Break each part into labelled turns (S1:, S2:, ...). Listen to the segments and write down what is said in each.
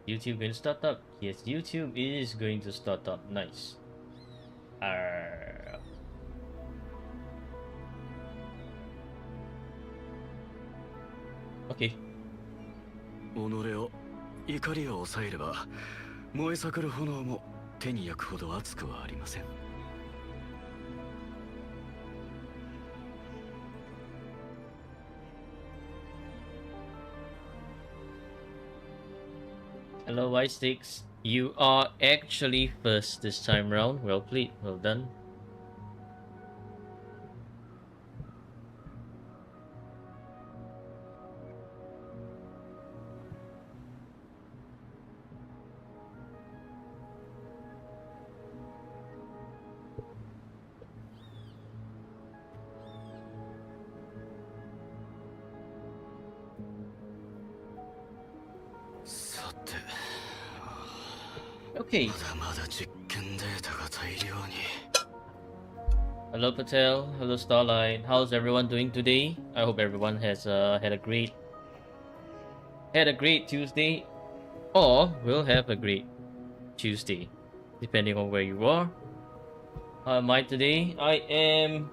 S1: YouTube going to start up? Yes, YouTube is going to start up. Nice. Okay.
S2: 己を怒りを抑えれば燃え盛る炎も手に焼くほど熱くはありません。
S1: Hello, Y6. You are actually first this time round. Well played. Well done. Okay. Hello Patel, hello Starlight. How's everyone doing today? I hope everyone has had a great Tuesday, or will have a great Tuesday, depending on where you are. How am I today? I am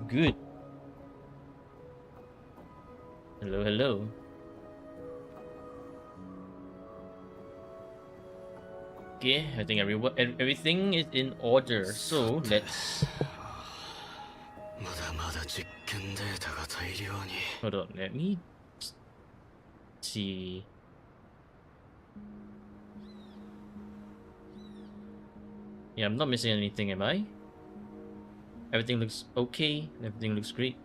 S1: good. Hello, hello. Okay, I think everything is in order. So let's. Hold on, let me see. Yeah, I'm not missing anything, am I? Everything looks okay. Everything looks great.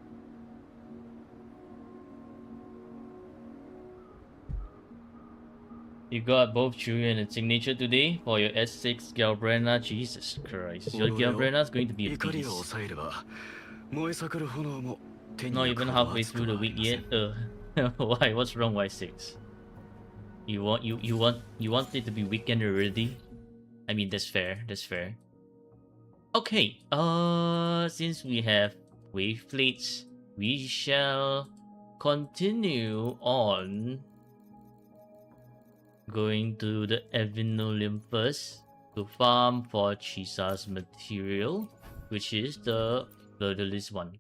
S1: You got both Julian and Signature today for your S6 Galbrena. Jesus Christ. Your Galbrena is going to be a beast. Not even halfway through the week yet. Why? What's wrong, Y6? You want it to be weekend already? I mean, that's fair. That's fair. Okay. Since we have wave plates, we shall continue on going to the Evan Olympus to farm for Chisa's material, which is the Fleur-de-Lis one.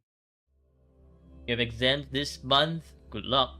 S1: You have exams this month. Good luck.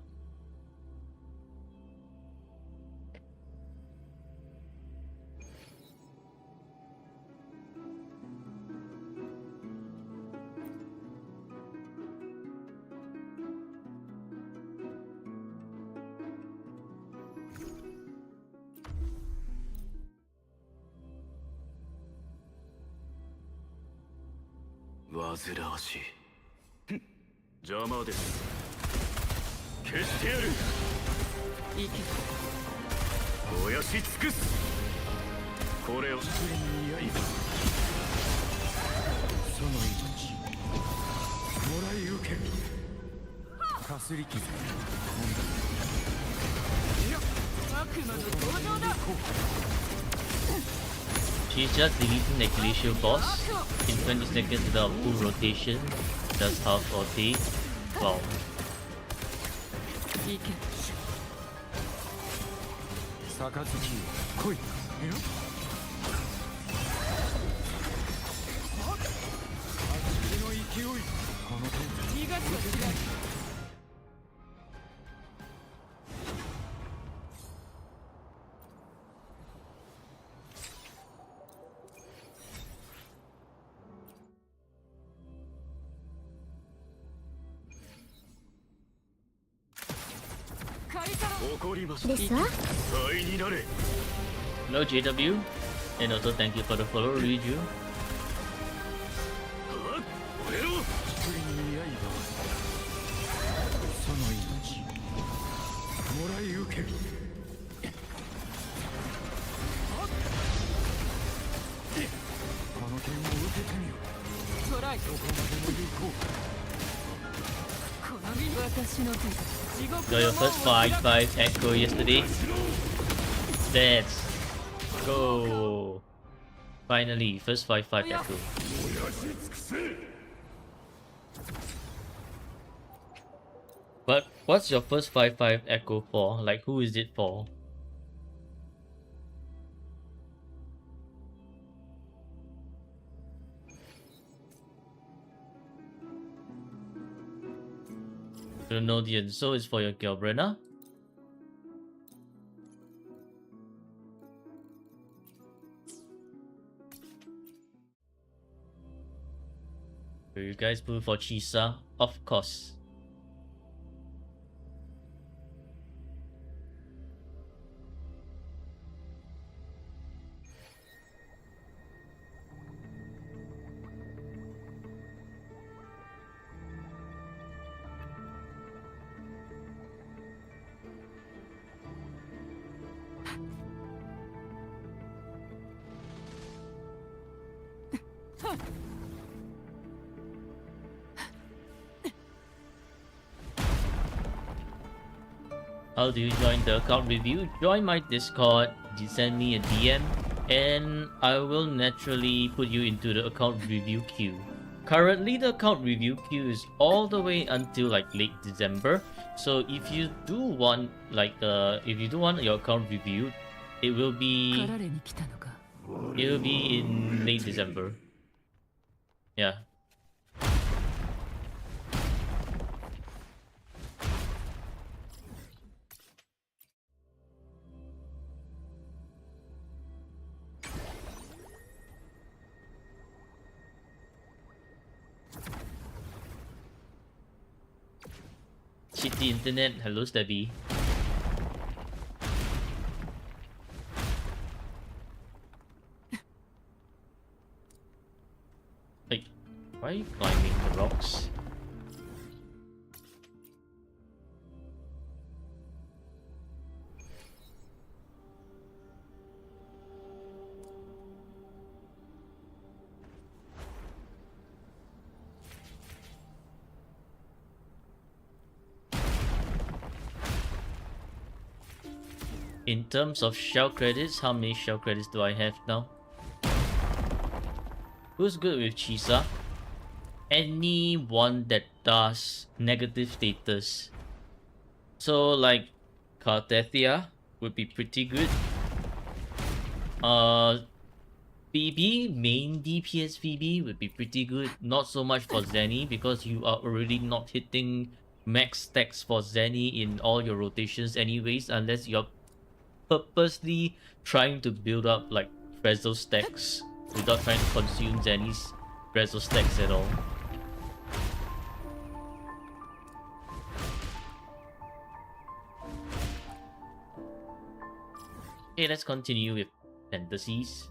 S1: She's just deleting the glacial boss in 20 seconds without full rotation. Does half rotate. Wow. Hello JW, and also thank you for the follow, Ryuju. Got your first 5-5 echo yesterday. Let's go. Finally, first 5-5 echo. But what's your first 5-5 echo for? Like, who is it for? Don't know the so is for your girl, Brenna. Will you guys vote for Chisa? Of course. How do you join the account review? Join my Discord, you send me a DM, and I will naturally put you into the account review queue. Currently, the account review queue is all the way until like late December. So if you do want your account reviewed, it will be in late December. Yeah. Shitty internet. Hello, Stevie. Wait, why are you climbing the rocks? In terms of shell credits, how many shell credits do I have now? Who's good with Chisa? Anyone that does negative status. So like Cartethia would be pretty good. Phoebe, main DPS Phoebe would be pretty good. Not so much for Zenny because you are already not hitting max stacks for Zenny in all your rotations anyways, unless you're purposely trying to build up like Frezzo stacks without trying to consume Zenny's Frezzo stacks at all. Okay, let's continue with fantasies.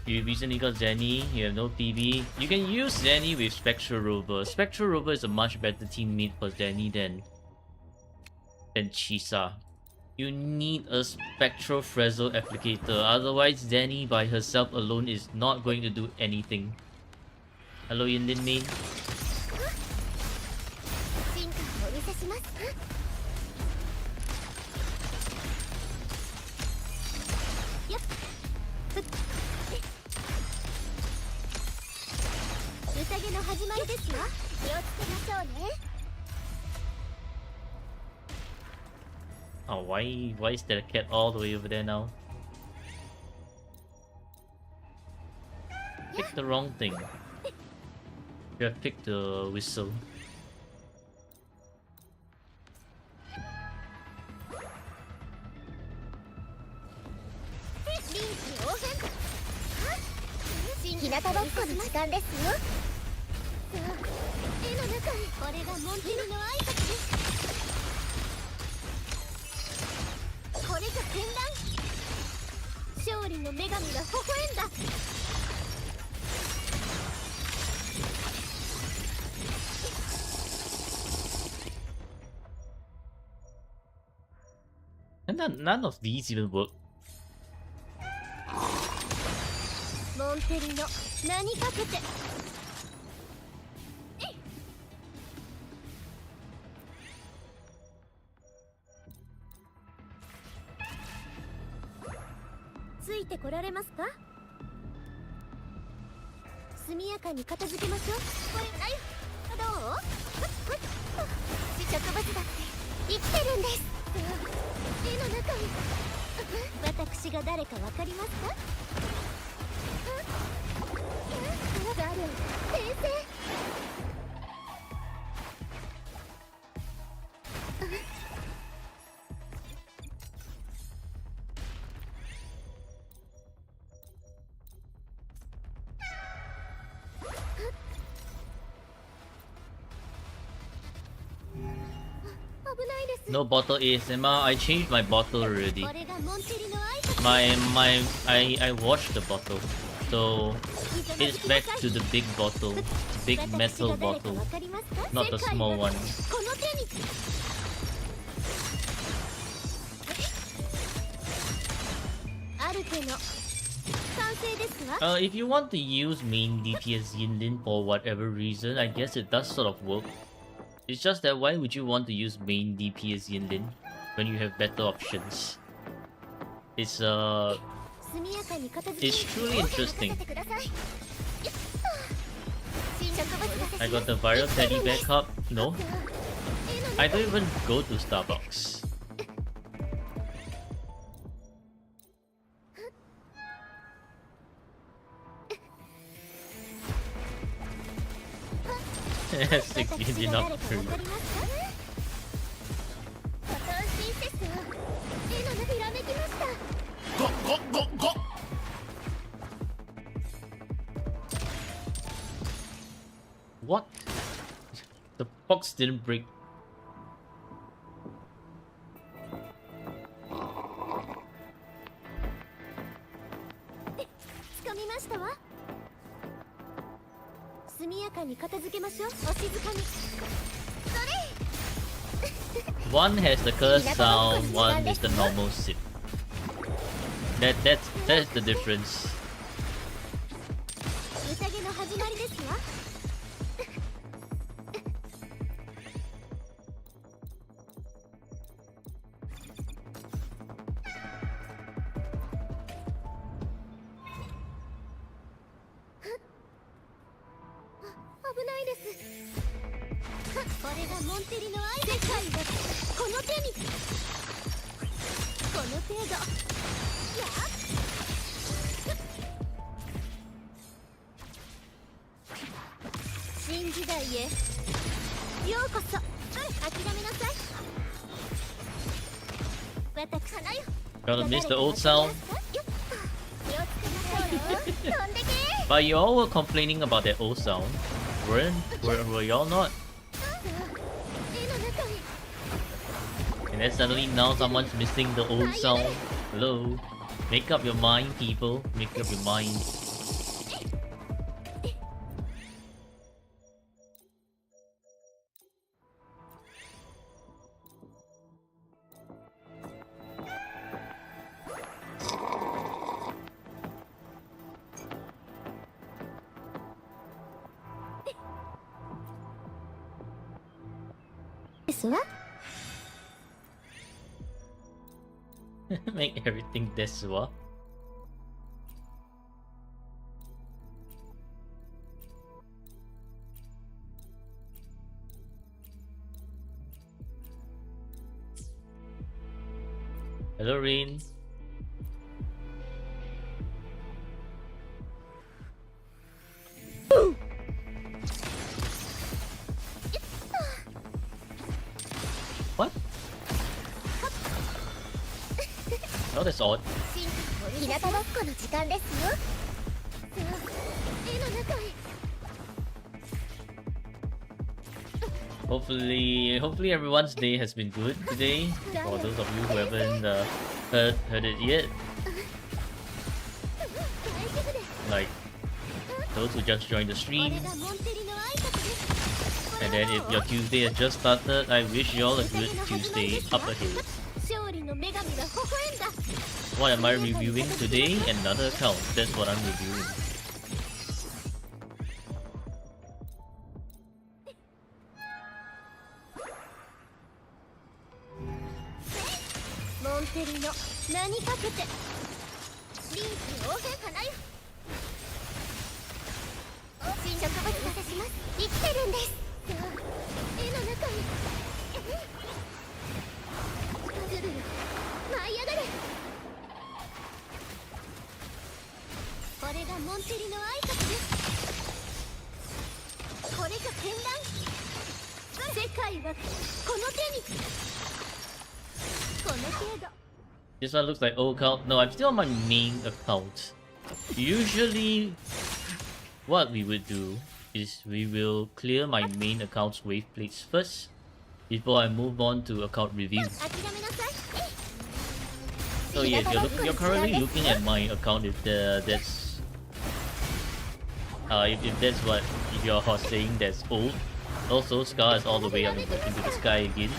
S1: You recently got Zenny, you have no PB. You can use Zenny with Spectral Rover. Spectral Rover is a much better teammate for Zenny than Chisa. You need a Spectral Frezzo Applicator, otherwise Zenny by herself alone is not going to do anything. Hello, Yinlin main. Oh, why is there a cat all the way over there now? Picked the wrong thing. You have picked the whistle. And none of these even work.
S3: モンテリの名にかけて。ついてこられますか？速やかに片付けましょう。これだよ。どう？植物だって生きてるんです。絵の中に私が誰かわかりますか？誰？先生。
S1: No bottle ASMR. I changed my bottle already. I washed the bottle, so it's back to the big bottle, big metal bottle, not the small one. If you want to use main DPS Yinlin for whatever reason, I guess it does sort of work. It's just that why would you want to use main DPS Yinlin when you have better options? It's truly interesting. I got the viral teddy bear cup. No, I don't even go to Starbucks. Six million upgrade. Go. What? The box didn't break. One has the curse sound, one is the normal sip. That's the difference. Gonna miss the old sound. But you all were complaining about that old sound. Were y'all not? And then suddenly now someone's missing the old sound. Hello? Make up your mind, people. Make up your mind. Make everything deswa. Hello, Rain. What? Oh, that's odd. Hopefully everyone's day has been good today. For those of you who haven't heard it yet, like those who just joined the stream, and then if your Tuesday has just started, I wish you all a good Tuesday up ahead. What am I reviewing today? Another account. That's what I'm reviewing.
S3: の何かけて臨機応変かなよ。新植物がします生きてるんです。さあ絵の中にパズルよ舞い上がれ。これがモンテリの挨拶です。これが戦乱。世界はこの手に。この程度。
S1: This one looks like old account. No, I'm still on my main account. Usually, what we would do is we will clear my main account's wave plates first before I move on to account review. So yes, you're currently looking at my account. If that's if that's what if you're saying that's old. Also, Scar is all the way up into the sky again.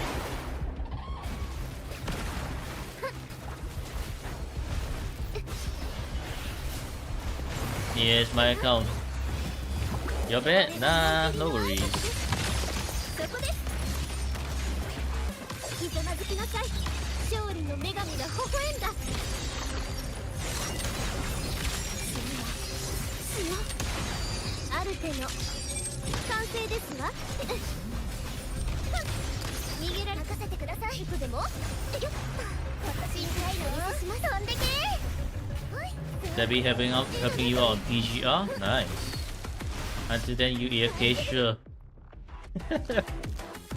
S1: Yes, my account. Your bad? Nah, no worries.
S3: そこです。ひざまずきなさい。勝利の女神が微笑んだ。次はアルテの完成ですわ。逃げられ任せてください。いくでも。よっ。私深海の水島飛んでけ。
S1: Debbie helping you out on PGR? Nice. Until then, you AFK, sure.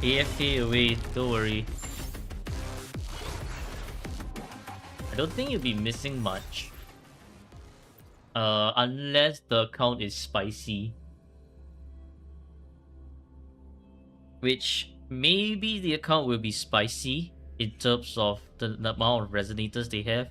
S1: AFK away, don't worry. I don't think you'll be missing much. Unless the account is spicy. Which, maybe the account will be spicy in terms of the amount of resonators they have.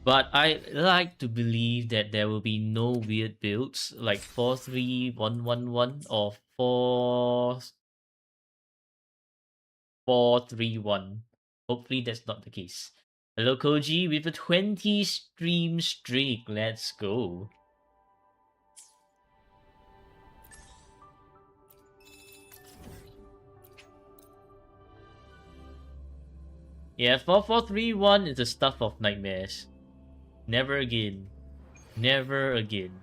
S1: But I like to believe that there will be no weird builds like 43111 or 4431. Hopefully that's not the case. Hello Koji with a 20 stream streak. Let's go. Yeah, 4431 is the stuff of nightmares. Never again. Never again.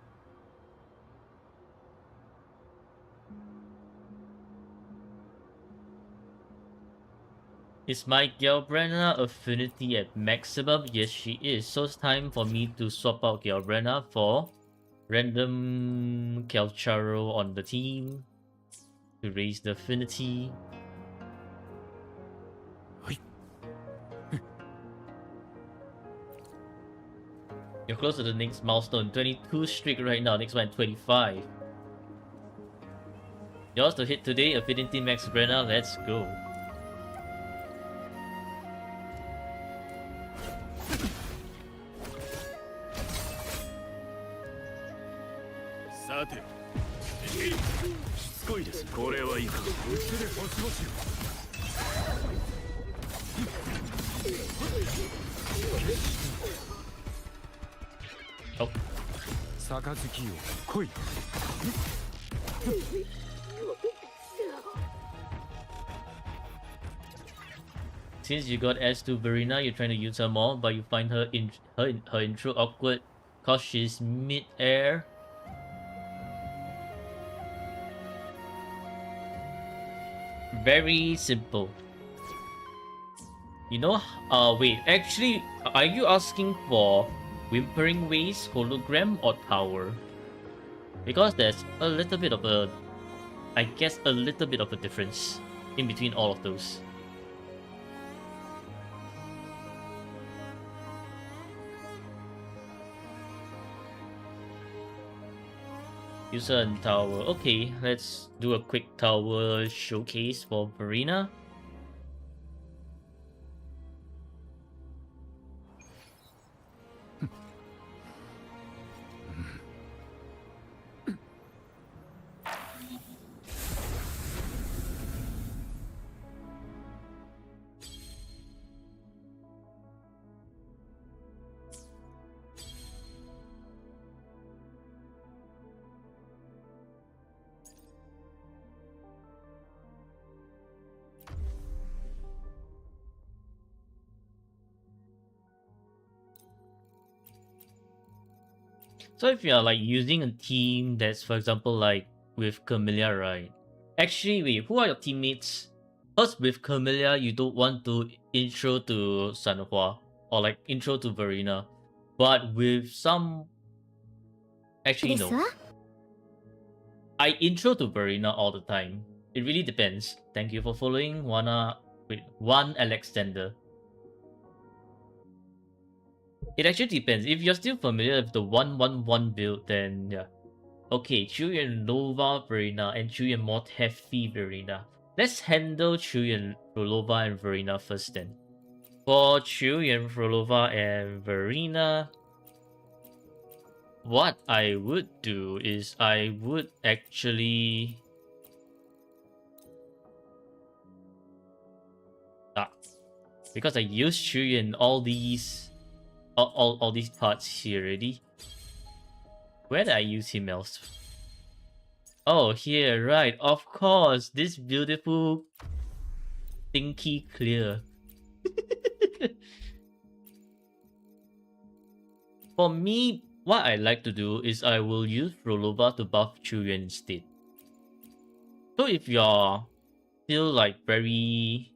S1: Is my Galbrana affinity at maximum? Yes, she is. So it's time for me to swap out Galbrana for random Calcharo on the team to raise the affinity. You're close to the next milestone. 22 streak right now. Next one 25. Yours to hit today. Affinity Max Brenna. Let's go. Oh. Since you got S2 Verena, you're trying to use her more, but you find her intro awkward cause she's mid-air. Very simple. You know, wait, actually, are you asking for Whimpering Ways, Hologram, or Tower? Because there's a little bit of a, I guess a little bit of a difference in between all of those. User and Tower. Okay, let's do a quick Tower showcase for Verena. So if you're like using a team that's, for example, like with Camellia, right? Actually, wait, who are your teammates? First, with Camellia, you don't want to intro to Sanhua or like intro to Verena. But with some... Actually, no. I intro to Verena all the time. It really depends. Thank you for following one Alexander. It actually depends. If you're still familiar with the 1-1-1 build, then yeah. Okay, Chuyan Nova Verena and Chuyan Mod Hefty Verena. Let's handle Chuyan Frolova and Verena first then. For Chuyan Frolova and Verena, what I would do is I would actually... because I used Chuyan all these parts here already. Where did I use him else? Oh, here, right. Of course, this beautiful Stinky Clear. For me, what I like to do is I will use Frolova to buff Chuyan instead. So if you're still like very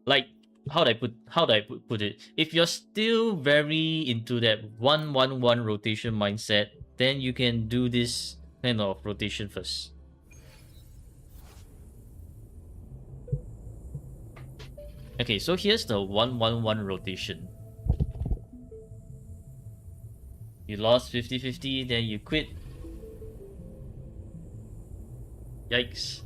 S1: like how do I put it? If you're still very into that 1-1-1 rotation mindset, then you can do this kind of rotation first. Okay, so here's the 1-1-1 rotation. You lost 50-50, then you quit. Yikes.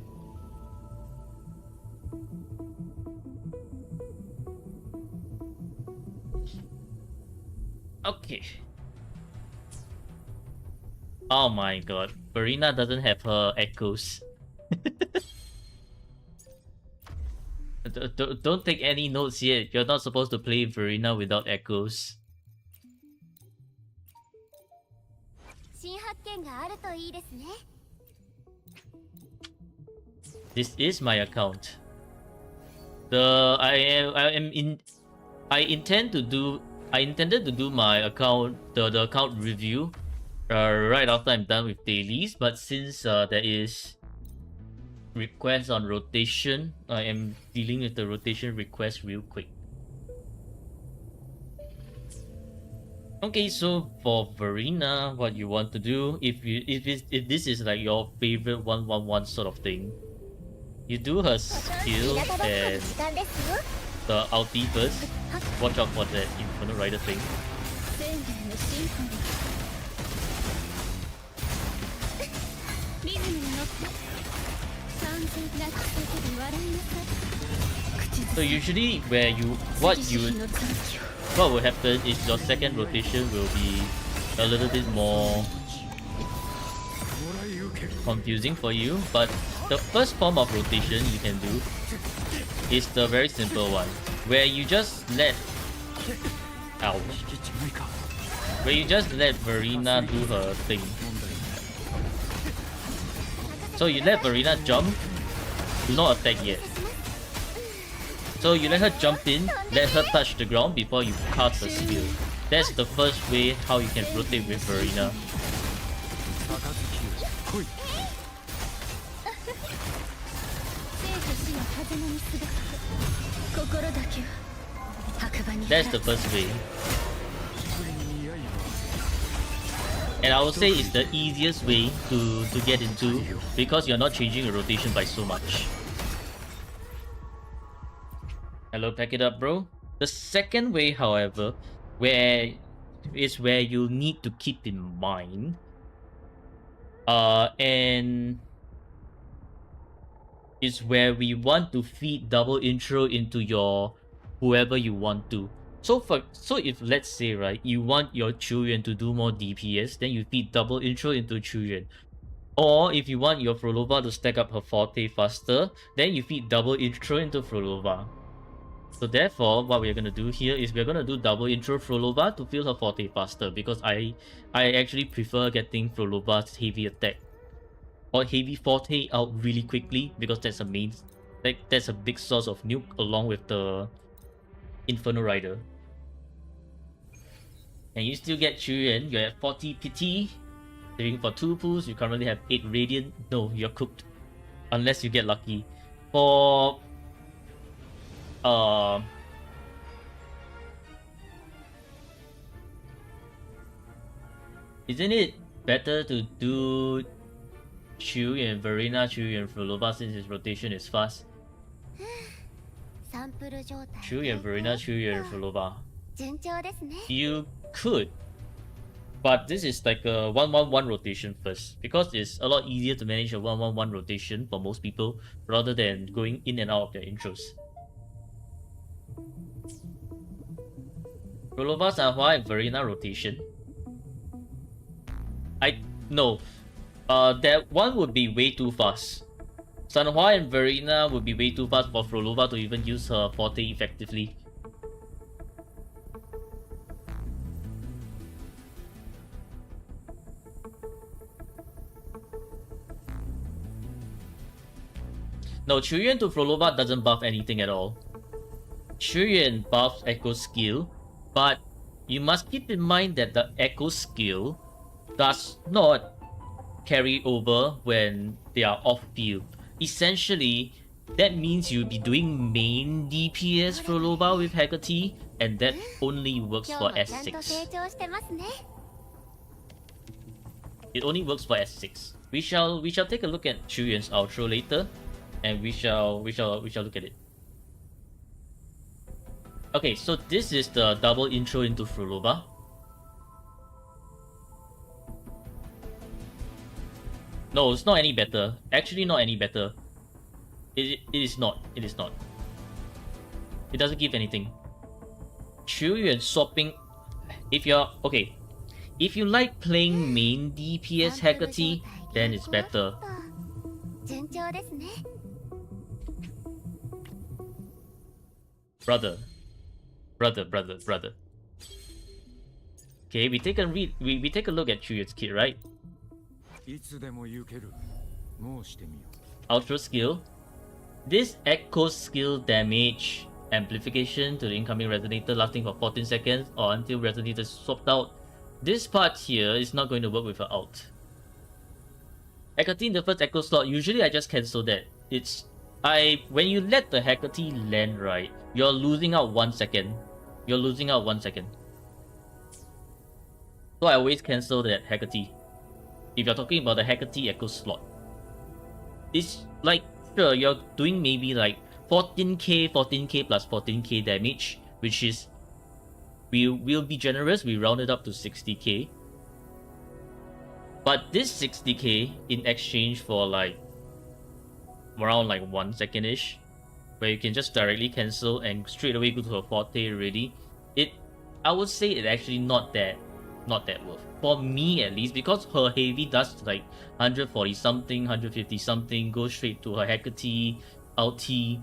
S1: Okay. Oh my god. Verena doesn't have her echoes. Don't take any notes yet. You're not supposed to play Verena without echoes. This is my account. I intended to do my account, the account review right after I'm done with dailies, but since there is requests on rotation, I am dealing with the rotation request real quick. Okay, so for Verena, what you want to do, if this is like your favorite 1-1-1 sort of thing, you do her skill and the ulti first. Watch out for that Inferno Rider thing. So usually what will happen is your second rotation will be a little bit more confusing for you, but the first form of rotation you can do is the very simple one, where you just let Verena do her thing. So you let Verena jump, do not attack yet. So you let her jump in, let her touch the ground before you cast the skill. That's the first way how you can rotate with Verena. That's the first way. And I would say it's the easiest way to get into, because you're not changing your rotation by so much. Hello, pack it up, bro. The second way, however, where you need to keep in mind, and is where we want to feed double intro into your whoever you want to. So if let's say, right, you want your Chuyan to do more DPS, then you feed double intro into Chuyan. Or if you want your Frolova to stack up her forte faster, then you feed double intro into Frolova. So therefore, what we're gonna do here is we're gonna do double intro Frolova to fill her forte faster, because I actually prefer getting Frolova's heavy attack or heavy forte out really quickly, because that's a big source of nuke along with the Inferno Rider. And you still get Chuyen. You're at 40 pity. Saving for 2 pools, you currently have 8 radiant. No, you're cooked. Unless you get lucky. For isn't it better to do Chuyen, Verena, Chuyen, Frolova since his rotation is fast?
S3: サンプル状態
S1: Chuyen, Verena, Chuyen, Frolova.
S3: 順調ですね
S1: You could, but this is like a 1-1-1 rotation first, because it's a lot easier to manage a 1-1-1 rotation for most people rather than going in and out of their intros. Frolova, Sanhua, and Verena rotation. No. That one would be way too fast. Sanhua and Verena would be way too fast for Frolova to even use her forte effectively. No, Chuyen to Frolova doesn't buff anything at all. Chuyen buffs Echo skill, but you must keep in mind that the Echo skill does not carry over when they are off field. Essentially, that means you'll be doing main DPS Frolova with Hecate, and that only works
S3: 今日
S1: for
S3: はちゃんと
S1: S6.
S3: 成長してますね
S1: It only works for S6. We shall take a look at Chuyen's outro later, and we shall look at it. Okay, so this is the double intro into Frolova. No, it's not any better. Actually, not any better. It is not. It is not. It doesn't give anything. Chuyen swapping. If you're okay, if you like playing main DPS Hecate, then it's better.
S3: 順調ですね
S1: Brother. Okay, we take a we take a look at Chuyen's kit, right?
S4: いつでも行ける。もうしてみよ
S1: Ultra skill. This echo skill damage amplification to the incoming resonator lasting for 14 seconds or until resonator is swapped out. This part here is not going to work with her ult. Hecate in the first echo slot, usually I just cancel that. When you let the Hecate land right, you're losing out 1 second. You're losing out 1 second. So I always cancel that Hecate. If you're talking about the Hecate echo slot. It's like, sure, you're doing maybe like 14k plus 14k damage, which is, we'll be generous, we round it up to 60k. But this 60k in exchange for like around like 1 second-ish, where you can just directly cancel and straight away go to a forte already, I would say it actually not that worth. For me at least, because her heavy does like 140 something, 150 something, go straight to her Hecate, ulti.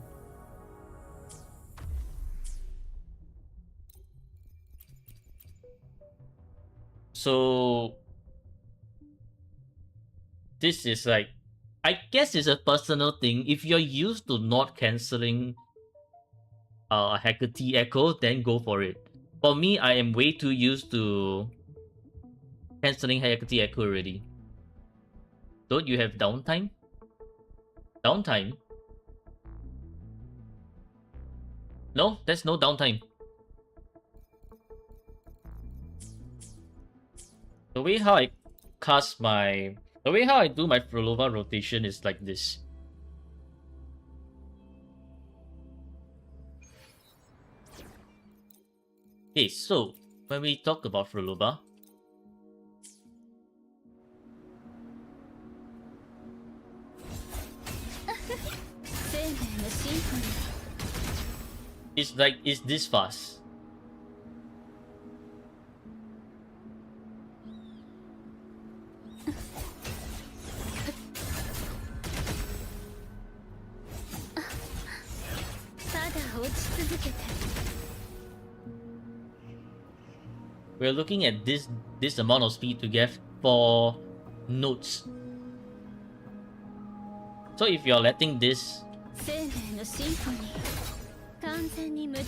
S1: So this is like, I guess it's a personal thing. If you're used to not cancelling Hecate Echo, then go for it. For me, I am way too used to cancelling Hecate Echo already. Don't you have downtime? Downtime? No, there's no downtime. The way how I do my Frolova rotation is like this. Okay, so when we talk about Frolova, it's this fast. We're looking at this amount of speed to get 4 nodes. So if you're letting this,
S3: 生命のシンフォニー完全に無駄に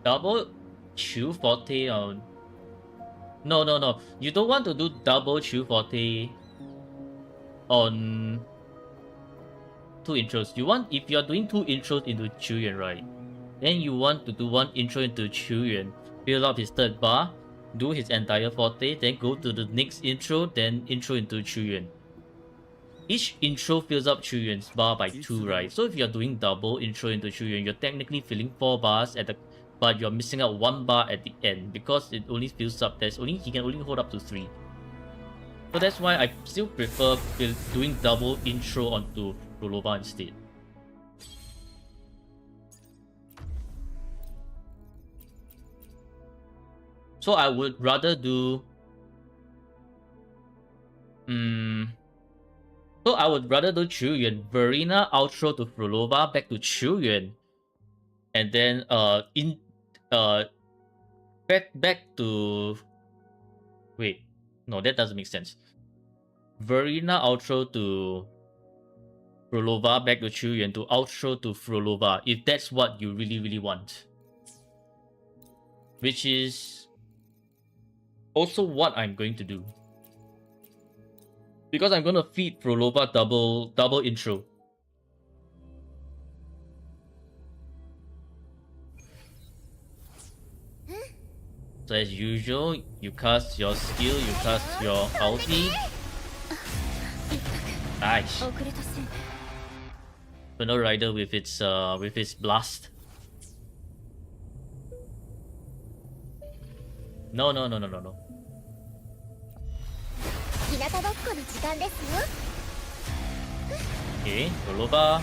S1: Double Chu Forte on... No. You don't want to do double Chu Forte on 2 intros. You want, if you're doing 2 intros into Chuyan, right? Then you want to do 1 intro into Chuyan, fill up his 3rd bar, do his entire forte, then go to the next intro, then intro into Chuyan. Each intro fills up Chuyan's bar by 2, right? So if you're doing double intro into Chuyan, you're technically filling 4 bars at the, but you're missing out 1 bar at the end because it only fills up. He can only hold up to 3. So that's why I still prefer doing double intro onto Rolova instead. So I would rather do... So I would rather do Chuyan, Verena outro to Frolova, back to Chuyan, and then back to... Wait, no, that doesn't make sense. Verena outro to Frolova, back to Chuyan, to outro to Frolova, if that's what you really want. Which is also what I'm going to do. Because I'm gonna feed Frolova double intro. So as usual, you cast your skill, you cast your ulti. Nice. Inferno Rider with its blast. No. Okay, Rolova.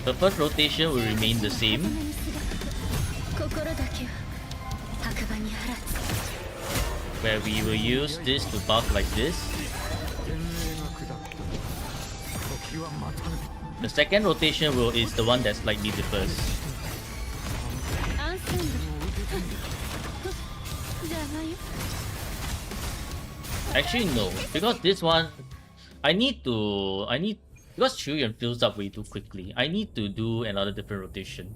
S1: The first rotation will remain the same. Where we will use this to buff like this. The second rotation is the one that slightly differs. Actually no, because this one because Chuyan fills up way too quickly. I need to do another different rotation.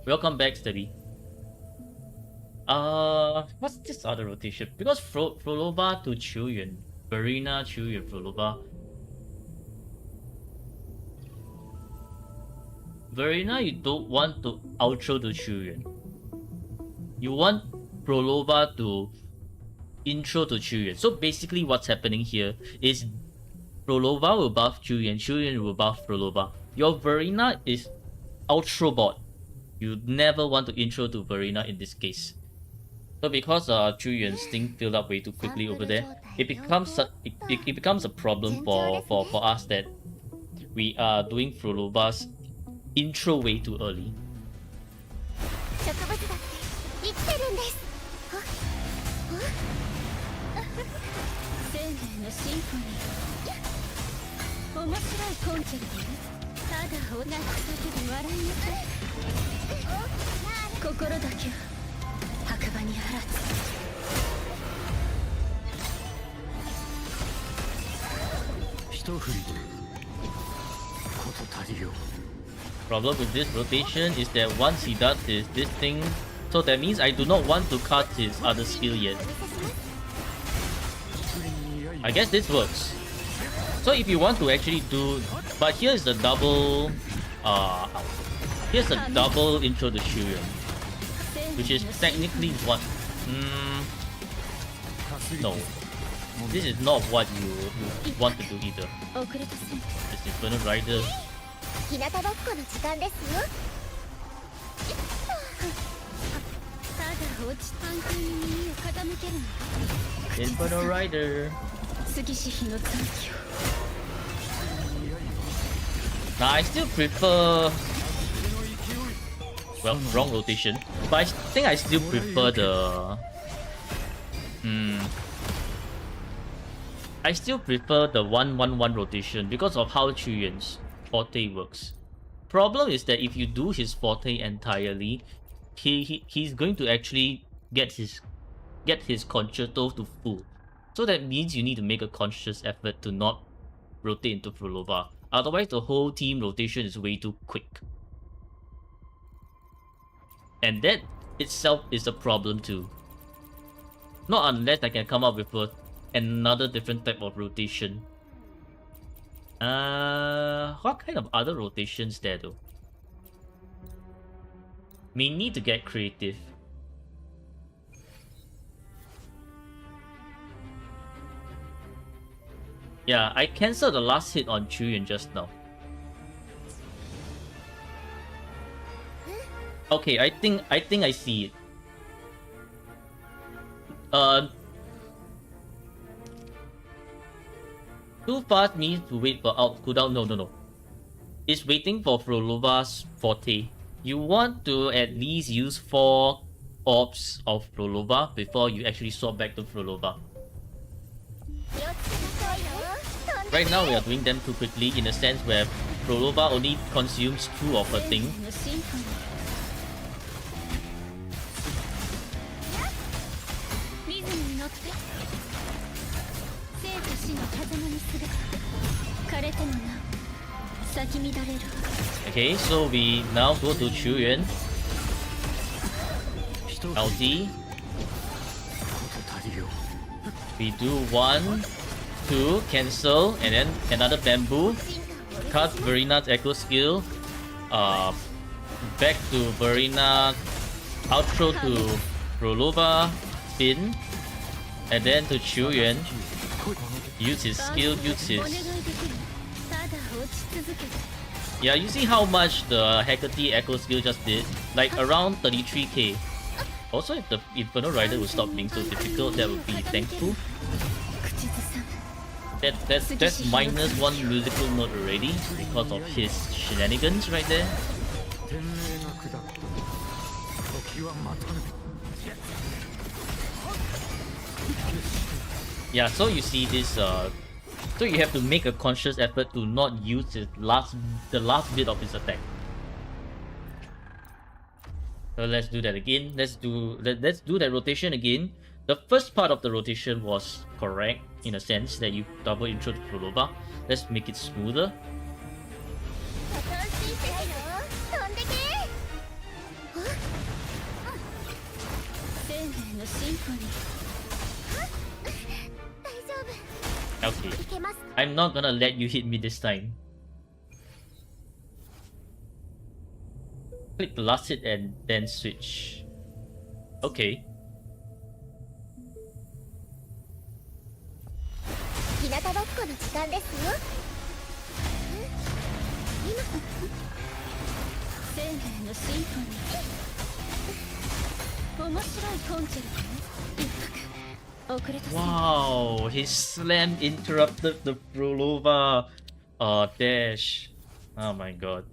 S1: Welcome back, Steady. What's this other rotation? Because Frolova to Chuyan, Verena, Chuyan, Frolova. Verena, you don't want to outro to Chuyan. You want Frolova to intro to Chuyan. So basically what's happening here is Frolova will buff Chuyan, Chuyan will buff Frolova. Your Verena is outro bot. You never want to intro to Verena in this case. So because Chuyan's thing filled up way too quickly over there, it becomes a problem for us that we are doing Frolova's intro way too early. Problem with this rotation is that once he does this thing, so that means I do not want to cut his other skill yet. I guess this works. So if you want to actually do, but here's the double, here's a double intro to Chuyan, which is technically what, no, this is not what you want to do either. This Inferno Rider. Inferno Rider. Now I still prefer, well, wrong rotation, but I think I still prefer the I still prefer the 1-1-1 rotation because of how Chuyan's forte works. Problem is that if you do his forte entirely, he's going to actually get his concerto to full. So that means you need to make a conscious effort to not rotate into Frolova. Otherwise, the whole team rotation is way too quick. And that itself is a problem too. Not unless I can come up with another different type of rotation. What kind of other rotations there though? May need to get creative. Yeah, I cancelled the last hit on Chuyan just now. Okay, I think I see it. Too fast means to wait for out cooldown. No. It's waiting for Frolova's forte. You want to at least use 4 orbs of Frolova before you actually swap back to Frolova. Right now we are doing them too quickly in a sense where Frolova only consumes 2 of her thing. Okay, so we now go to Chuyan. LT. We do 1, 2, cancel, and then another bamboo. Cut Verina's echo skill. Back to Verina. Outro to Frolova. Spin. And then to Chuyan. Use his skill, use his... Yeah, you see how much the Hecate echo skill just did? Like around 33k. Also, if the Inferno Rider would stop being so difficult, that would be thankful. That's minus 1 musical note already because of his shenanigans right there. Yeah, so you see this so you have to make a conscious effort to not use the last bit of his attack. So let's do that again. Let's do that rotation again. The first part of the rotation was correct in a sense that you double intro to Frolova. Let's make it smoother. Okay, I'm not gonna let you hit me this time. Click the last hit and then switch. Okay. Wow, his slam interrupted the Frolova dash. Oh my god.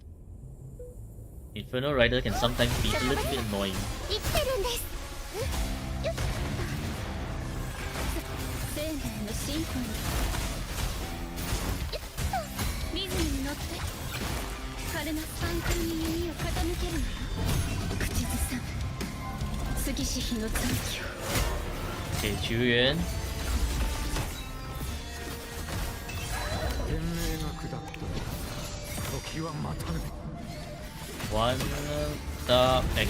S1: Inferno Rider can sometimes be a little bit annoying. Okay, Chuyan. One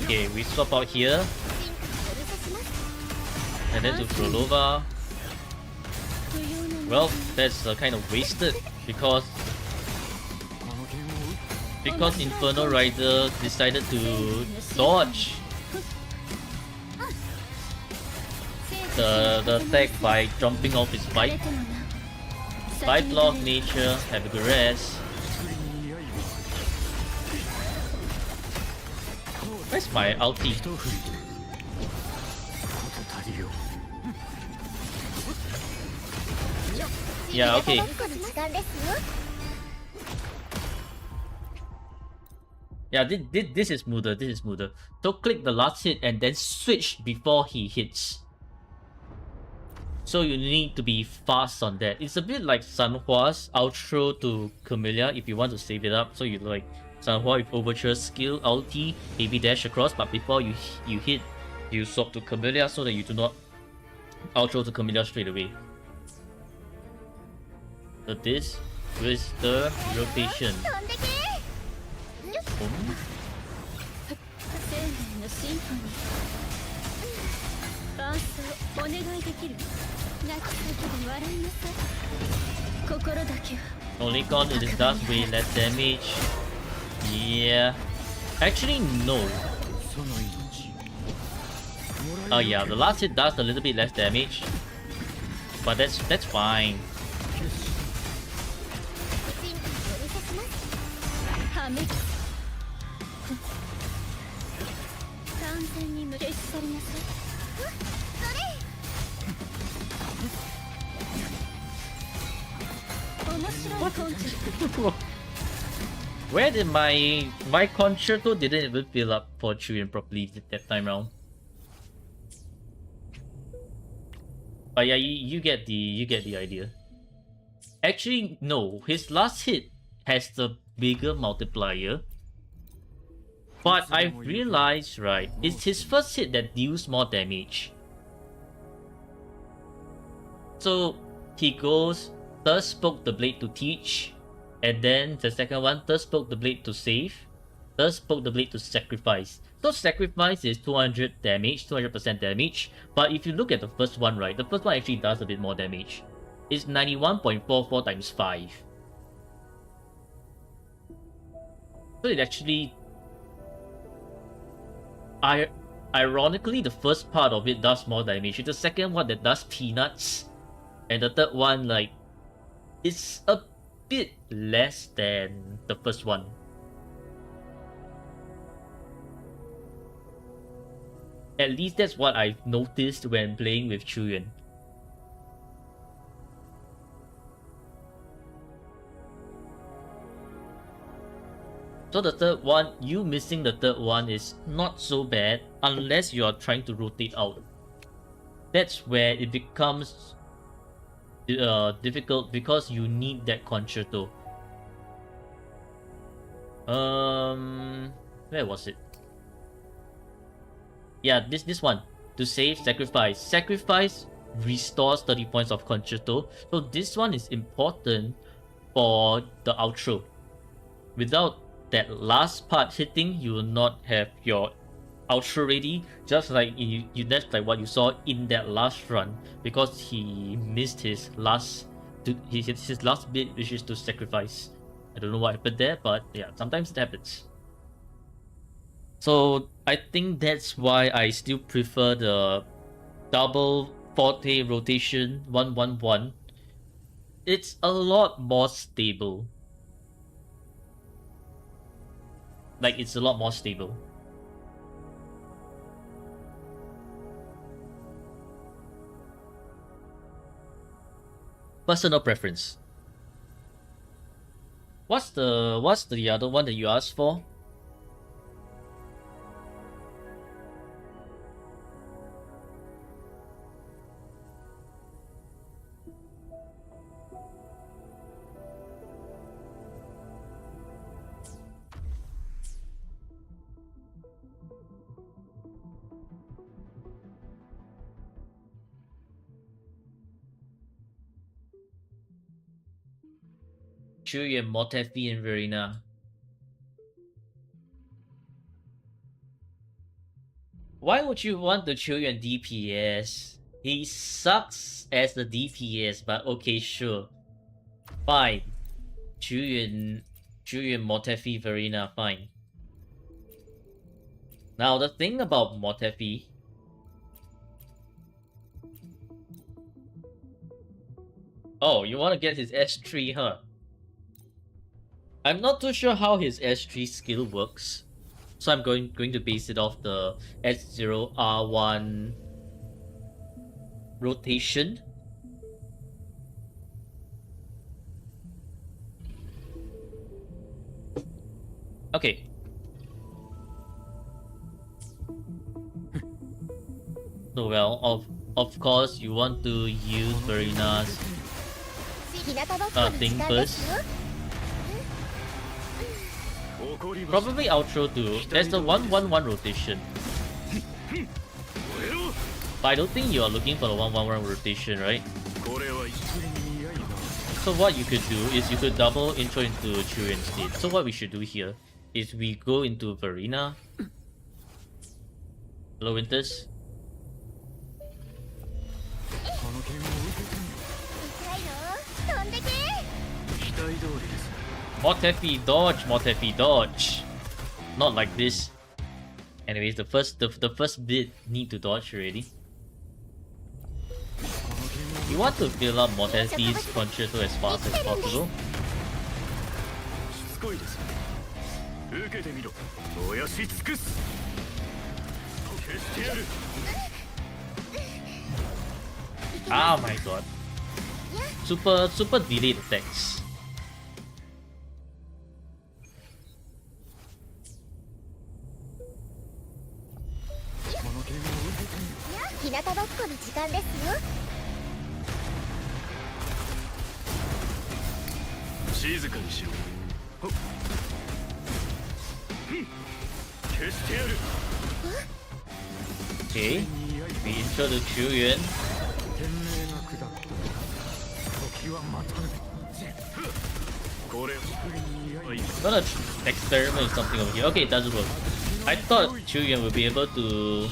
S1: okay, we swap out here. And then to Frolova. Well, that's kind of wasted because Inferno Rider decided to dodge the attack by jumping off his bike. Bye block nature, have a good rest. Where's my ulti? Yeah, okay. Yeah, this is smoother, this is smoother. So click the last hit and then switch before he hits. So you need to be fast on that. It's a bit like Sanhua's outro to Camellia if you want to save it up. So you like Sanhua with Overture skill, ulti, heavy dash across, but before you hit, you swap to Camellia so that you do not outro to Camellia straight away. So this, with the rotation.
S3: 飛んでけ。
S1: Boom.
S3: 生命の進歩に伴奏お願いできる。泣き叫び笑いなさい。心だけは
S1: Only con it does way less damage. Yeah. Actually, no.
S4: その命
S1: Oh yeah, the last hit does a little bit less damage. But that's fine.
S3: 神経を見させます。はめ完全に無消し去りなさい。それ面白いコンチェルト。
S1: Where did my concerto didn't even fill up for Chuyin properly that time round? But yeah, you get the idea. Actually, no. His last hit has the bigger multiplier. But I realized, right, it's his first hit that deals more damage. So he goes, thus spoke the blade to teach, and then the second one, thus spoke the blade to save, thus spoke the blade to sacrifice. So sacrifice is 200 damage, 200% damage. But if you look at the first one, right, the first one actually does a bit more damage. It's 91.44 times 5. So it actually... Ironically, the first part of it does more damage. It's the second one that does peanuts. And the third one, like, it's a bit less than the first one. At least that's what I've noticed when playing with Chuyan. So the third one, you missing the third one is not so bad unless you are trying to rotate out. That's where it becomes difficult because you need that concerto. Where was it? Yeah, this one. To save, sacrifice. Sacrifice restores 30 points of concerto. So this one is important for the outro. Without that last part hitting, you will not have your outro ready. Just like that's like what you saw in that last run, because he missed his last bit, which is to sacrifice. I don't know what happened there, but yeah, sometimes it happens. So I think that's why I still prefer the double forte rotation 111. It's a lot more stable. Like, it's a lot more stable. Personal preference. What's the other one that you asked for? Chuyan, Motefi, and Verena. Why would you want to Chuyan DPS? He sucks as the DPS, but okay, sure. Fine. Chuyan, Motefi, Verena, fine. Now, the thing about Motefi... Oh, you want to get his S3, huh? I'm not too sure how his S3 skill works, so I'm going to base it off the S0 R1 rotation. Okay. So well, of course you want to use Verena's thing first. Probably outro too. There's the 111 rotation. But I don't think you are looking for the 111 rotation, right? So what you could do is you could double intro into Chuyu instead. So what we should do here is we go into Verena. Hello, Winters.
S4: この剣を受けてみよ
S3: 痛いの飛んでけ
S2: 期待通りです。
S1: Motefi dodge, Motefi dodge. Not like this. Anyways, the first bit need to dodge already.
S4: う。この剣を
S1: You want to fill up Motefi's concerto as fast as possible.
S2: しつこいです。受けてみろ。燃やし尽くす。消してやる。
S1: Oh my god. Super delayed attacks.
S4: この剣を受けてみよ
S3: 日向ぼっこの時間ですよ
S2: 静かにしろ。ほっ。消してやる。
S1: Okay. We intro to Chuyu.
S4: う。天命が下った時は待たぬ。
S2: これ。
S1: I'm gonna experiment with something over here. Okay, it doesn't work. I thought Chuyu would be able to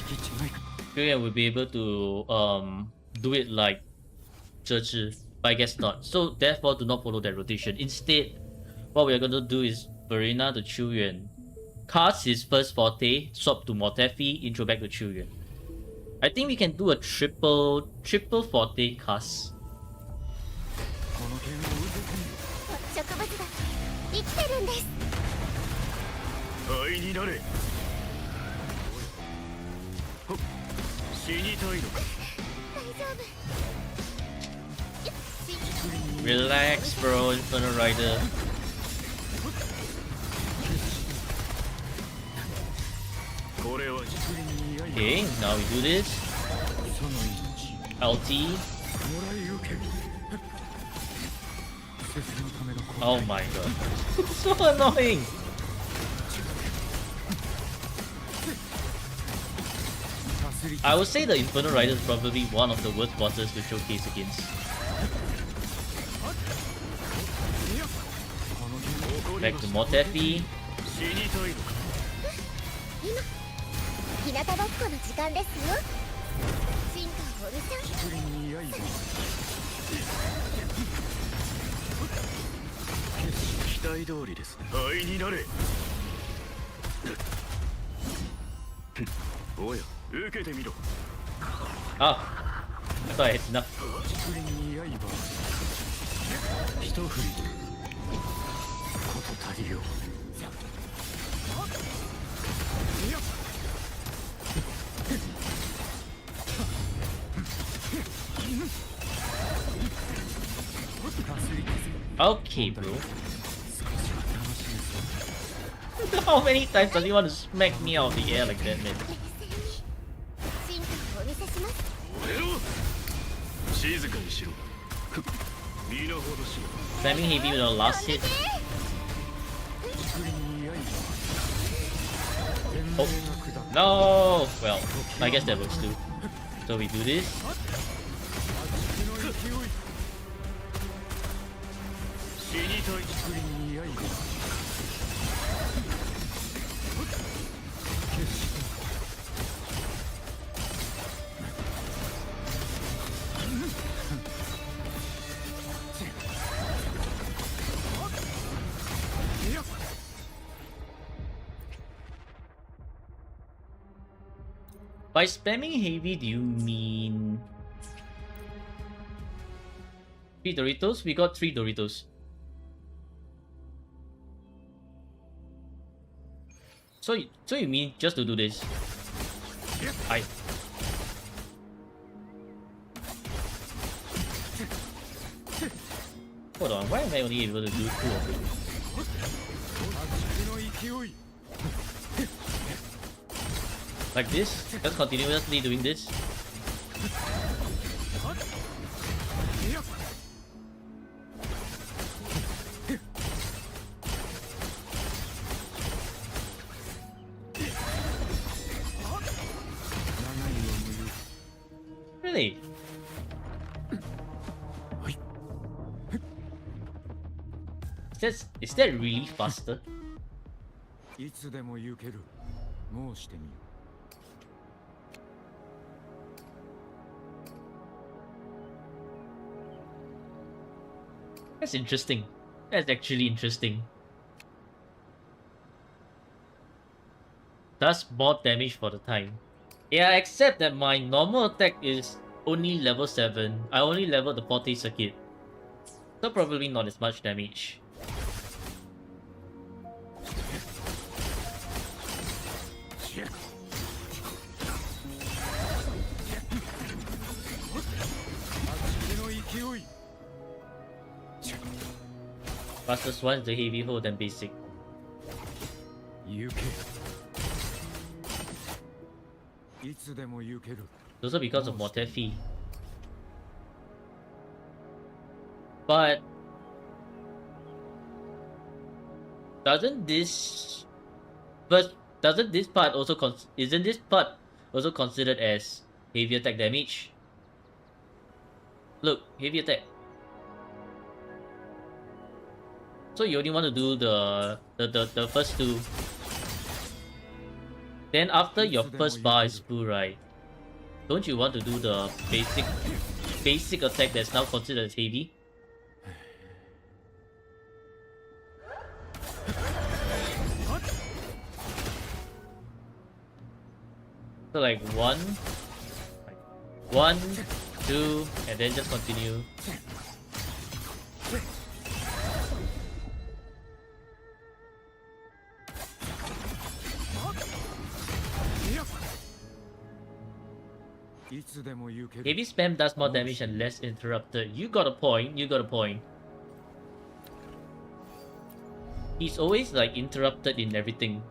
S1: do it like Zhe, but I guess not. So therefore do not follow that rotation. Instead, what we are gonna do is Verena to Chuyu. Cast his first forte, swap to Motefi, intro back to Chuyu. I think we can do a triple forte cast.
S4: この剣を受けてみよ
S3: 植物だって生きてるんです
S2: 灰になれ。ほっ。死にたいのか。
S3: 大丈夫
S1: Relax, bro, Infernal Rider.
S2: これは。
S1: Okay, now we do this.
S4: その命
S1: LT.
S4: もらい受ける。施設のための答え
S1: Oh my god. So annoying.
S4: かすり
S1: I would say the Infernal Rider is probably one of the worst bosses to showcase against.
S4: この剣を
S1: Back to Motefi.
S2: 死にたいのか。
S3: 日向ぼっこの時間ですよ進化を見せ
S4: 作りに刃
S2: 期待通りですね。灰になれ。おや、受けてみろ。
S1: Ah, I thought I had enough.
S4: 作りに刃一振りこと足りよう
S1: Okay, bro. How many times does he want to smack me out of the air like that, man?
S3: 進化をお見せします
S2: 燃えろ。静かにしろ。身の程しろ。
S1: Slamming heavy with our last hit. Oh. No! Well, I guess that works too. So we do this.
S2: 死にたい。作りに刃
S1: By spamming heavy, do you mean 3 Doritos? We got 3 Doritos. So you mean just to do this? I. Hold on, why am I only able to do 2 of them? Like this? Just continuously doing this? Really? Is that really faster?
S4: いつでも行ける。申してみよ。
S1: That's interesting. That's actually interesting. Does more damage for the time. Yeah, except that my normal attack is only level 7. I only leveled the 40 circuit. So probably not as much damage. Fastest one is the heavy hold than basic.
S4: 行け。いつでも行ける。
S1: Also because of mortal fee. But doesn't this part also isn't this part also considered as heavy attack damage? Look, heavy attack. So you only want to do the first two. Then after your first bar is full, right? Don't you want to do the basic attack that's now considered as heavy? So like one, 2, and then just continue. Heavy spam does more damage and less interrupted. You got a point, you got a point. He's always like interrupted in everything.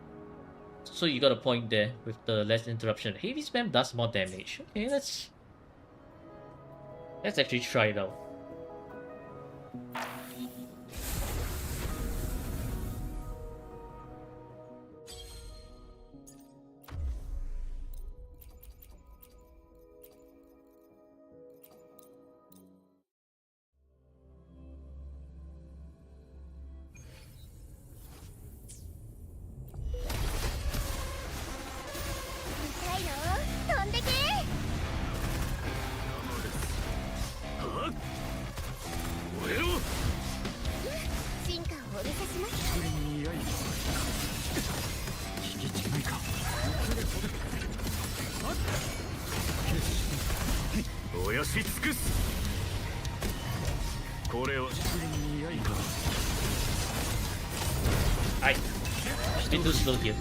S1: So you got a point there with the less interruption. Heavy spam does more damage. Okay, let's actually try it out. It's been too slow here.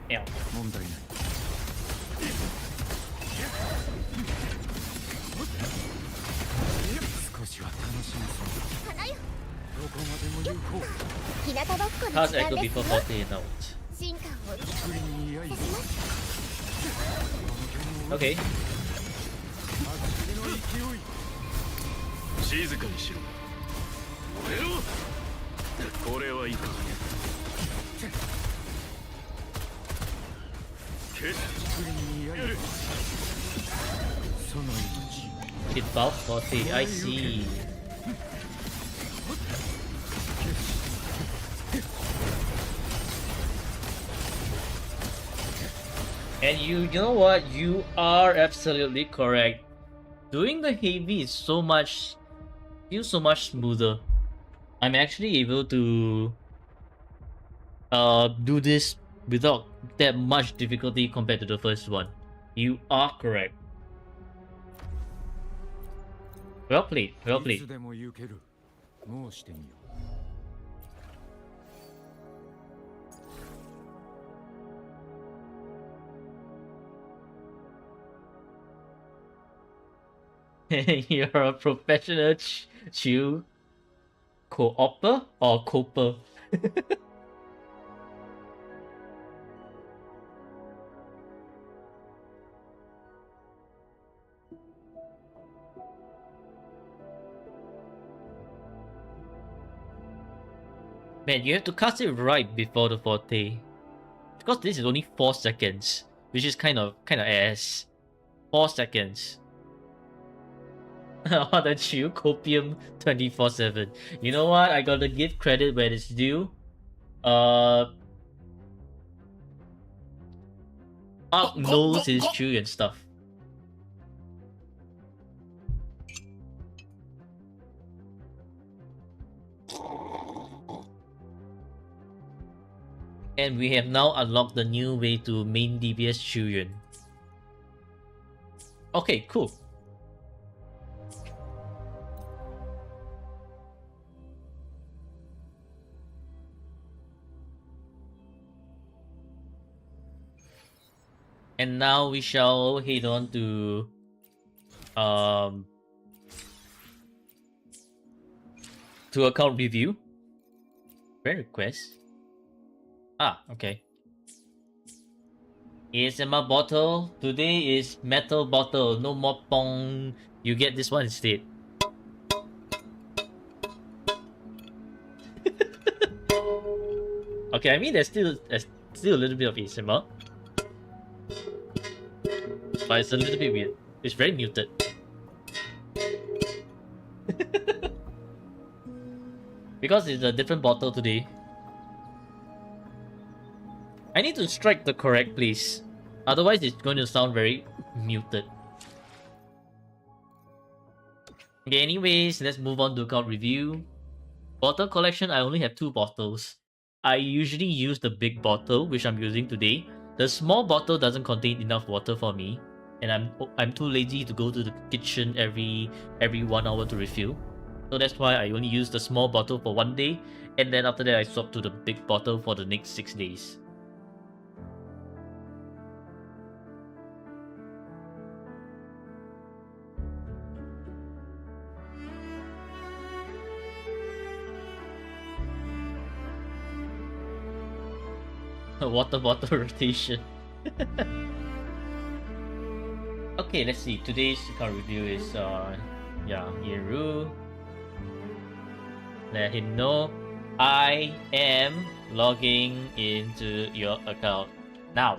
S1: Yeah. How's Echo before 40 out? Okay.
S2: 静かにしろ。俺を。これはいかがね。決してやる。その命。
S1: It buff 40, I see. And you know what? You are absolutely correct. Doing the heavy is feels so much smoother. I'm actually able to do this without that much difficulty compared to the first one. You are correct. Well played, well
S4: い
S1: played.
S4: つでも行ける。申してみよ。
S1: You're a professional chew co-opper or coper? Man, you have to cast it right before the forte. Because this is only 4 seconds, which is kind of ass. 4 seconds. On the chew copium 24/7. You know what? I gotta give credit where it's due. Ark knows his chew and stuff. And we have now unlocked the new way to main DPS Chuyen. Okay, cool. And now we shall head on to account review. Friend request. Ah, okay. ASMR bottle. Today is metal bottle. No more pong. You get this one instead. Okay, I mean there's still a little bit of ASMR. But it's a little bit weird. It's very muted. Because it's a different bottle today. I need to strike the correct place. Otherwise it's going to sound very muted. Okay, anyways, let's move on to account review. Bottle collection, I only have 2 bottles. I usually use the big bottle, which I'm using today. The small bottle doesn't contain enough water for me, and I'm too lazy to go to the kitchen every 1 hour to refill. So that's why I only use the small bottle for 1 day, and then after that I swap to the big bottle for the next 6 days. Water bottle rotation. Okay, let's see. Today's account review is Ianru. Let him know I am logging into your account now.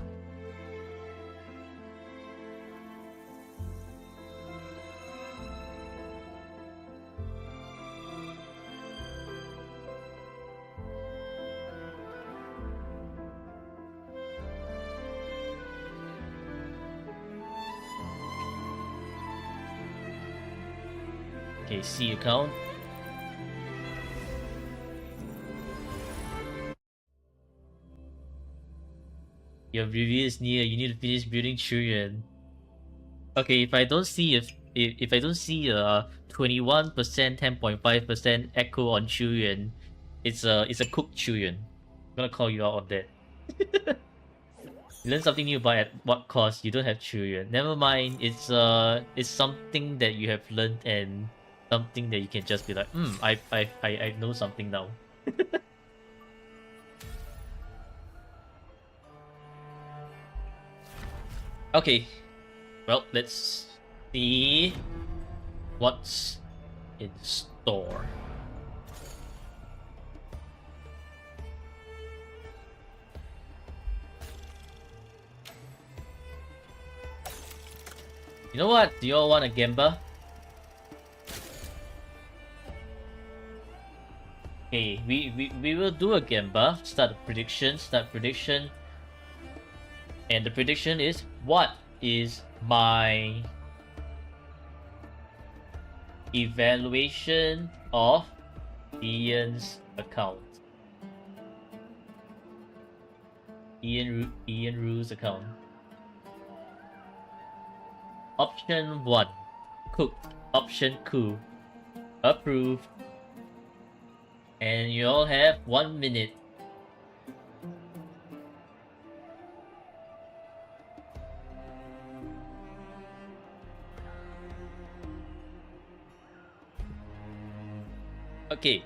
S1: Okay, see account. Your review is near. You need to finish building Chuyen. Okay, if I don't see if I don't see a 21%, 10.5% echo on Chuyen, it's a cooked Chuyen. I'm gonna call you out on that. You learn something new, but at what cost? You don't have Chuyen. Never mind. It's something that you have learned and something that you can just be like, I know something now. Okay, well, let's see what's in store. You know what? Do y'all want a Gemba? Okay, we will do a Gemba. Start prediction. And the prediction is, what is my evaluation of Ian's account? Ianru's account. Option 1. Cooked. Option 2. Approved. And you all have 1 minute. Okay.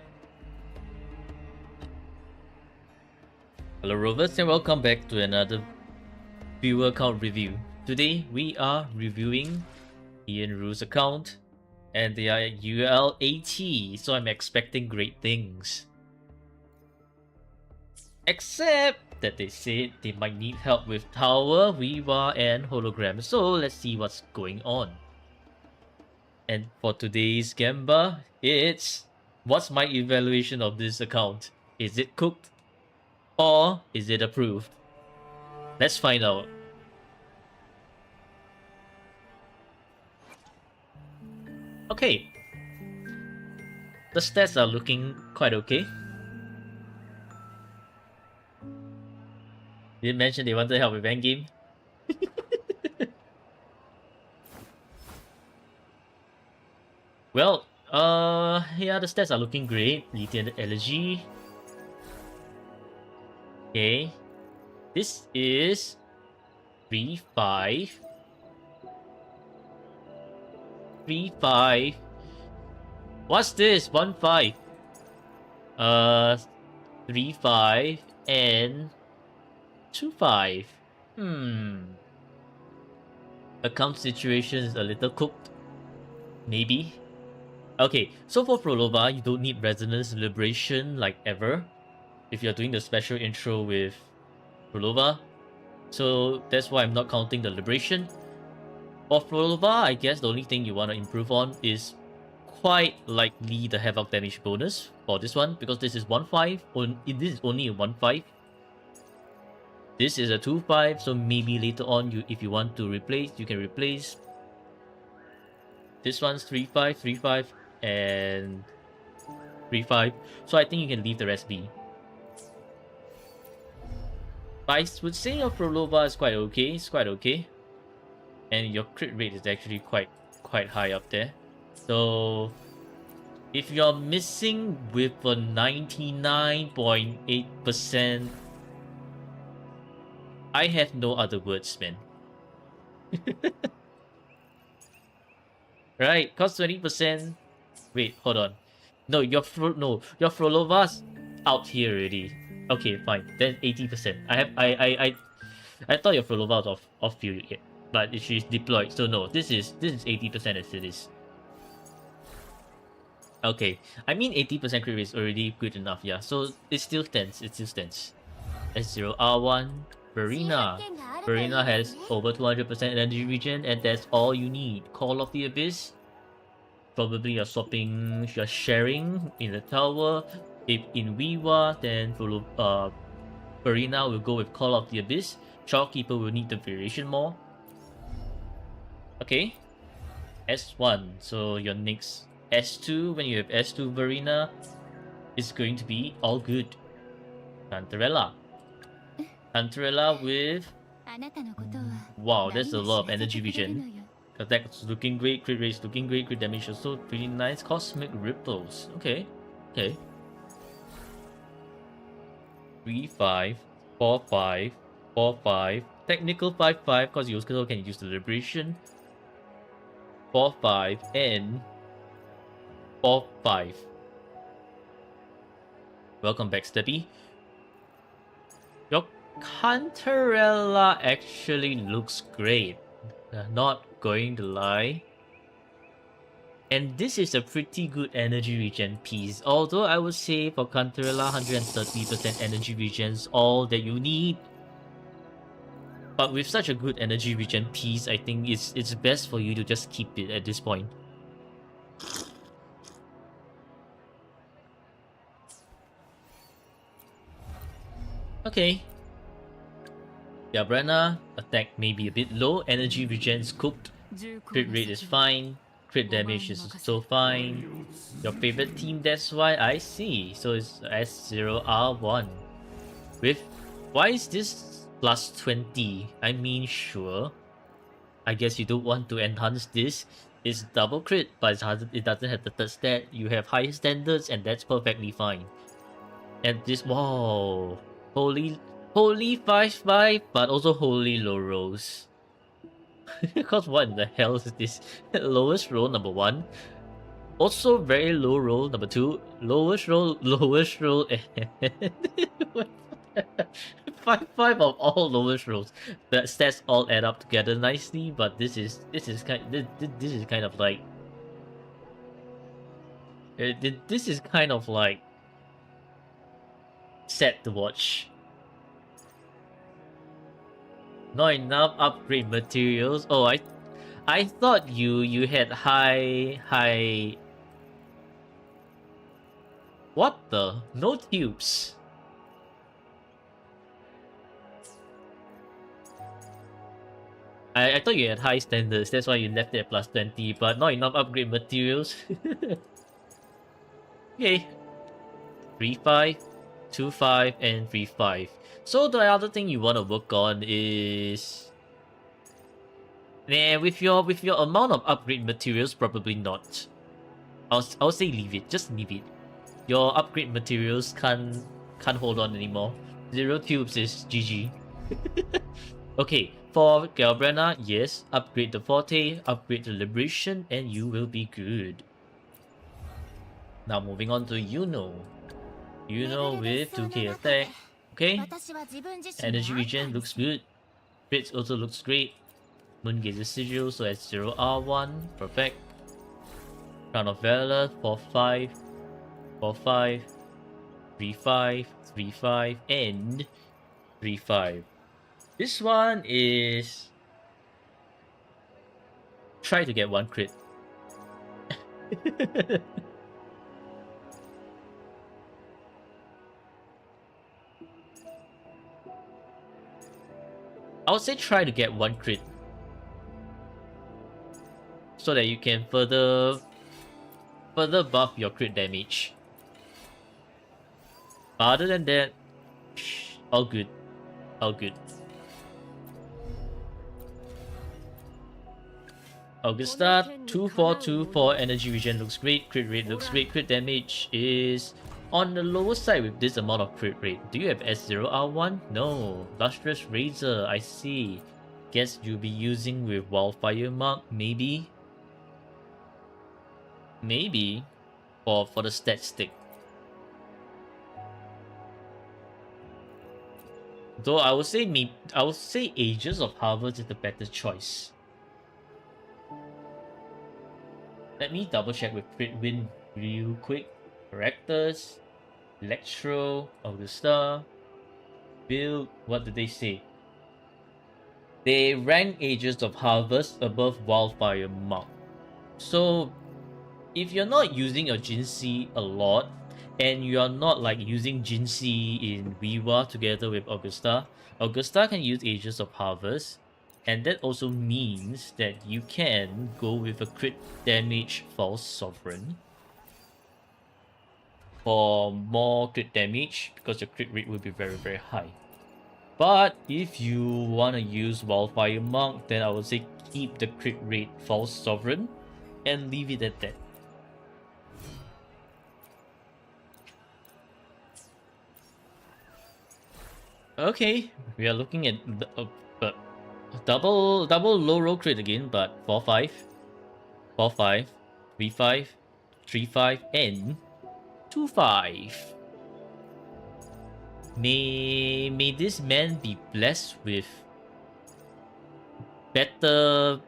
S1: Hello Rovers and welcome back to another viewer account review. Today we are reviewing Ianru's account and they are UL80, so I'm expecting great things. Except that they said they might need help with Tower, Viva and Hologram, so let's see what's going on. And for today's Gamba, it's what's my evaluation of this account? Is it cooked? Or is it approved? Let's find out. Okay. The stats are looking quite okay. Did mention they wanted help with endgame? Well, yeah, the stats are looking great. Lithium Elegy. Okay. This is 3-5. 3-5. What's this? 1-5. 3-5 and 2-5. Account situation is a little cooked. Maybe. Okay, so for Prolova, you don't need Resonance Liberation like ever if you're doing the special intro with Prolova. So that's why I'm not counting the Liberation. For Prolova, I guess the only thing you want to improve on is quite likely the Havoc damage bonus for this one, because this is 1-5, this is only a 1-5. This is a 2-5, so maybe later on, if you want to replace, you can replace. This one's 3-5, 3-5, and 3-5. So I think you can leave the rest be. I would say your Prolova is quite okay. It's quite okay. And your crit rate is actually quite high up there. So if you're missing with a 99.8%, I have no other words, man. Right, cost 20%. Wait, hold on. No, your Frolova's out here already. Okay, fine. Then 80%. I thought your Frolova was off field yet, but she's deployed. So no, this is 80% as it is. Okay, I mean 80% crit rate is already good enough. Yeah, so it still stands. It still stands. S0 R1 Verena. Verena has over 200% energy regen, and that's all you need. Call of the Abyss. Probably you're swapping, you're sharing in the tower. If in Viva, then Verena will go with Call of the Abyss. Shopkeeper will need the variation more. Okay. S1. So your next S2, when you have S2 Verena, is going to be all good. Cantarella. Cantarella with... Wow, that's a lot of energy regen. Attack's looking great, crit rate is looking great, crit damage also pretty nice. Cosmic Ripples. Okay. Okay. 3-5, 4-5, 4-5. Technical 5-5 because you also can use the Liberation. 4-5 and 4-5. Welcome back, Steppy. Your Cantarella actually looks great. Not going to lie. And this is a pretty good energy regen piece. Although I would say for Cantarella, 130% energy regen is all that you need. But with such a good energy regen piece, I think it's best for you to just keep it at this point. Okay. Yeah, Brenna, attack may be a bit low, energy regen is cooked, crit rate is fine, crit damage is so fine. Your favorite team, that's why I see. So it's S0R1. With why is this plus 20. I mean, sure. I guess you don't want to enhance this. It's double crit, but it doesn't have the third stat. You have higher standards, and that's perfectly fine. And this, wow, holy 5/5, but also holy low rolls. Because what in the hell is this? Lowest roll number 1. Also very low roll number 2. Lowest roll, and 5/5 of all lowest rolls. The stats all add up together nicely, but this is kind of like this is kind of like sad to watch. Not enough upgrade materials. Oh, I thought you had high. What the? No tubes. I thought you had high standards, that's why you left it at plus 20, but not enough upgrade materials. Okay. 3/5, 2/5, and 3/5. So the other thing you want to work on is... Nah, with your amount of upgrade materials, probably not. I'll say leave it. Just leave it. Your upgrade materials can't hold on anymore. 0 tubes is GG. Okay, for Galbrana, yes, upgrade the Forte, upgrade the Liberation, and you will be good. Now moving on to Yuno. Yuno with 2k attack. Okay, energy regen looks good. Crits also looks great. Moon Gazer Sigil, so at 0 R1, perfect. Crown of Valor, 4/5, 4/5, 3/5, 3/5, and 3/5. This one is... Try to get 1 crit. I would say try to get 1 crit. So that you can further buff your crit damage. But other than that, all good. All good. Augusta, 2/4/2/4 energy regen looks great, crit rate looks great, crit damage is on the lower side with this amount of crit rate. Do you have S0 R1? No. Lustrous Razor, I see. Guess you'll be using with Wildfire Mark, maybe? Maybe. For the stat stick. Though I would say Ages of Harvest is the better choice. Let me double check with Crit Win real quick. Correctors, Electro, Augusta, Build, what did they say? They rank Ages of Harvest above Wildfire Mark. So if you're not using your Jinxie a lot, and you're not like using Jinxie in Wiwa together with Augusta, Augusta can use Ages of Harvest. And that also means that you can go with a crit damage False Sovereign for more crit damage, because your crit rate will be very, very high. But if you want to use Wildfire Monk, then I would say keep the crit rate False Sovereign and leave it at that. Okay, we are looking at the, double low roll crit again, but 4/5, 4/5, 3/5, 3/5, and 2/5. May this man be blessed with better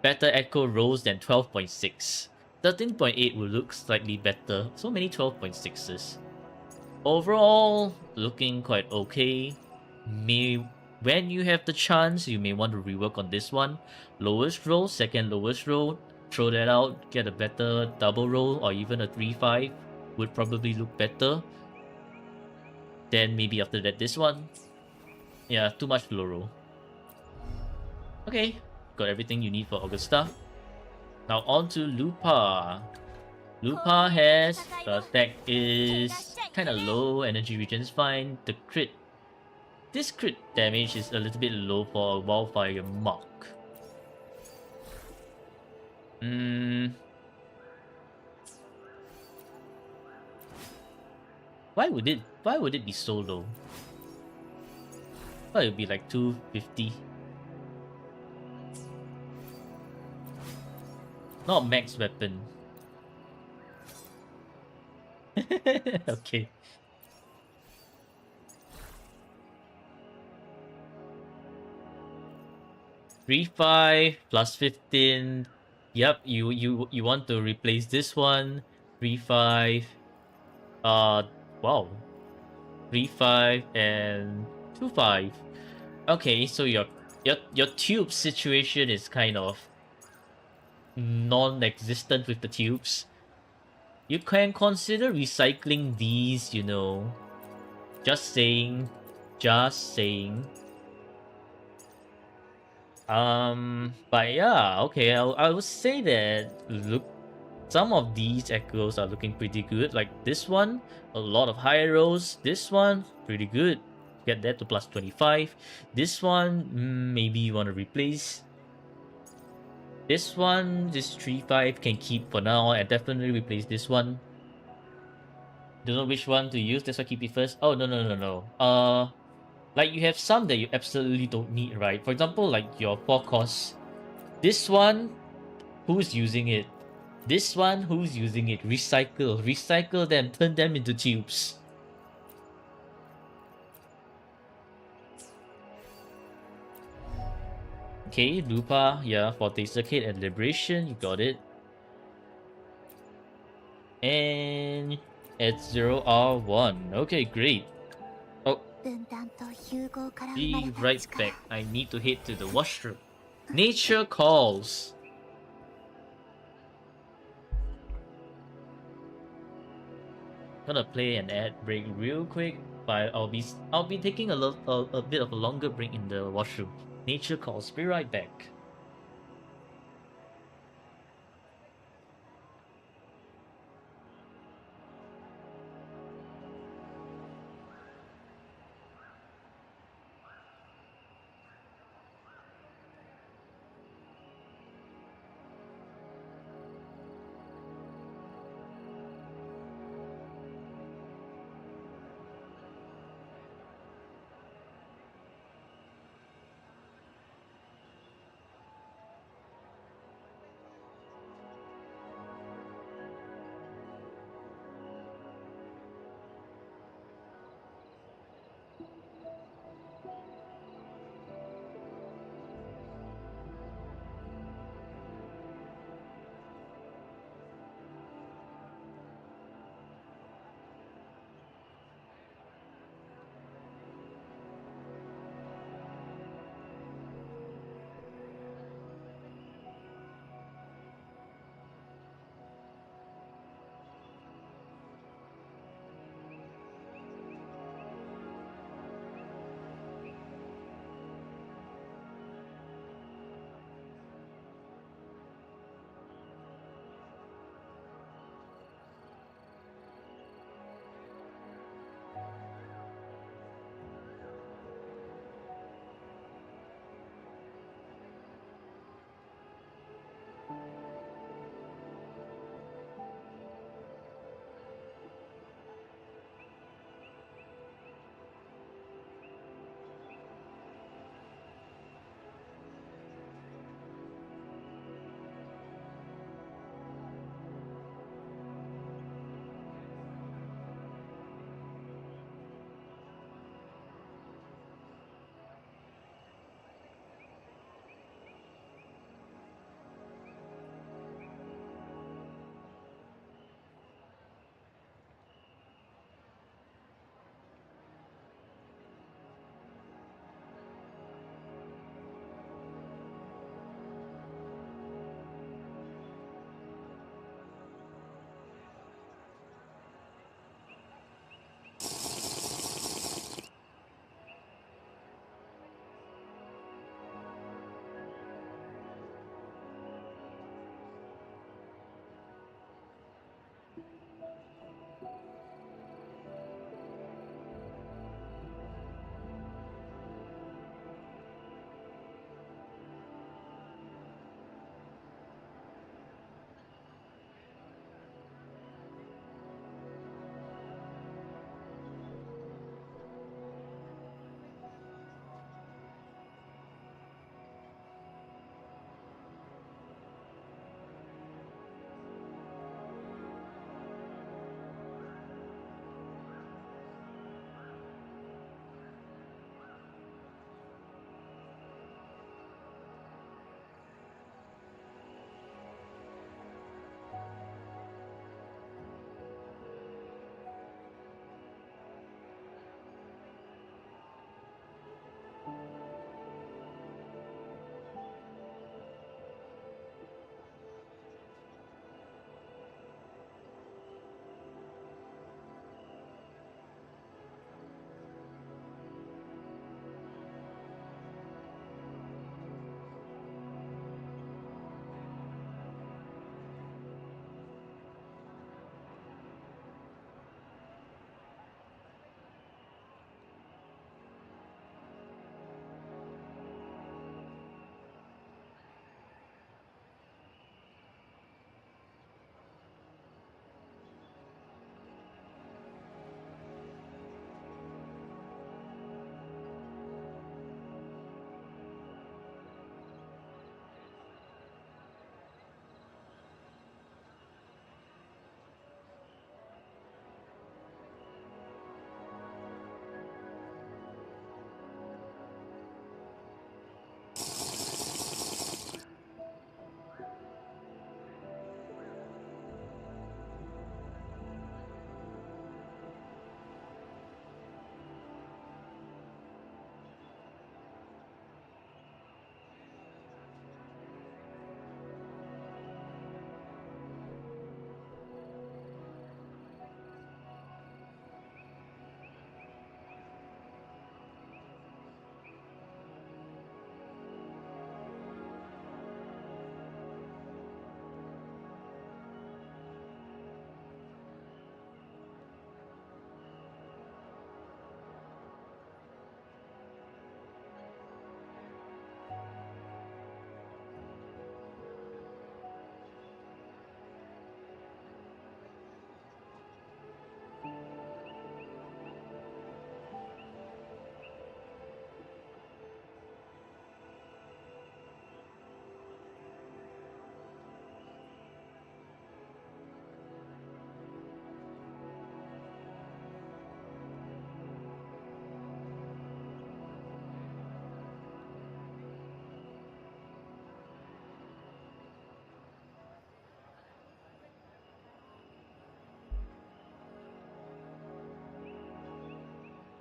S1: echo rolls than 12.6. 13.8 will look slightly better. So many 12.6s. Overall, looking quite okay. When you have the chance, you may want to rework on this one. Lowest roll, second lowest roll, throw that out, get a better double roll, or even a 3/5 would probably look better. Then maybe after that this one. Yeah, too much low roll. Okay, got everything you need for Augusta. Now on to Lupa. Lupa has, the attack is kind of low, energy regen is fine, the crit this crit damage is a little bit low for a Wildfire Mark. Why would it be so low? Why it would be like 250? Not max weapon. Okay. +3, 5, +15. Yep, you want to replace this one. 3, 5. Wow. 3, 5 and 2, 5. Okay, so your tube situation is kind of non-existent with the tubes. You can consider recycling these, you know. Just saying. Just saying. But yeah, okay, I would say that look, some of these echoes are looking pretty good. Like this one, a lot of high rolls. This one, pretty good. Get that to +25. This one, maybe you want to replace. This one, this 3-5 can keep for now, and definitely replace this one. Don't know which one to use, that's why keep it first. Oh, no. Like you have some that you absolutely don't need, right? For example, like your 4 costs. This one, who's using it? This one, who's using it? Recycle them, turn them into tubes. Okay, Lupa, yeah, for Tasercade and Liberation, you got it. And it's 0R1. Okay, great. Oh,
S3: 分断と融合から生まれ
S1: be
S3: た
S1: right
S3: 力
S1: back. I need to head to the washroom. Nature calls. Gonna play an ad break real quick, but I'll be taking a bit of a longer break in the washroom. Nature calls. Be right back.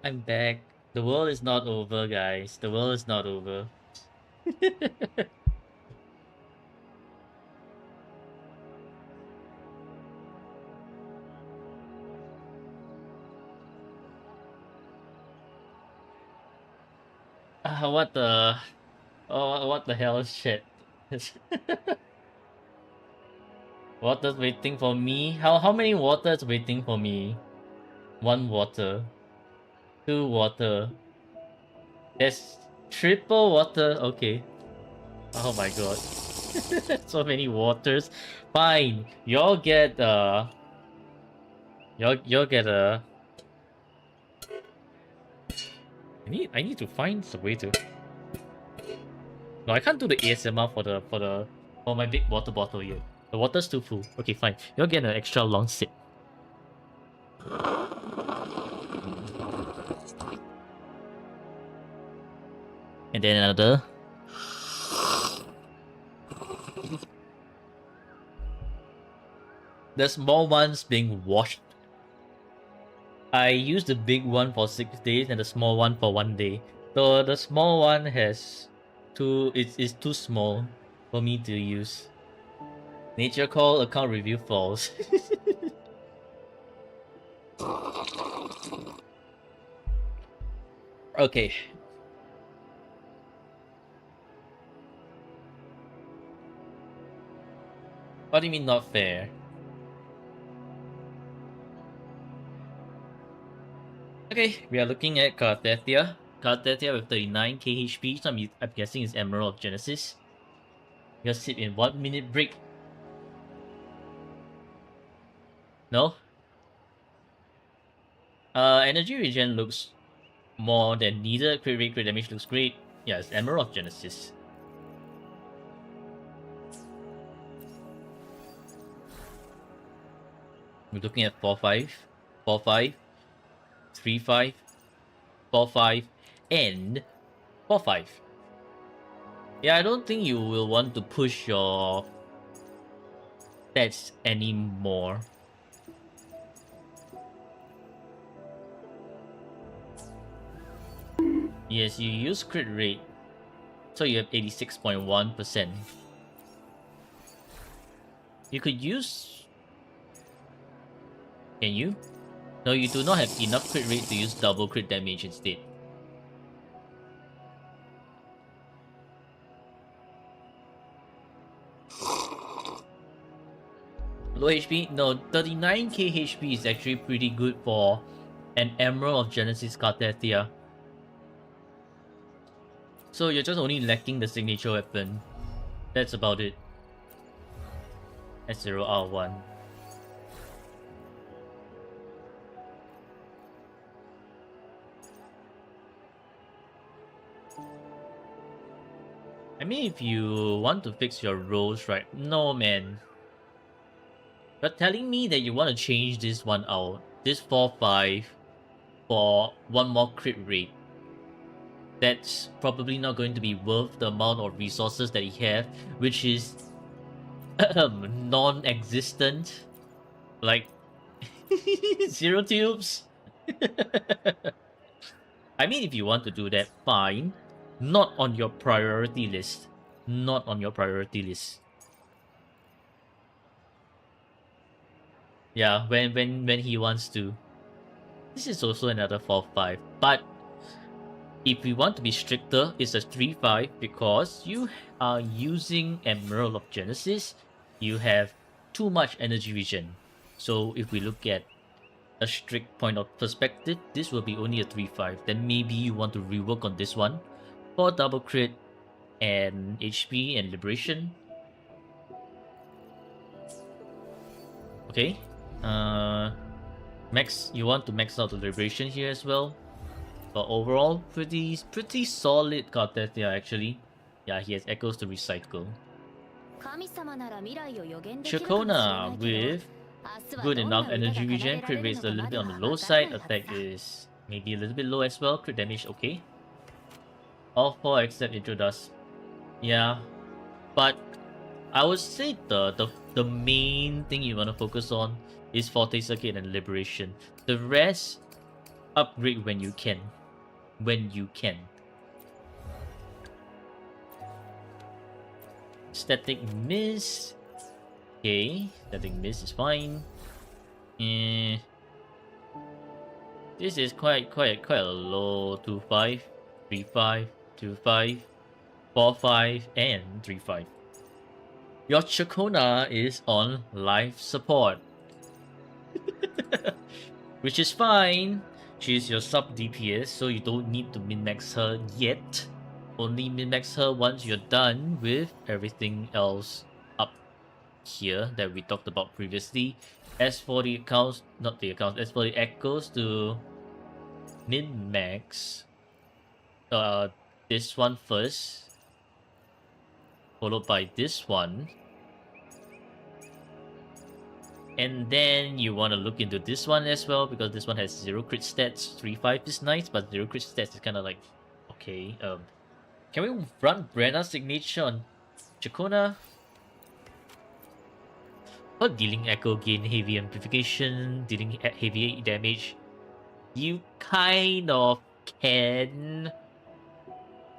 S1: I'm back. The world is not over, guys. The world is not over. What the... Oh, what the hell shit. Water's waiting for me? How many waters waiting for me? 1 water. 2 water. There's triple water. Okay. Oh my god. So many waters. Fine. Y'all get Y'all get I need to find a way to. No, I can't do the ASMR for my big water bottle yet. The water's too full. Okay, fine. You'll get an extra long sip. And then another. The small one's being washed. I used the big one for 6 days and the small one for 1 day. So the small one has it's too small for me to use. Nature call, account review false. Okay. What do you mean not fair? Okay, we are looking at Cartethia. Cartethia with 39 KHP, so I'm guessing it's Emerald of Genesis. You'll sip in 1 minute break. No? Energy regen looks more than needed. Crit rate, crit damage looks great. Yeah, it's Emerald of Genesis. We're looking at 4-5, 4-5, 3-5, 4-5, and 4-5. Yeah, I don't think you will want to push your stats anymore. Yes, you use crit rate, so you have 86.1%. You could use... Can you? No, you do not have enough crit rate to use double crit damage instead. Low HP? No, 39k HP is actually pretty good for an Emerald of Genesis Cartethia. So you're just only lacking the signature weapon. That's about it. S0R1. I mean, if you want to fix your rolls, right? No, man. You're telling me that you want to change this one out. This 4-5 for 1 more crit rate. That's probably not going to be worth the amount of resources that he have, which is non-existent. Like 0 tubes. I mean, if you want to do that, fine. Not on your priority list. Not on your priority list. Yeah, when he wants to. This is also another 4-5. But if we want to be stricter, it's a 3-5 because you are using Emerald of Genesis. You have too much energy regen. So if we look at a strict point of perspective, this will be only a 3-5. Then maybe you want to rework on this one for double crit and HP and liberation. Okay. You want to max out the liberation here as well. But overall, pretty solid Cartethia actually. Yeah, he has echoes to recycle. Chacona with good enough energy regen. Crit rate is a little bit on the low side. Attack is maybe a little bit low as well. Crit damage okay. All 4 except Intro Dust. Yeah, but I would say the main thing you want to focus on is Forte Circuit and Liberation. The rest, Upgrade when you can. When you can. Static miss. Okay, static miss is fine. Eh, this is quite a low 2-5, 3-5, 2-5, 4-5, and 3-5. Your Chakona is on life support. Which is fine. She's your sub DPS, so you don't need to min-max her yet. Only min-max her once you're done with everything else up here that we talked about previously. As for the accounts, not the accounts, as for the echoes to min-max, this one first, followed by this one. And then you want to look into this one as well, because this one has 0 crit stats. 3-5 is nice, but 0 crit stats is kind of like, okay. Can we run Brenna's signature on Chakona? For dealing echo gain, heavy amplification, dealing heavy damage, you kind of can.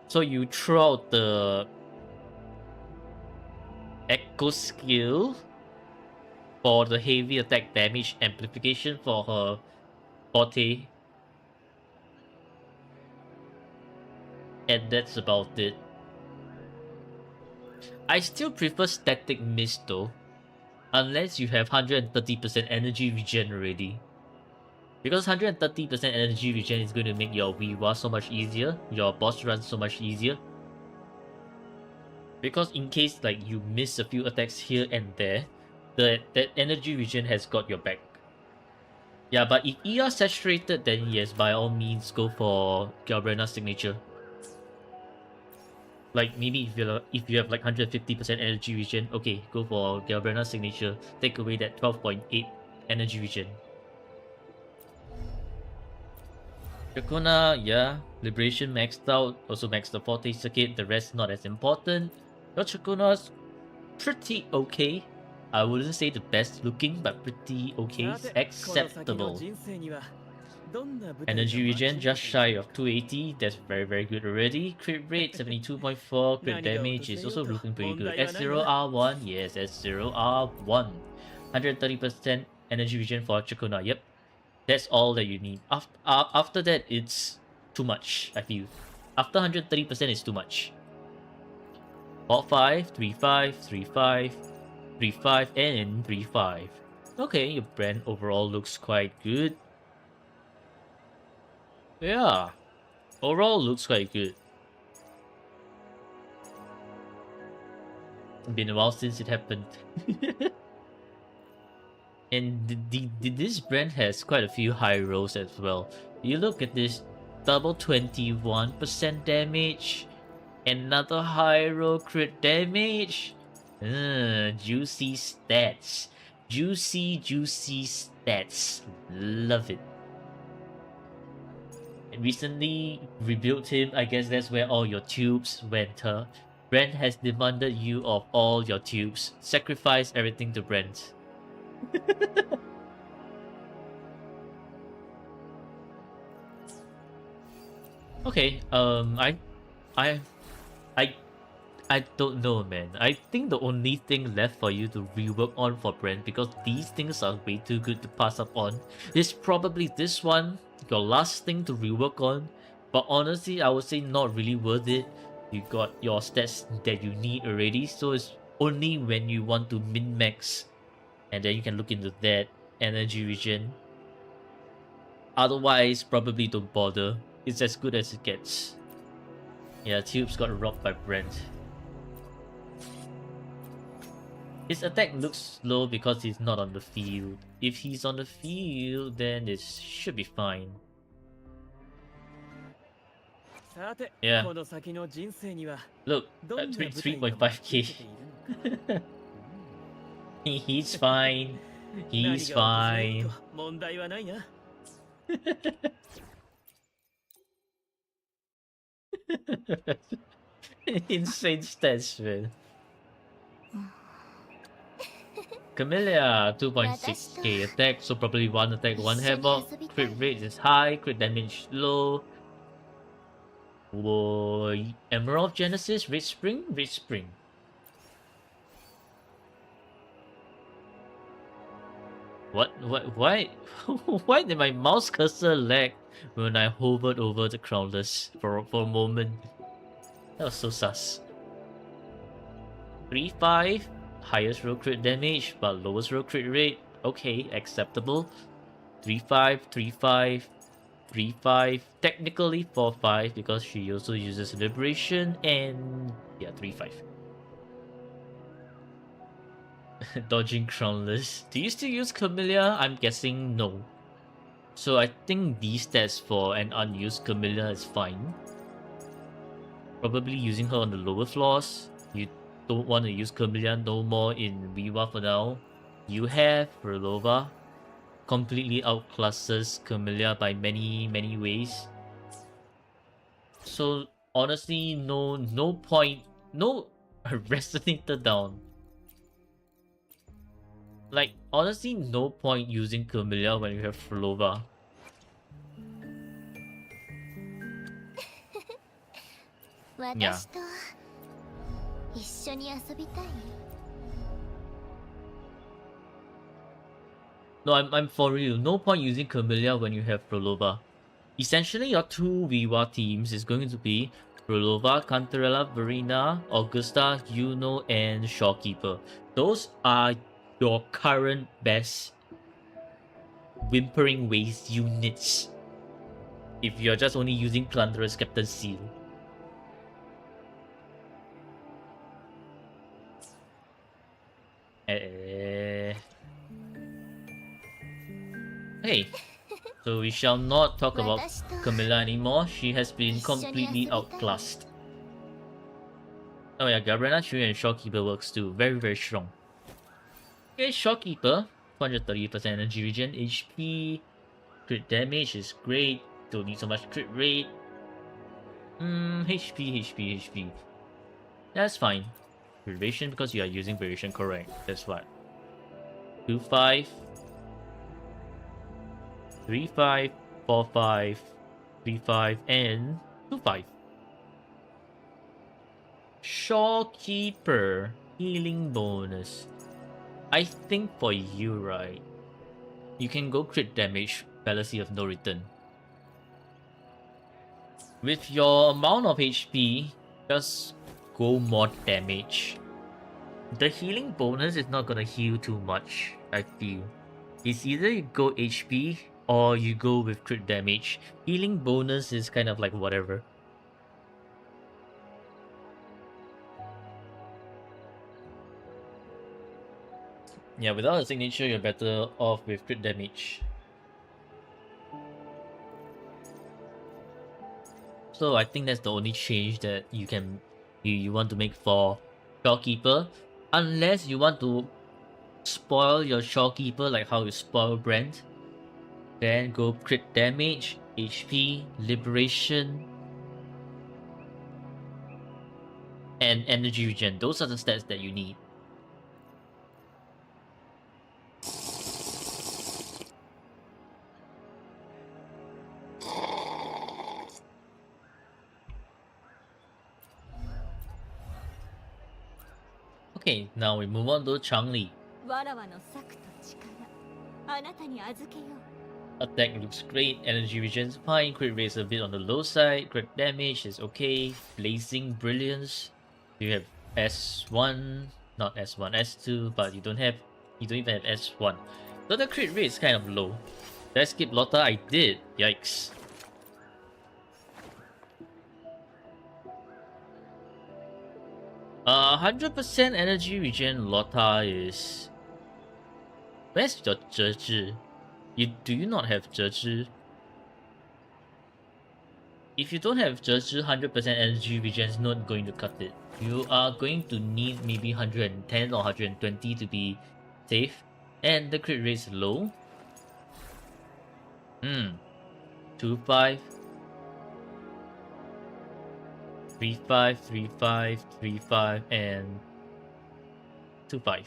S1: So you throw out the echo skill for the heavy attack damage amplification for her forte. And that's about it. I still prefer static mist though. Unless you have 130% energy regen already. Because 130% energy regen is going to make your Wiwa so much easier. Your boss run so much easier. Because in case like you miss a few attacks here and there, that energy regen has got your back. Yeah, but if ER saturated, then yes, by all means go for Galbrena's signature. Like maybe if you have like 150% energy regen, okay, go for Galbrena's signature. Take away that 12.8 energy regen. Chakona, yeah, Liberation maxed out, also maxed the Forte circuit, the rest not as important. Your Chakona's pretty okay. I wouldn't say the best looking, but pretty okay, acceptable. Energy regen just shy of 280, that's very good already. Crit rate 72.4, crit damage is also looking pretty good. S0R1, yes, S0R1. 130% energy regen for Chakona, yep. That's all that you need. After that, it's too much, I feel. After 130% is too much. 4-5, 3-5, 3-5, 3-5, and 3-5. Okay, your brand overall looks quite good. Yeah, overall looks quite good. Been a while since it happened. And this brand has quite a few high rolls as well. You look at this double 21% damage, another high roll crit damage. Juicy stats. Juicy stats. Love it. And recently rebuilt him, I guess that's where all your tubes went. Brent has demanded you of all your tubes. Sacrifice everything to Brent. Okay, I don't know, man. I think the only thing left for you to rework on for Brent, because these things are way too good to pass up on, is probably this one, your last thing to rework on. But honestly, I would say not really worth it. You got your stats that you need already, so it's only when you want to min-max, and then you can look into that energy regen. Otherwise, probably don't bother. It's as good as it gets. Yeah, Tubes got robbed by Brent. His attack looks slow because he's not on the field. If he's on the field, then it should be fine. Yeah. Look, 3.5k. He's fine. He's fine. Insane stats, man. Camellia, 2.6k attack, so probably one attack, one havoc. Crit rate is high, crit damage low. Whoa, Emerald Genesis, Rich Spring, Rich Spring. Why, why did my mouse cursor lag when I hovered over the crownless for a moment? That was so sus. 3-5, highest roll crit damage, but lowest roll crit rate. Okay, acceptable. 3-5, 3-5, 3-5, technically 4-5 because she also uses Liberation, and yeah, 3-5. Dodging Crownless. Do you still use Camellia? I'm guessing no. So I think these stats for an unused Camellia is fine. Probably using her on the lower floors. You don't want to use Camellia no more in Viva for now. You have Relova. Completely outclasses Camellia by many ways. So honestly, no point, no Resonator down. Like, honestly, no point using Camellia when you have Flova. Yeah. No, I'm for real. No point using Camellia when you have Prolova. Essentially, your two Viva teams is going to be Prolova, Cantarella, Verena, Augusta, Yuno, and Shawkeeper. Those are your current best Whimpering Waste units. If you're just only using Plunderous Captain Seal. Okay, so we shall not talk about Camilla anymore. She has been completely outclassed. Oh yeah, Gabriela, Shuri, and Shawkeeper works too. Very strong. Okay, Shawkeeper, 230% energy regen, HP, crit damage is great. Don't need so much crit rate. HP. That's fine. Variation because you are using variation, correct. That's what. 2-5. 3-5, 4-5, 3-5, and 2-5. Shawkeeper, healing bonus. I think for you, right, you can go crit damage, fallacy of no return. With your amount of HP, just go more damage. The healing bonus is not gonna heal too much, I feel. It's either you go HP or you go with crit damage. Healing bonus is kind of like whatever. Yeah, without a signature, you're better off with crit damage. So I think that's the only change that you want to make for Shawkeeper. Unless you want to spoil your Shawkeeper like how you spoil Brent. Then go crit damage, HP, liberation, and energy regen. Those are the stats that you need. Okay, now we move on to Changli. Attack looks great, energy regen is fine, crit rate is a bit on the low side, crit damage is okay, blazing brilliance. You have S1, not S1, S2, but you don't even have S1. So the crit rate is kind of low. Did I skip Lotta? I did. Yikes. Uh, 100% energy regen Lotta is... Where's your Zhezhi? Do you not have Zhezhi? If you don't have Zhezhi, 100% energy regen is not going to cut it. You are going to need maybe 110 or 120 to be safe. And the crit rate is low. 2-5. 3-5, 3-5, 3-5, and 2-5.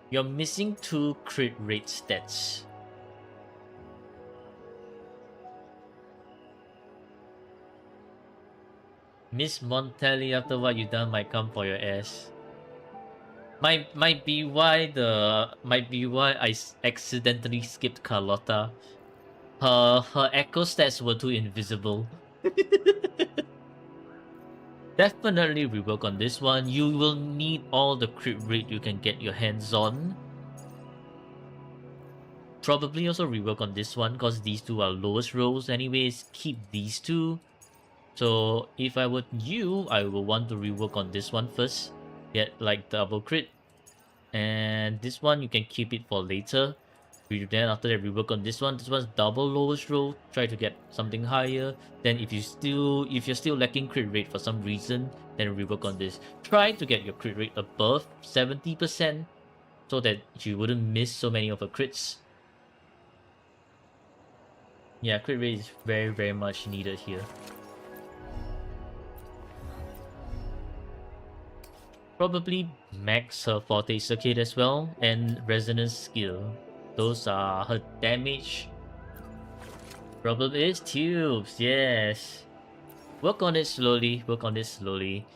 S1: You're missing 2 crit rate stats. Miss Montelli, after what you done, might come for your ass. Might be why I accidentally skipped Carlotta. Her echo stats were too invisible. Definitely rework on this one. You will need all the crit rate you can get your hands on. Probably also rework on this one because these two are lowest rolls anyways. Keep these two. So if I were you, I will want to rework on this one first. Get like double crit. And this one you can keep it for later. Then after that rework on this one. This one's double lowest roll. Try to get something higher. Then if you're still lacking crit rate for some reason, then rework on this. Try to get your crit rate above 70% so that you wouldn't miss so many of the crits. Yeah, crit rate is very, very much needed here. Probably max her forte circuit as well, and resonance skill. Those are her damage. Problem is tubes, yes. Work on it slowly, work on it slowly.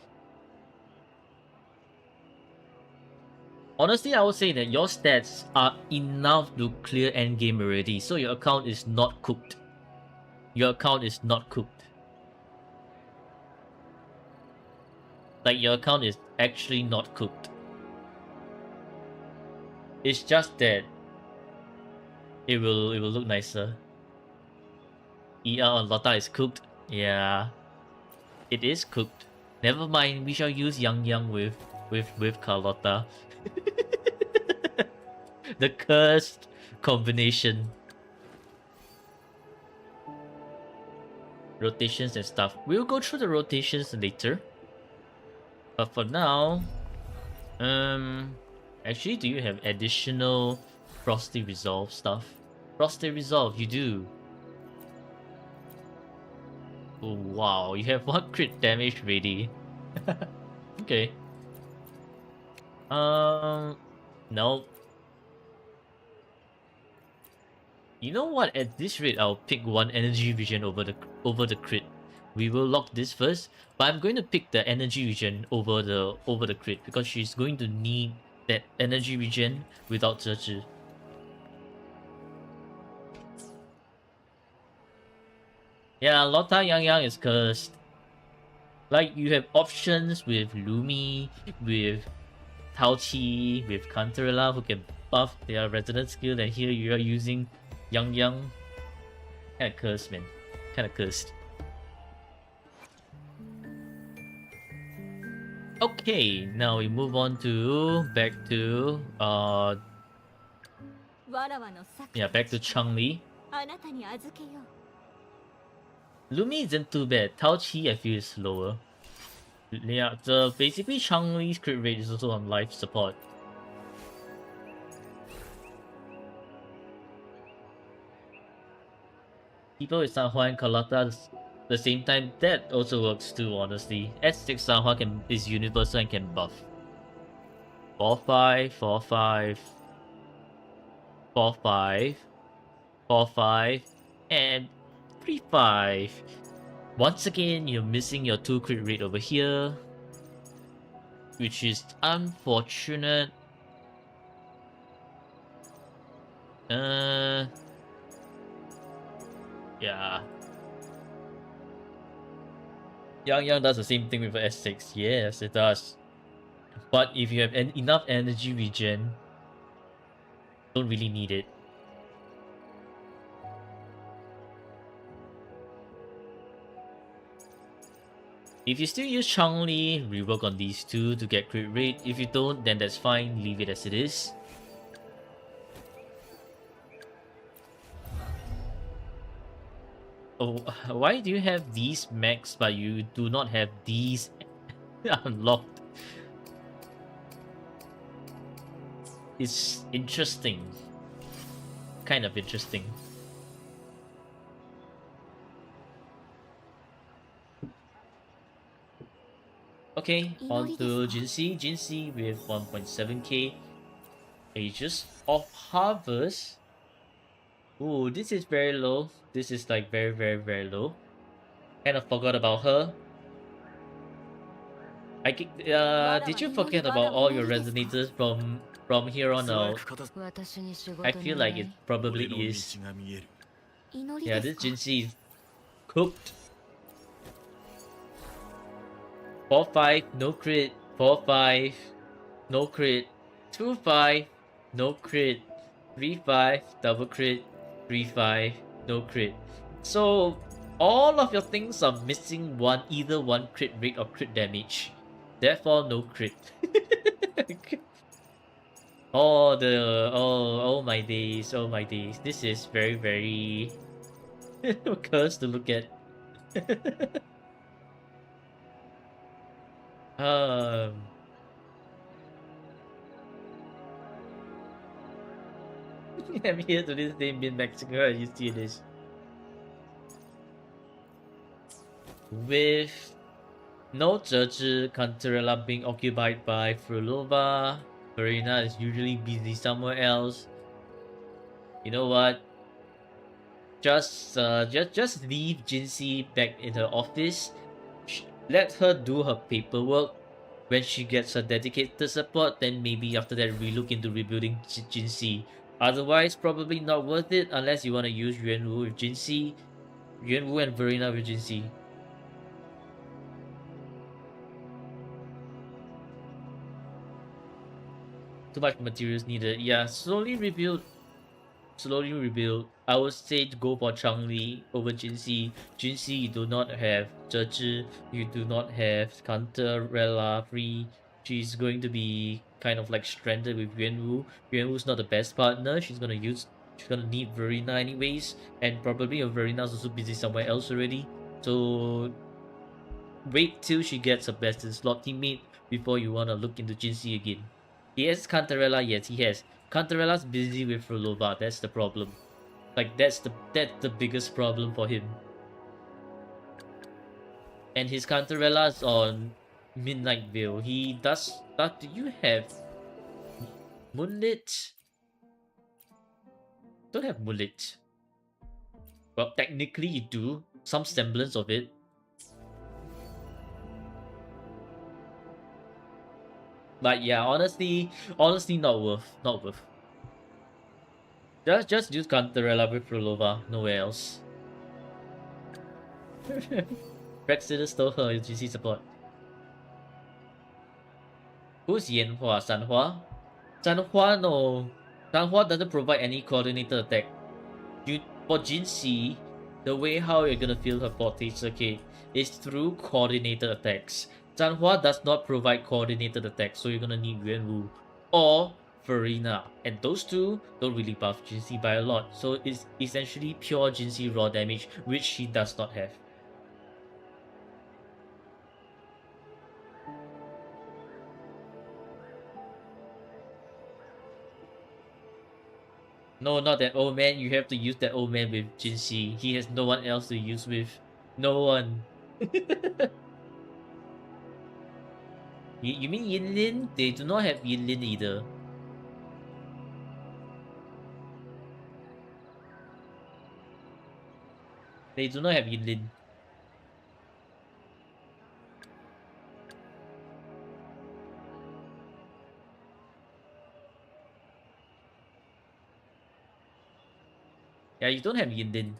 S1: Honestly, I would say that your stats are enough to clear endgame already, so your account is not cooked. Your account is not cooked. Like, your account is actually not cooked. It's just that it will look nicer. ER on Lotta is cooked. Yeah. It is cooked. Never mind, we shall use Yang with Carlotta. The cursed combination. Rotations and stuff. We'll go through the rotations later. But for now, actually, do you have additional Frosty Resolve stuff? Frosty Resolve, you do. Oh, wow, you have 1 crit damage ready. Okay. No. You know what? At this rate, I'll pick 1 energy vision over the crit. We will lock this first, but I'm going to pick the energy vision over the crit because she's going to need that energy vision without Zhe. Yeah, Lotta Yang is cursed. Like, you have options with Lumi, with Tao Chi, with Cantarella who can buff their resonance skill, and here you are using Yang. Kinda cursed, man. Kinda cursed. Okay, now we move on to back to Changli. Lumi isn't too bad. Tao Chi I feel is slower. Yeah, basically Changli's crit rate is also on life support. People with Sanhua and Carlotta the same time, that also works too, honestly. S6 Sanhua is universal and can buff. 4-5, 4-5, 4-5, 4-5, and 3-5. Once again, you're missing your 2 crit rate over here, which is unfortunate. Yeah. Yang does the same thing with S6. Yes, it does. But if you have enough energy regen, don't really need it. If you still use Changli, rework on these two to get crit rate. If you don't, then that's fine. Leave it as it is. Oh, why do you have these max but you do not have these unlocked? It's interesting. Kind of interesting. Okay, on to Jinxie. Jinxie with 1.7k. Ages of Harvest. Ooh, this is very low. This is like very, very, very low. Kind of forgot about her. Did you forget about all your resonators from here on
S2: 素早
S1: out?
S2: く片付
S3: 私に仕事
S1: I
S3: の
S1: feel
S3: 依
S1: like it
S3: 頼
S1: probably
S2: 俺の
S1: is.
S2: 道が見える
S3: 祈り
S1: Yeah,
S3: で
S1: this
S3: すか
S1: Jinxie is cooked. 4-5, no crit. 4-5, no crit. 2-5, no crit. 3-5, double crit. 3-5, no crit. So all of your things are missing either one crit rate or crit damage. Therefore, no crit. Oh my days, oh my days. This is very, very cursed to look at. um I'm here to this day in Mexico and you see this. With no Zezhi, Cantarella being occupied by Frulova, Verena is usually busy somewhere else. You know what? Just leave Jinxie back in her office. Let her do her paperwork. When she gets her dedicated support, then maybe after that relook into rebuilding Jinxie. Otherwise, probably not worth it unless you want to use Yuanwu with Jinxie, Yuanwu and Verena with Jinxie. Too much materials needed. Yeah, slowly rebuild. Slowly rebuild. I would say to go for Changli over Jinxie. Jinxie, you do not have Zezhi, you do not have Cantarella free. She's going to be kind of like stranded with Yuanwu. Yuanwu's not the best partner. She's gonna need Verena anyways, and probably Verena's also busy somewhere else already. So wait till she gets her best in slot teammate before you wanna look into Jinxie again. He has Cantarella, yes, he has. Cantarella's busy with Frolova, that's the problem. Like that's the biggest problem for him. And his Cantarella's on Midnight Veil. He does that. Do you have Moonlit? Don't have Moonlit. Well, technically you do. Some semblance of it. But yeah, honestly not worth. Not worth. Just use Cantarella with Frolova, nowhere else. Brexit stole her UGC support. Who's Yanhua? Sanhua? Sanhua no. Sanhua doesn't provide any coordinated attack. For Jinxie, the way how you're gonna feel her forte circuit is through coordinated attacks. Sanhua does not provide coordinated attacks, so you're gonna need Yuanwu or Farina. And those two don't really buff Jinxie by a lot. So it's essentially pure Jinxie raw damage, which she does not have. No, not that old man. You have to use that old man with Jinxie. He has no one else to use with. No one. You mean Yinlin? They do not have Yinlin either. They do not have Yinlin. Yeah, you don't have Yinlin.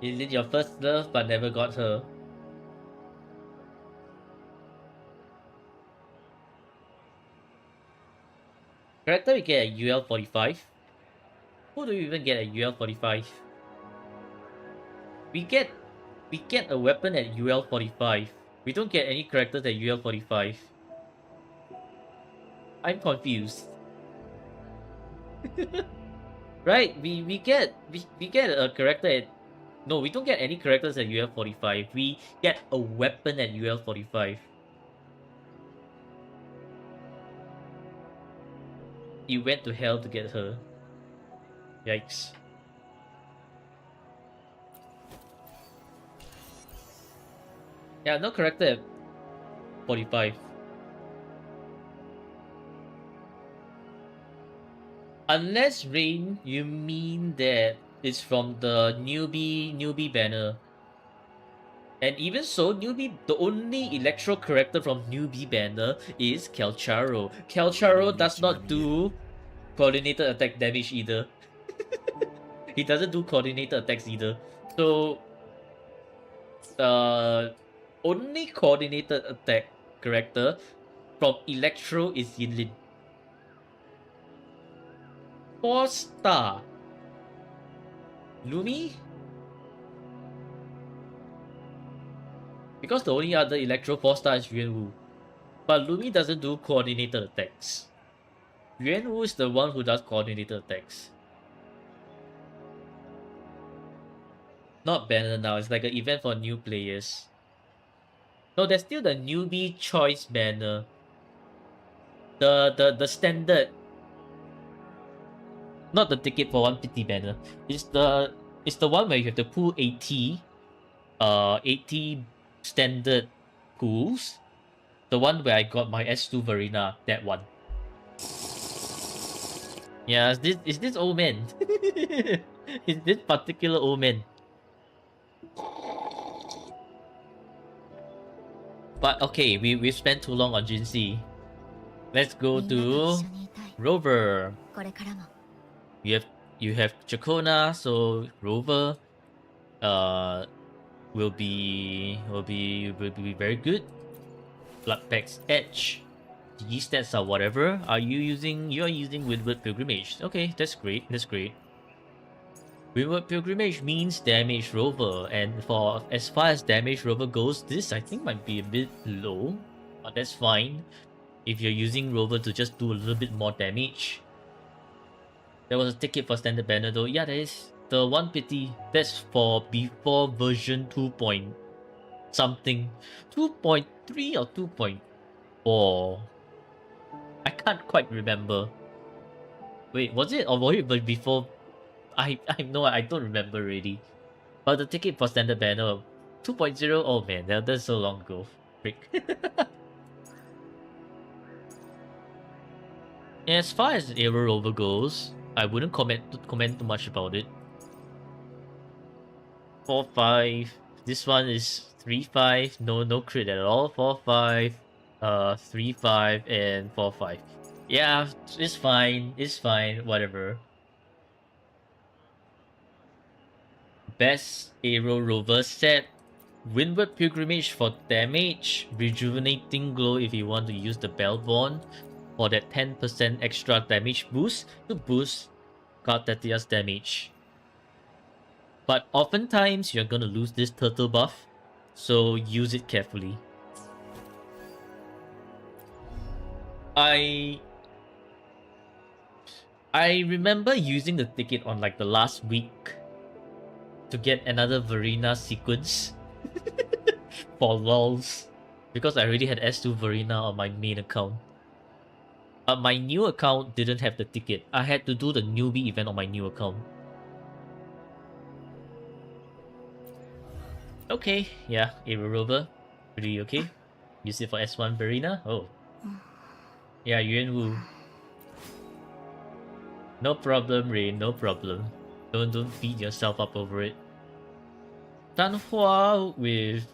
S1: Yinlin, your first love, but never got her. Character we get at UL 45. Who do we even get at UL 45? We get a weapon at UL 45. We don't get any characters at UL 45. I'm confused. Right? We get a character at no, we don't get any characters at UL 45. We get a weapon at UL 45. You went to hell to get her. Yikes. Yeah, no character at 45. Unless Rain, you mean that it's from the newbie banner. And even so, newbie, the only electro character from newbie banner is Kelcharo. Kelcharo does not do coordinated attack damage either. He doesn't do coordinated attacks either. So only coordinated attack character from Electro is Yinlin. 4-star. Lumi? Because the only other Electro 4-star is Yuanwu. But Lumi doesn't do coordinated attacks. Yuanwu is the one who does coordinated attacks. Not banner now, it's like an event for new players. No, there's still the newbie choice banner. The standard. Not the ticket for 150 banner. It's the one where you have to pull 80 standard pools. The one where I got my S2 Verena, that one. Yeah, is this old man? Is this particular old man? But okay, we've spent too long on Jinxie. Let's go to Rover.
S3: これからも
S1: You have Chacona, so Rover will be very good. Bloodpack's Edge. The stats are whatever. You are using Windward Pilgrimage. Okay, that's great. That's great. Windward Pilgrimage means damage Rover, and for as far as damage Rover goes, this I think might be a bit low, but that's fine. If you're using Rover to just do a little bit more damage. There was a ticket for standard banner though. Yeah, there is. The one pity, that's for before version 2 point something. 2.3 or 2.4. I can't quite remember. Wait, was it or was it before? I don't remember really. But the ticket for standard banner 2.0, oh man, that's so long ago. Frick. As far as Aero Rover goes, I wouldn't comment too much about it. 4-5. This one is 3-5. No crit at all. 4-5. 3-5 and 4-5. Yeah, it's fine. It's fine. Whatever. Best Aero Rover set. Windward Pilgrimage for damage. Rejuvenating Glow if you want to use the Bellborn for that 10% extra damage boost to boost Kartatia's damage. But oftentimes you're gonna lose this turtle buff, so use it carefully. I remember using the ticket on like the last week to get another Verena sequence for lols, because I already had S2 Verena on my main account. My new account didn't have the ticket. I had to do the newbie event on my new account. Okay, yeah, Aero Rover. Pretty okay. Use it for S1 Verena. Oh. Yeah, Yuanwu. No problem, Rain, no problem. Don't beat yourself up over it. Tanhua with...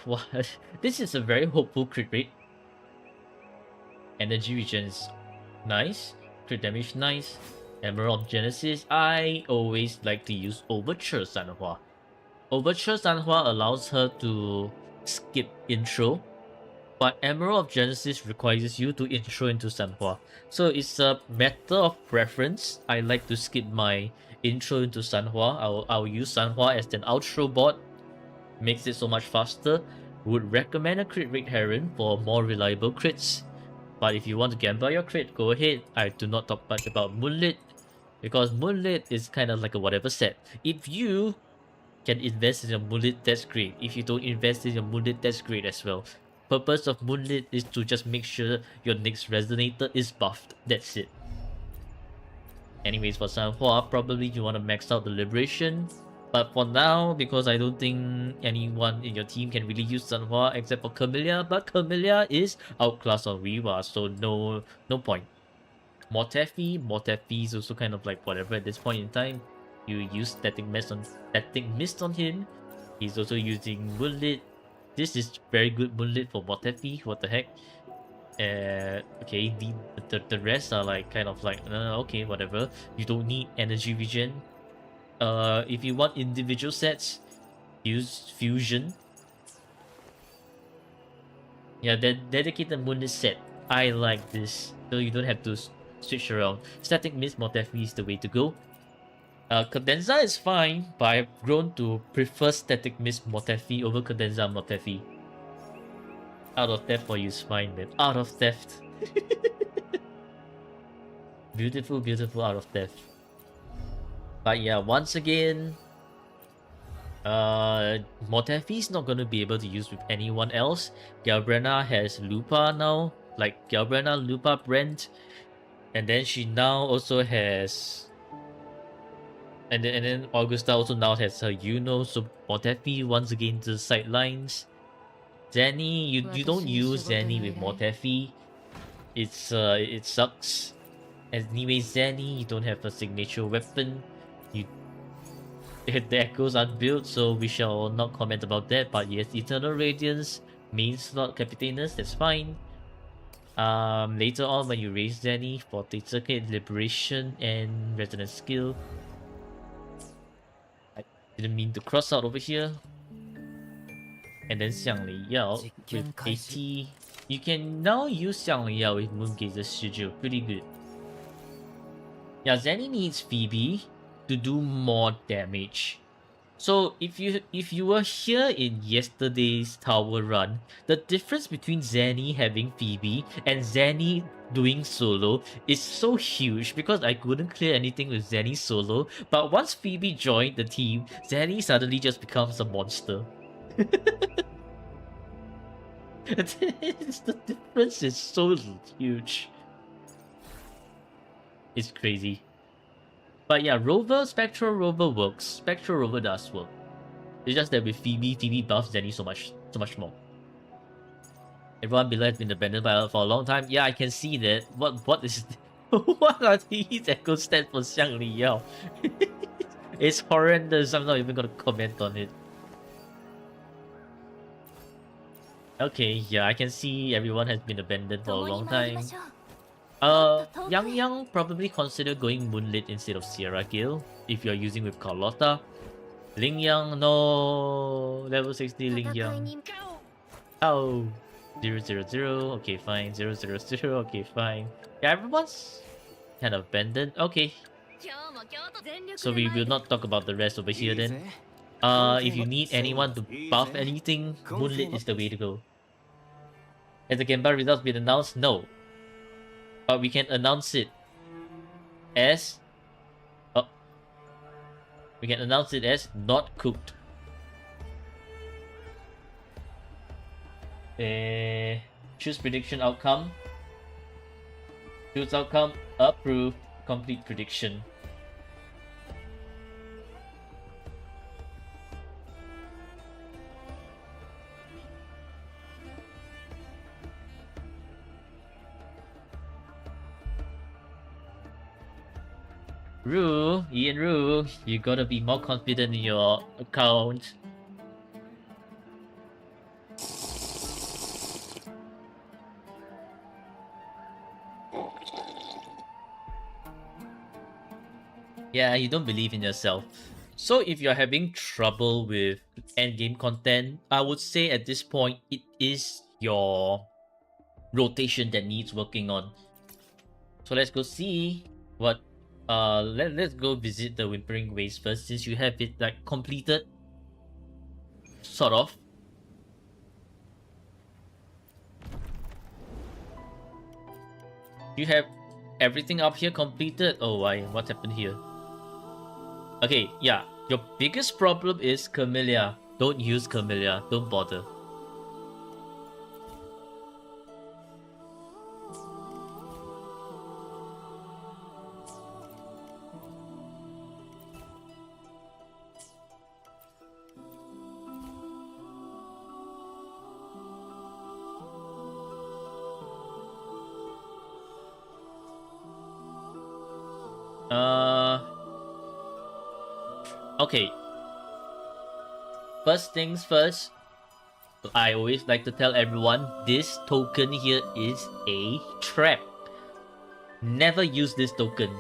S1: What? This is a very hopeful crit rate. Energy regen is nice. Crit damage nice. Emerald of Genesis. I always like to use Overture Sanhua. Overture Sanhua allows her to skip intro, but Emerald of Genesis requires you to intro into Sanhua. So it's a matter of preference. I like to skip my intro into Sanhua. I'll use Sanhua as an outro bot. Makes it so much faster. Would recommend a crit rate Heron for more reliable crits. But if you want to gamble your crit, go ahead. I do not talk much about Moonlit, because Moonlit is kind of like a whatever set. If you can invest in your Moonlit, that's great. If you don't invest in your Moonlit, that's great as well. Purpose of Moonlit is to just make sure your next Resonator is buffed. That's it. Anyways, for Sanhua, probably you want to max out the Liberation. But for now, because I don't think anyone in your team can really use Sanhua except for Camellia, but Camellia is outclassed on Rewa, so no point. Mortefi is also kind of like whatever at this point in time. You use static mist on him. He's also using Moonlit. This is very good Moonlit for Mortefi. What the heck? Okay, the rest are like kind of like okay, whatever. You don't need energy regen. If you want individual sets, use fusion. Yeah, that dedicated Moonlit set. I like this, so you don't have to switch around. Static Mist Mortefi is the way to go. Cadenza is fine, but I've grown to prefer Static Mist Mortefi over Cadenza Mortefi. Out of Theft for you is fine, man. Out of Theft. Beautiful, beautiful Out of Theft. But yeah, once again, Mortefi is not gonna be able to use with anyone else. Galbrena has Lupa now, like Galbrena, Lupa, Brent, and then she now also has, and then Augusta also now has her Yuno. So Mortefi once again to the sidelines. Zenny, you don't use Zenny with Mortefi. It sucks. Anyway, Zenny, you don't have a signature weapon. The echoes aren't built, so we shall not comment about that. But yes, Eternal Radiance, main slot Capitanus, that's fine. Later on when you raise Zenny for the Circuit, Liberation, and Resonance skill. I didn't mean to cross out over here. And then Xiangli Yao with 80. You can now use Xiangli Yao with Moongazer's Shiju. Pretty good. Yeah, Zenny needs Phoebe to do more damage. So if you were here in yesterday's tower run, the difference between Zenny having Phoebe and Zenny doing solo is so huge because I couldn't clear anything with Zenny solo, but once Phoebe joined the team, Zenny suddenly just becomes a monster. The difference is so huge. It's crazy. But yeah, Spectral Rover works. Spectral Rover does work. It's just that with Phoebe buffs Zenny so much more. Everyone below has been abandoned for a long time. Yeah, I can see that. What is what are these echo stats for Xiangli Yao? It's horrendous. I'm not even gonna comment on it. Okay, yeah, I can see everyone has been abandoned for a long time. Yang probably consider going Moonlit instead of Sierra Gale if you're using with Carlotta. Ling Yang, no. Level 60 Ling Yang. Oh. 000, okay, fine. 000, okay, fine. Yeah, everyone's kind of abandoned. Okay. So we will not talk about the rest over here then. If you need anyone to buff anything, Moonlit is the way to go. Has the Gemba results been announced? No. But we can announce it as... we can announce it as not cooked. Choose prediction outcome. Choose outcome. Approved. Complete prediction. Ianru, you gotta be more confident in your account. Yeah, you don't believe in yourself. So if you're having trouble with endgame content, I would say at this point it is your rotation that needs working on. So let's go see what let's go visit the Whimpering Waste first, since you have it like completed. Sort of. You have everything up here completed. Oh, why? What happened here? Okay, yeah. Your biggest problem is Camellia. Don't use Camellia. Don't bother. Okay. First things first, I always like to tell everyone this token here is a trap. Never use this token.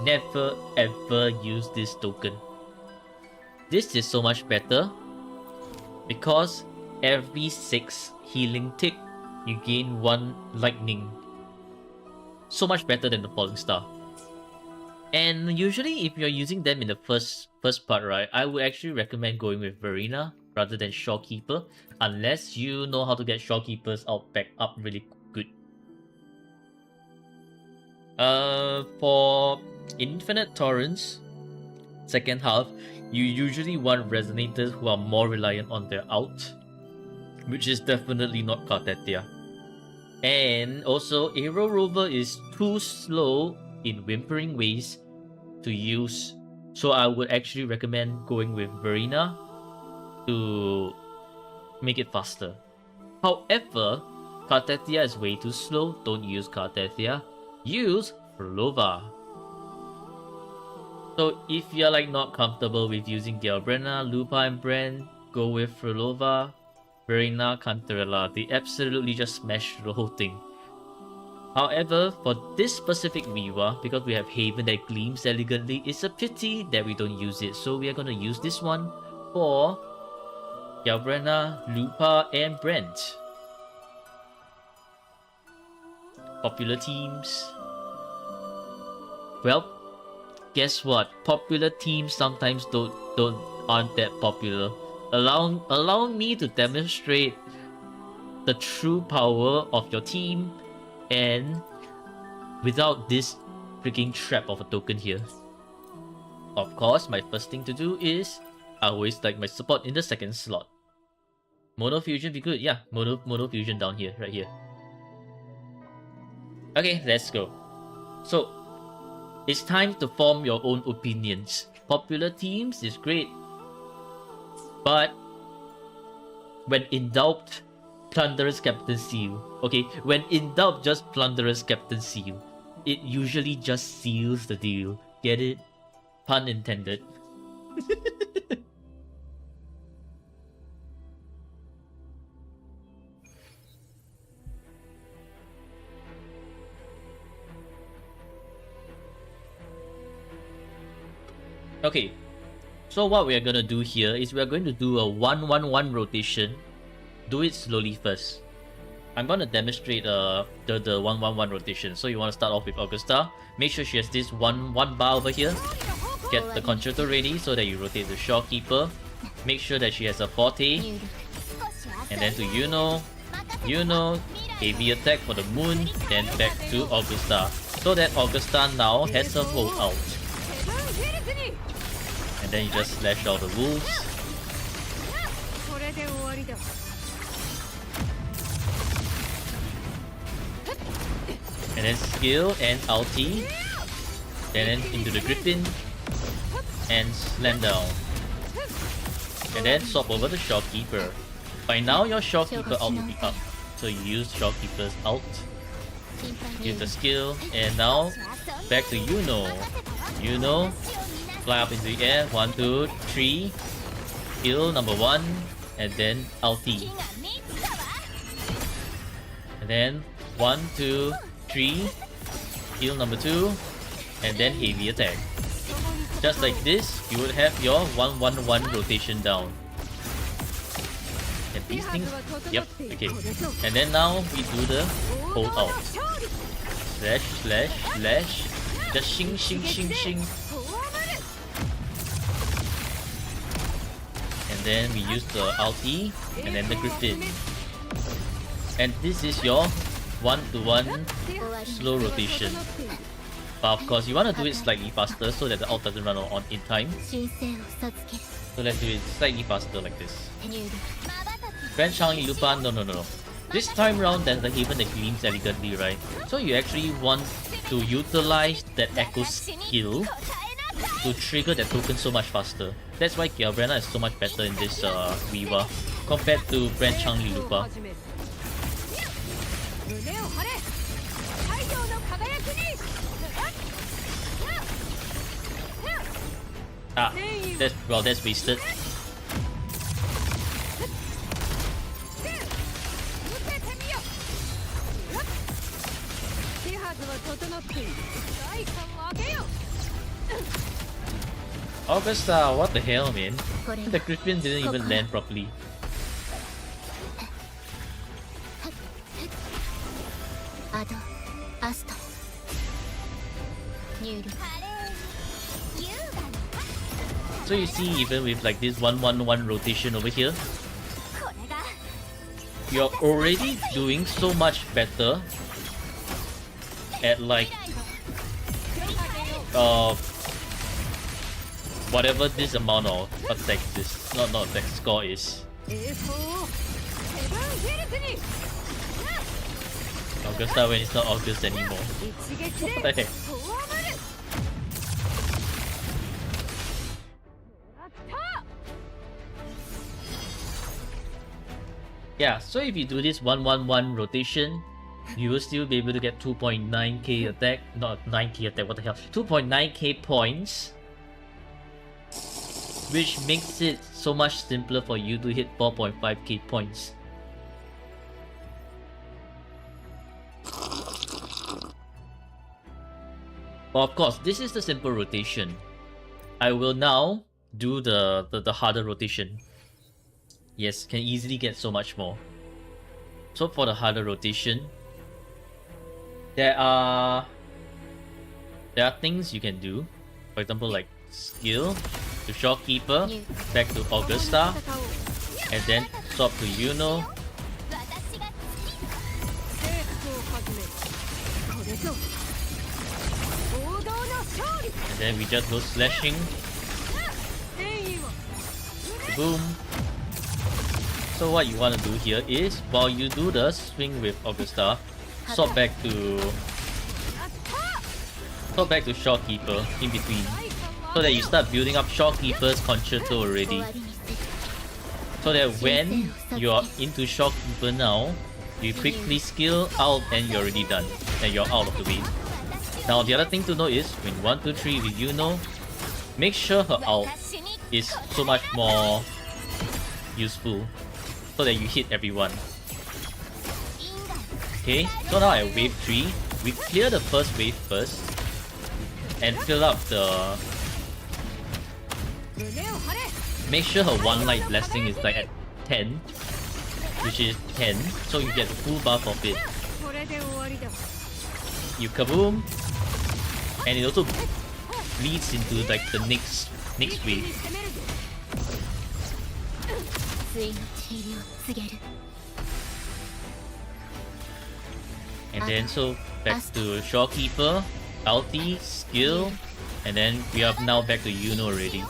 S1: Never ever use this token. This is so much better because every 6 healing tick you gain 1 lightning. So much better than the falling star. And usually if you're using them in the first part, right, I would actually recommend going with Verena rather than Shopkeeper, unless you know how to get Shopkeepers back up really good. For Infinite Torrents, second half, you usually want Resonators who are more reliant on their ult, which is definitely not Kartetia. And also, Aero Rover is too slow in Whimpering Ways to use, so I would actually recommend going with Verena to make it faster. However, Kartetia is way too slow. Don't use Kartetia. Use Frolova. So if you're like not comfortable with using Galbrena, Lupa, and Bren, go with Frolova, Verena, Cantarella. They absolutely just smash the whole thing. However, for this specific Viva, because we have Haven that gleams elegantly, it's a pity that we don't use it. So we are going to use this one for Galbrena, Lupa, and Brent. Popular teams. Well, guess what? Popular teams sometimes aren't that popular. Allow me to demonstrate the true power of your team, and without this freaking trap of a token here. Of course, my first thing to do is I always like my support in the second slot. Mono Fusion be good, yeah. Mono Fusion down here, right here. Okay, let's go. So, it's time to form your own opinions. Popular teams is great, but when in doubt, Plunderous Captain Seal. Okay, when in doubt, just Plunderous Captain Seal. It usually just seals the deal. Get it? Pun intended. Okay, so what we are gonna do here is we are going to do a 1-1-1 rotation. Do it slowly first. I'm gonna demonstrate the 1-1-1 rotation. So you want to start off with Augusta. Make sure she has this one bar over here. Get the Concerto ready so that you rotate the Shopkeeper. Make sure that she has a Forte. And then to Yuno, heavy attack for the Moon, then back to Augusta. So that Augusta now has her whole out. And then you just slash all the wolves. And then skill and ulti. Then into the Griffin. And slam down. And then swap over the Shopkeeper. By now your Shopkeeper ult will be up. So you use Shopkeeper's ult. Use the skill. And now back to Yuno. Fly up into the air. 1, 2, 3. Heal number 1. And then ulti. And then 1, 2, 3. Heal number 2. And then heavy attack. Just like this, you would have your 1-1-1 rotation down. And these things, yep, okay. And then now we do the hold out. Slash, slash, slash. Just shing, shing, shing, shing. And then we use the ulti, and then the Griffin. And this is your 1-to-1 slow rotation. But of course, you want to do it slightly faster so that the ult doesn't run on in time. So let's do it slightly faster like this. Grand Changi Lupa, no. This time round, there's the Haven that gleams elegantly, right? So you actually want to utilize that Echo skill to trigger that token so much faster. That's why Galbrena is so much better in this Viva compared to Grand Changi Lupa. Ah, that's wasted. Augusta, what the hell, man? The Griffin didn't even land properly. So you see, even with like this 1-1-1 rotation over here, you're already doing so much better at like whatever this amount of attack is, not attack score is. Augusta when it's not August anymore. What the heck? Yeah, so if you do this 1-1-1 rotation, you will still be able to get 2.9k attack, not 9k attack, what the hell, 2.9k points, which makes it so much simpler for you to hit 4.5k points. But of course, this is the simple rotation. I will now do the harder rotation. Yes, can easily get so much more. So for the harder rotation, there are things you can do. For example, like skill to Shopkeeper, back to Augusta, and then swap to Yuno. And then we just go slashing. Boom. So what you want to do here is, while you do the swing with Augusta, swap back to Shopkeeper in between, so that you start building up Shopkeeper's concerto already. So that when you're into Shopkeeper now, you quickly skill out and you're already done, and you're out of the way. Now the other thing to know is, when 1, 2, 3 with Yuno, make sure her ult is so much more useful, so that you hit everyone. Okay, so now at wave 3, we clear the first wave first, and fill up the... Make sure her one light blessing is like at 10, which is 10, so you get the full buff of it. You kaboom, and it also leads into like the next wave. And then so back to Shopkeeper, ulti, skill, and then we are now back to Yuno already.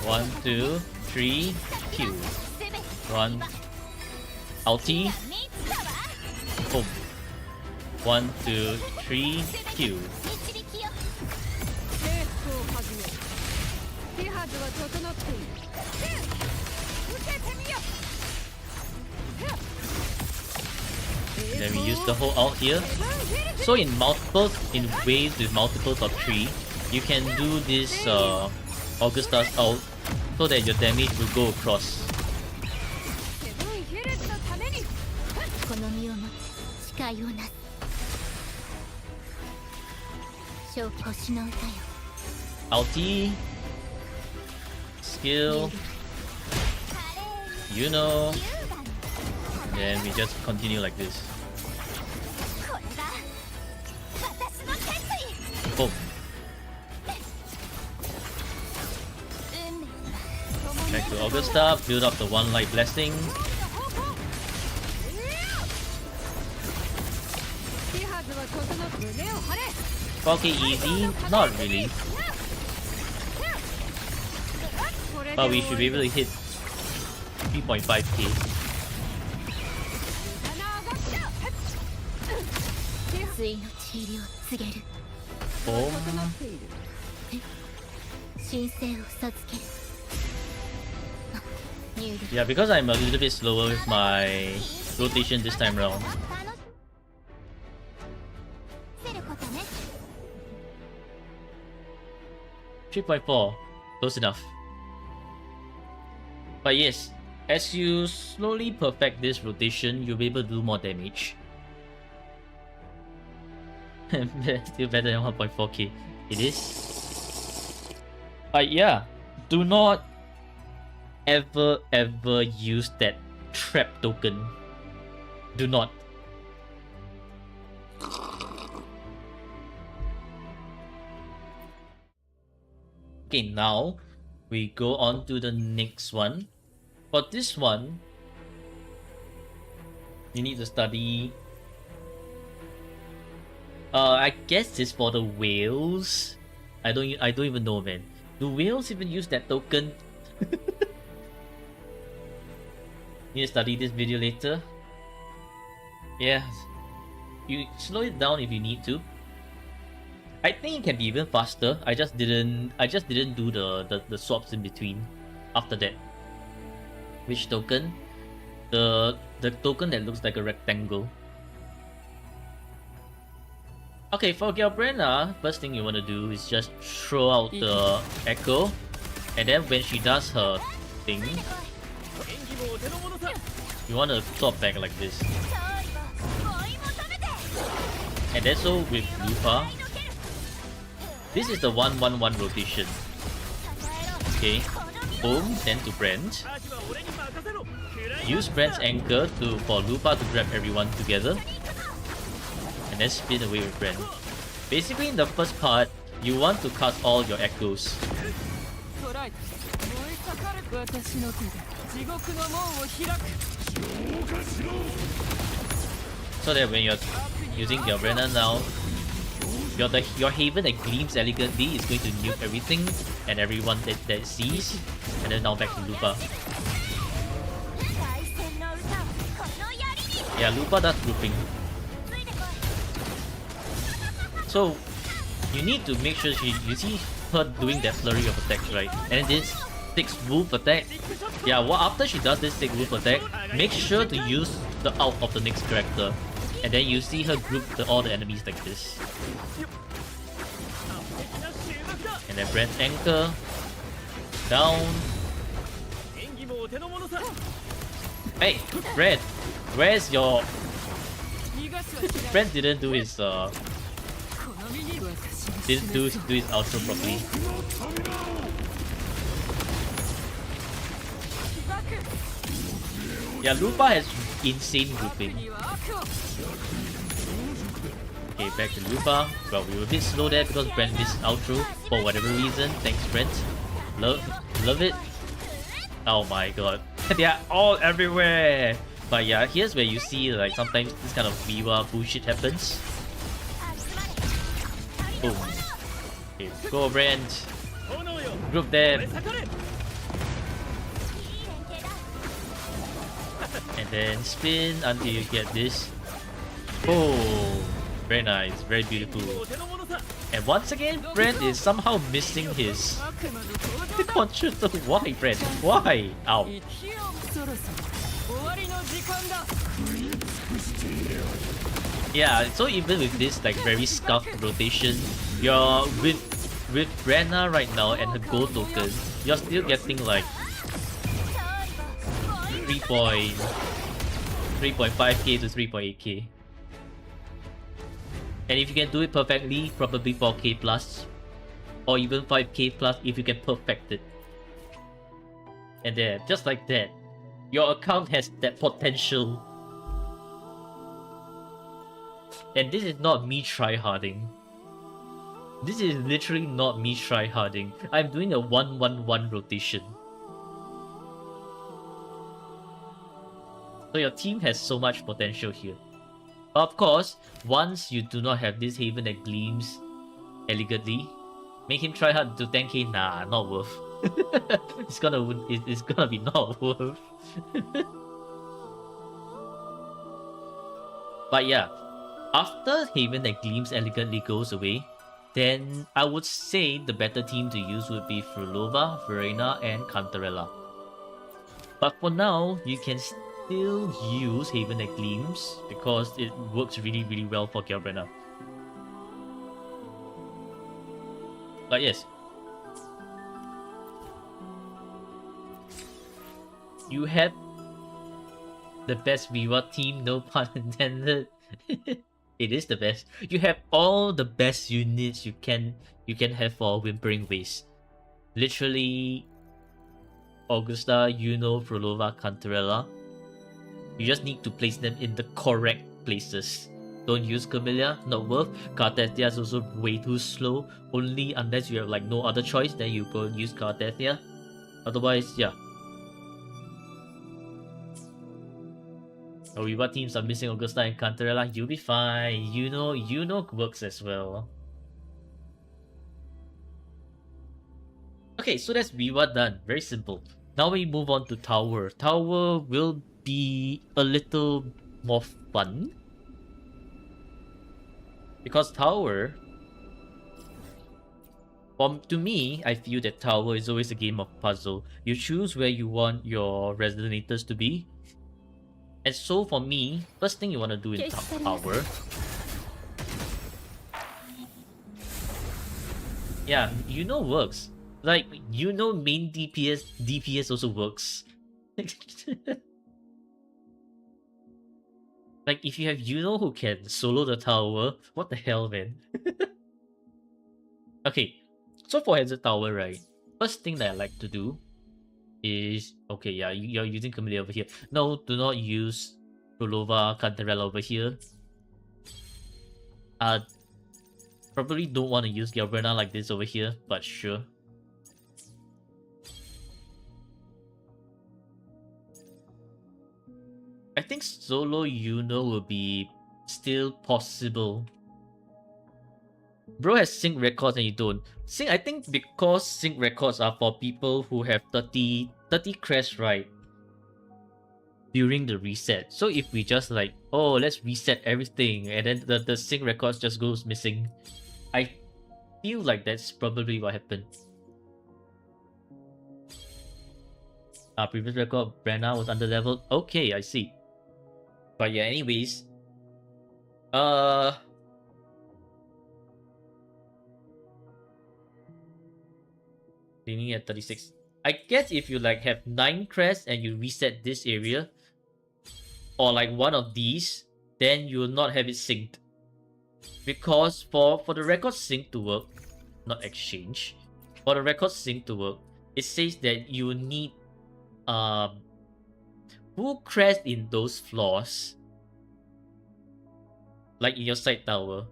S1: 1, 2, 3, Q. 1, ulti, boom. 1, 2, 3, Q. Then we use the whole ult here. So in waves with multiples of 3, you can do this Augusta's ult, so that your damage will go across. Ulti, skill, Yuno, and then we just continue like this. Boom. Back to Augusta, build up the one light blessing. Okay, easy? Not really. But we should be able to hit 3.5k. Boom. Yeah, because I'm a little bit slower with my rotation this time around. 3.4. Close enough. But yes, as you slowly perfect this rotation, you'll be able to do more damage. Still better than 1.4k. It is. But yeah, do not ever use that trap token. Do not. Okay, now we go on to the next one. For this one, you need to study. I guess it's for the whales. I don't even know, man. Do whales even use that token? Need to study this video later. Yeah, you slow it down if you need to. I think it can be even faster. I just didn't do the swaps in between. After that, which token? The token that looks like a rectangle. Okay, for Galbrena, first thing you want to do is just throw out the echo, and then when she does her thing, you want to swap back like this. And then so with Lupa, this is the 1-1-1 rotation. Okay, boom, then to Brent. Use Brent's anchor for Lupa to grab everyone together. And then spin away with Brent. Basically in the first part, you want to cast all your echoes. So that when you're using Galbrena now, your Haven that gleams elegantly is going to nuke everything and everyone that it sees. And then now back to Lupa. Yeah, Lupa does grouping. So you need to make sure you see her doing that flurry of attacks, right? And then this 6 wolf attack. Yeah, well, after she does this 6 wolf attack, make sure to use the out of the next character. And then you see her group all the enemies like this. And then Brent's anchor. Down. Hey, Brent! Where's your... Brent didn't do his didn't do his outro properly. Yeah, Lupa has insane grouping. Okay, back to Lupa. Well, we were a bit slow there because Brent missed outro for whatever reason. Thanks, Brent. Love it. Oh my god. They are all everywhere! But yeah, here's where you see like sometimes this kind of Viva bullshit happens. Boom. Okay, go Brent. Group them. And then spin until you get this. Oh, very nice, very beautiful. And once again, Brent is somehow missing his concerto. Why, Brent? Why? Ow. Yeah, so even with this like very scuffed rotation, you're with Brenna right now and her gold token, you're still getting like 3.5k to 3.8k. And if you can do it perfectly, probably 4k plus, or even 5k plus if you can perfect it. And there, just like that, your account has that potential. And this is not me tryharding. This is literally not me tryharding. I'm doing a 1-1-1 rotation. So your team has so much potential here. But of course, once you do not have this Haven that gleams elegantly, make him try hard to 10k. Nah, not worth. it's gonna be not worth. But yeah, after Haven that gleams elegantly goes away, then I would say the better team to use would be Frulova, Verena, and Cantarella. But for now, you can still use Haven that gleams because it works really well for Galbrena. But yes, You have the best Viva team, no pun intended. It is the best. You have all the best units you can have for Whimpering Waste. Literally, Augusta, Yuno, Frolova, Cantarella. You just need to place them in the correct places. Don't use Camellia, not worth. Cartethia is also way too slow. Only unless you have like no other choice, then you go use Cartethia. Otherwise, yeah. Oh, what teams are missing Augusta and Cantarella? You'll be fine. You know works as well. Okay, so that's Viva done. Very simple. Now we move on to Tower. Tower will be a little more fun. Because Tower... to me, I feel that Tower is always a game of puzzle. You choose where you want your Resonators to be. And so for me, first thing you want to do in Tower... Yeah, works. Like, main DPS also works. Like, if you have who can solo the tower, what the hell, man? Okay, so for Hazard Tower, right? First thing that I like to do is... Okay, yeah, you're using Camellia over here. No, do not use Prolova, Cantarella over here. Probably don't want to use Galbrena like this over here, but sure. I think solo will be still possible. Bro has sync records and you don't. I think because sync records are for people who have 30 crests, right? During the reset. So if we just like, oh, let's reset everything, and then the sync records just goes missing. I feel like that's probably what happened. Our previous record, Brenna was under leveled. Okay, I see. But yeah, anyways. Leaning at 36. I guess if you like have 9 crests and you reset this area, or like one of these, then you will not have it synced. Because for the record sync to work, not exchange, for the record sync to work, it says that you need full crest in those floors, like in your side tower,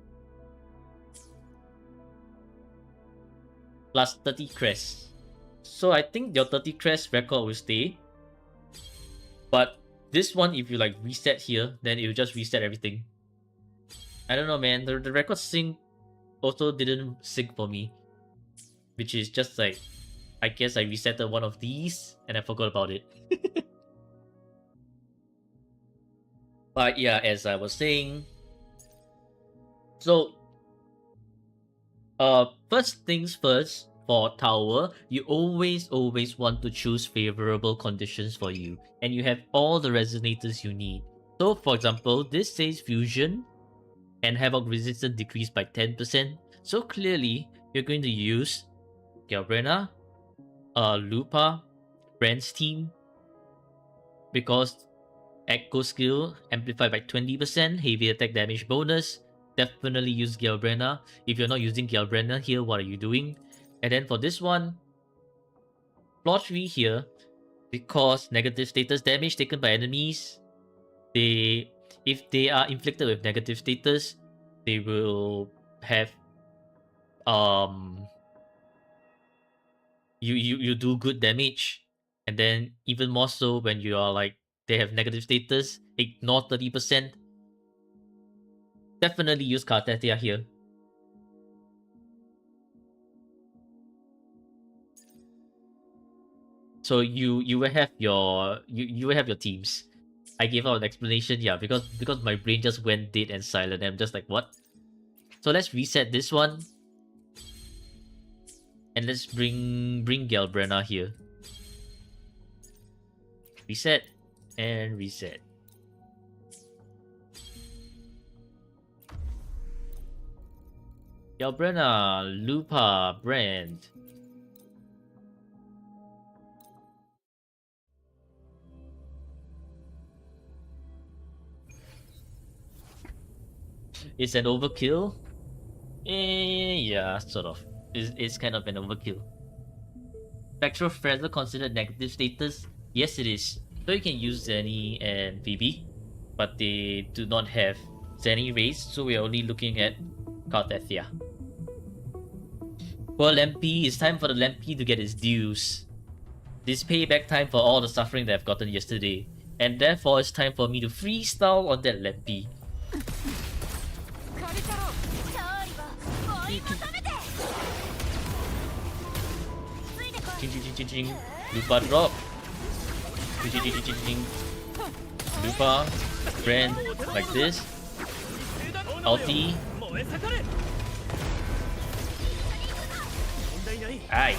S1: plus 30 crests. So I think your 30 crest record will stay. But this one, if you like reset here, then it will just reset everything. I don't know, man. The record sync also didn't sync for me. Which is just like, I guess I resetted one of these and I forgot about it. But yeah, as I was saying, so first things first, for tower, you always want to choose favorable conditions for you, and you have all the resonators you need. So for example, this says fusion and havoc resistance decreased by 10%. So clearly you're going to use Galbrena, Lupa, Brand's team, because Echo skill amplified by 20%, heavy attack damage bonus. Definitely use Galbrena. If you're not using Galbrena here, what are you doing? And then for this one, floor 3 here, because negative status damage taken by enemies, if they are inflicted with negative status, they will have you do good damage. And then even more so when you are like, they have negative status, ignore 30%. Definitely use Cartethia here. So you will have your you will have your teams. I gave out an explanation, yeah, because my brain just went dead and silent. I'm just like, what? So let's reset this one. And let's bring Galbrena here. Reset and reset. Galbrena, Lupa, Brand. It's an overkill. Yeah, sort of. It's kind of an overkill. Spectral Feather considered negative status? Yes, it is. So you can use Zenny and Phoebe, but they do not have Zenny race, so we're only looking at Cartethia. Poor Lempi, it's time for the Lempi to get its dues. This payback time for all the suffering that I've gotten yesterday, and therefore it's time for me to freestyle on that Lempi. Ching ching ching ching ching. Lupa drop. Ching ching ching ching ching. Lupa. Brand like this. Ulti. Aye.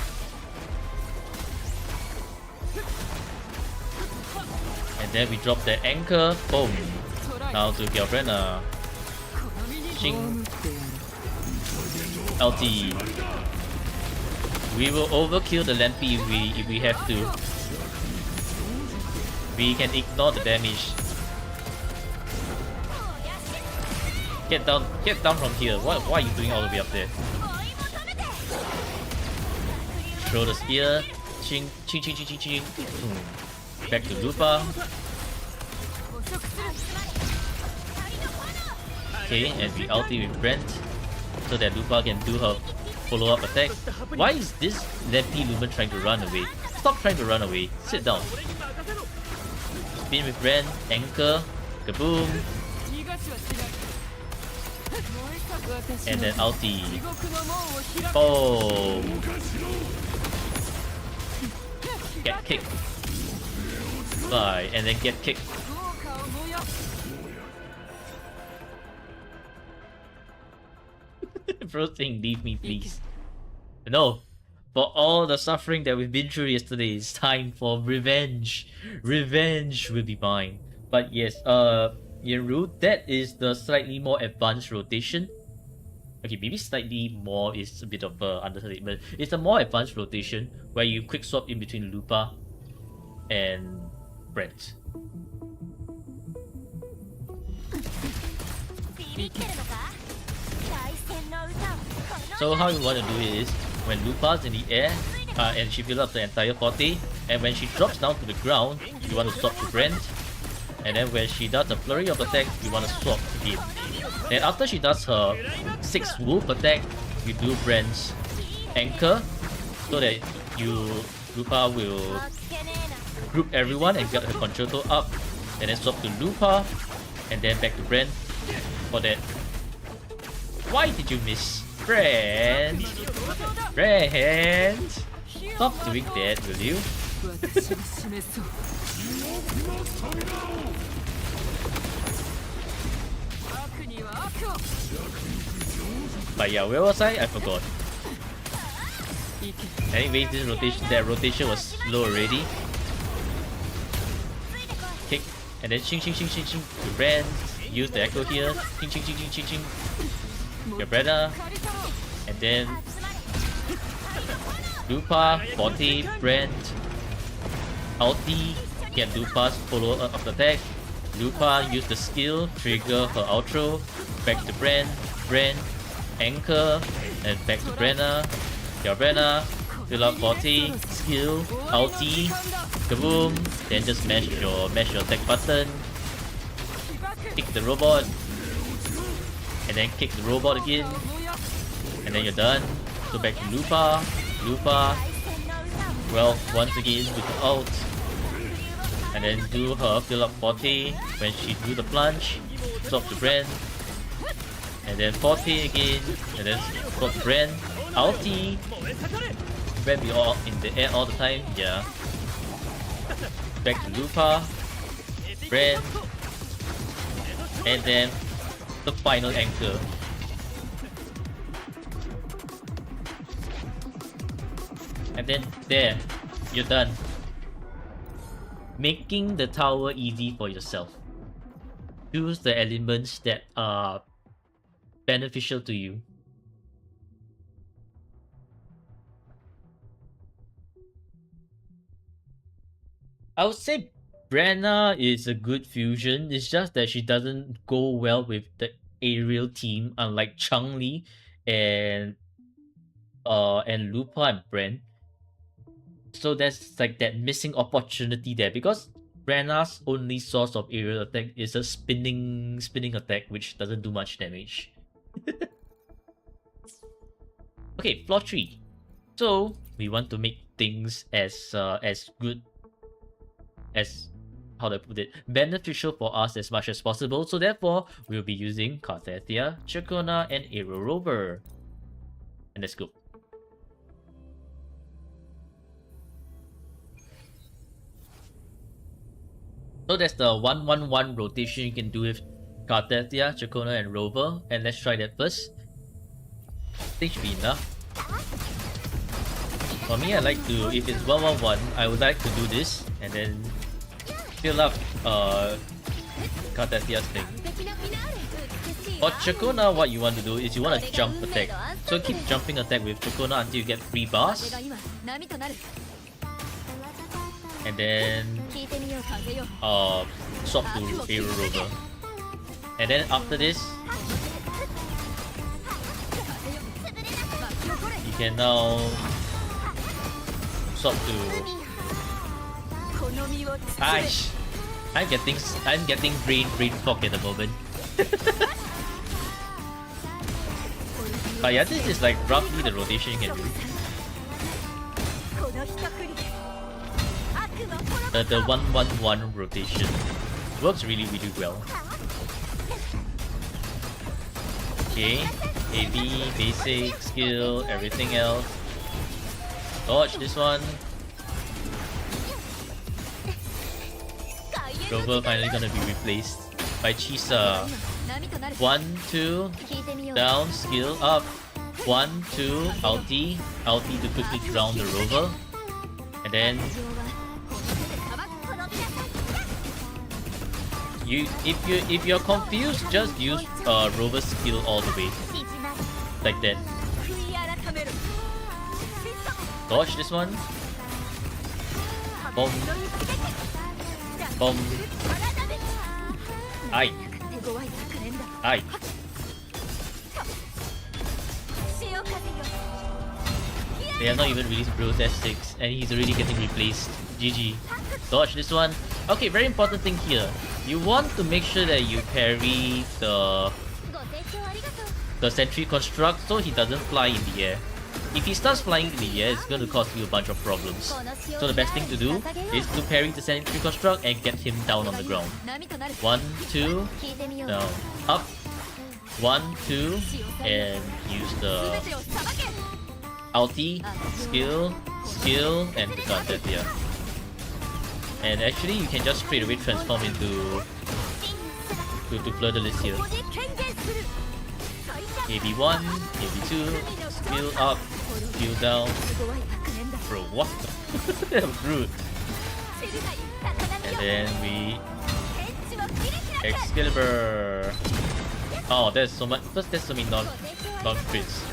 S1: And then we drop the anchor. Boom. Now to Galbrena. Ching. Ulti. We will overkill the Lampi if we have to. We can ignore the damage. Get down from here. Why are you doing all the way up there? Throw the spear. Ching ching ching ching ching ching. Back to Lupa. Okay, and we ulti with Brent so that Lupa can do her follow-up attack. Why is this Lampi Lumen trying to run away? Stop trying to run away. Sit down. Spin with Brent. Anchor. Kaboom. And then ulti. Oh. Get kicked. Bye. And then get kicked. Bro saying leave me please. No. For all the suffering that we've been through yesterday, it's time for revenge. Revenge will be mine. But yes, Ianru, that is the slightly more advanced rotation. Okay, maybe slightly more is a bit of understatement. It's a more advanced rotation where you quick swap in between Lupa and Brent. So how you want to do it is, when Lupa's in the air, and she fills up the entire forte, and when she drops down to the ground, you want to swap to Brent, and then when she does a flurry of attack, you want to swap again. Then after she does her 6 wolf attack, you do Brent's anchor, so that Lupa will group everyone and get her concerto up, and then swap to Lupa, and then back to Brent for that. Why did you miss? Brent! Brent! Stop doing that, will you? But yeah, where was I forgot. Anyway, that rotation was slow already. Kick, and then ching ching ching ching ching to Brent. Use the echo here. Ching ching ching ching ching ching. Gabretta, and then Lupa, Forte, Brent, ulti, get Lupa's follow-up of the attack. Lupa use the skill, trigger her outro, back to Brent, anchor, and back to Brenna, Gabretta, fill up Forte, skill, ulti, kaboom, then just mash your attack button, kick the robot, and then kick the robot again, and then you're done. So back to Lupa, well, once again with the ult, and then do her fill up Forte. When she do the plunge, swap to Brent, and then Forte again, and then swap to Brent, ulti, Brent be all in the air all the time, yeah. Back to Lupa, Brent, and then the final anchor. And then there, you're done. Making the tower easy for yourself. Choose the elements that are beneficial to you. I would say Brenna is a good fusion. It's just that she doesn't go well with the aerial team, unlike Changli and Lupa and Bren. So there's like that missing opportunity there because Brenna's only source of aerial attack is a spinning attack, which doesn't do much damage. Okay, flaw 3. So we want to make things as good as, how do I put it, beneficial for us as much as possible. So therefore, we'll be using Carthethia, Chacona, and Aero Rover. And let's go. So that's the 1-1-1 rotation you can do with Carthethia, Chacona, and Rover. And let's try that first. Think should be enough. For me, I like to, if it's 1-1-1, I would like to do this and then fill up Carthethia's thing. For Chacona, what you want to do is you want to jump attack. So keep jumping attack with Chacona until you get 3 bars. And then swap to Aero Rover. And then after this, you can now swap to... Aish! I'm getting brain fog at the moment. But yeah, this is like roughly the rotation you can do. The 1-1-1 rotation works really well. Okay, AV, basic, skill, everything else. Dodge this one. Rover finally gonna be replaced by Chisa. 1-2, down, skill up. 1-2, ulti to quickly drown the Rover. And then if you're confused, just use Rover skill all the way. Like that. Dodge this one. Boom. Boom. Aye. Aye. They have not even released Bro Test 6 and he's already getting replaced. GG. Dodge this one. Okay, very important thing here. You want to make sure that you parry the sentry construct so he doesn't fly in the air. If he starts flying in the air, it's going to cause you a bunch of problems. So the best thing to do is to parry the sentry construct and get him down on the ground. 1, 2, down, up. 1, 2, and use the ulti, skill, and the Carthethia. And actually, you can just straight away transform into Fleur de Lis here. AB1, AB2, skill up, skill down. Bro, what? That was rude. And then we Excalibur. Oh, there's so much. There's so many non-crits.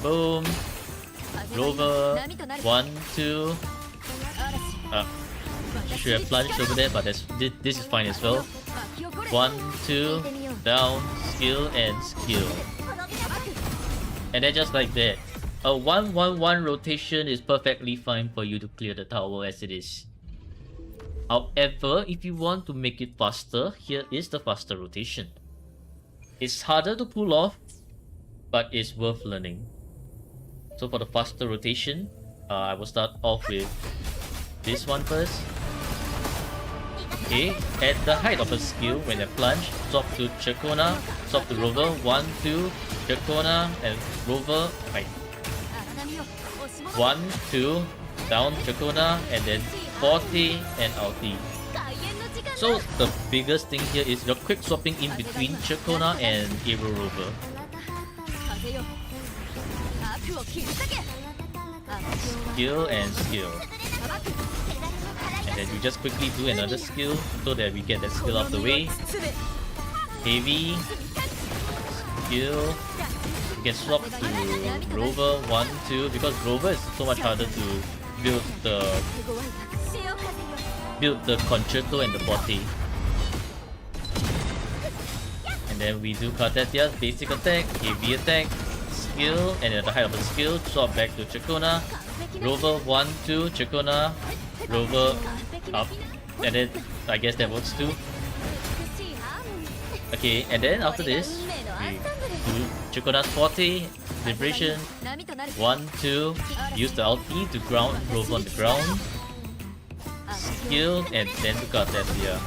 S1: Boom. Rover. 1, 2. Should have plunged over there, but this is fine as well. 1, 2, down, skill, and skill. And then just like that. A 1-1-1 rotation is perfectly fine for you to clear the tower as it is. However, if you want to make it faster, here is the faster rotation. It's harder to pull off, but it's worth learning. So for the faster rotation, I will start off with this one first. Okay, at the height of a skill, when I plunge, swap to Chacona, swap to Rover, 1, 2, Chacona, and Rover, right. 1, 2, down Chacona, and then 40 and ulti. So the biggest thing here is your quick swapping in between Chacona and Aero Rover. Skill and skill. And then you just quickly do another skill so that we get that skill out of the way. Heavy. Skill. You can swap to Rover 1, 2 because Rover is so much harder to build the concerto and the forte. And then we do Kartetia's basic attack, heavy attack, skill, and at the height of the skill, swap back to Chakona. Rover 1, 2, Chakona, Rover up, and then I guess that works too. Okay, and then after this, we do Chakona's forte, liberation, 1, 2, use the ulti to ground Rover on the ground, skill, and then to Kartetia.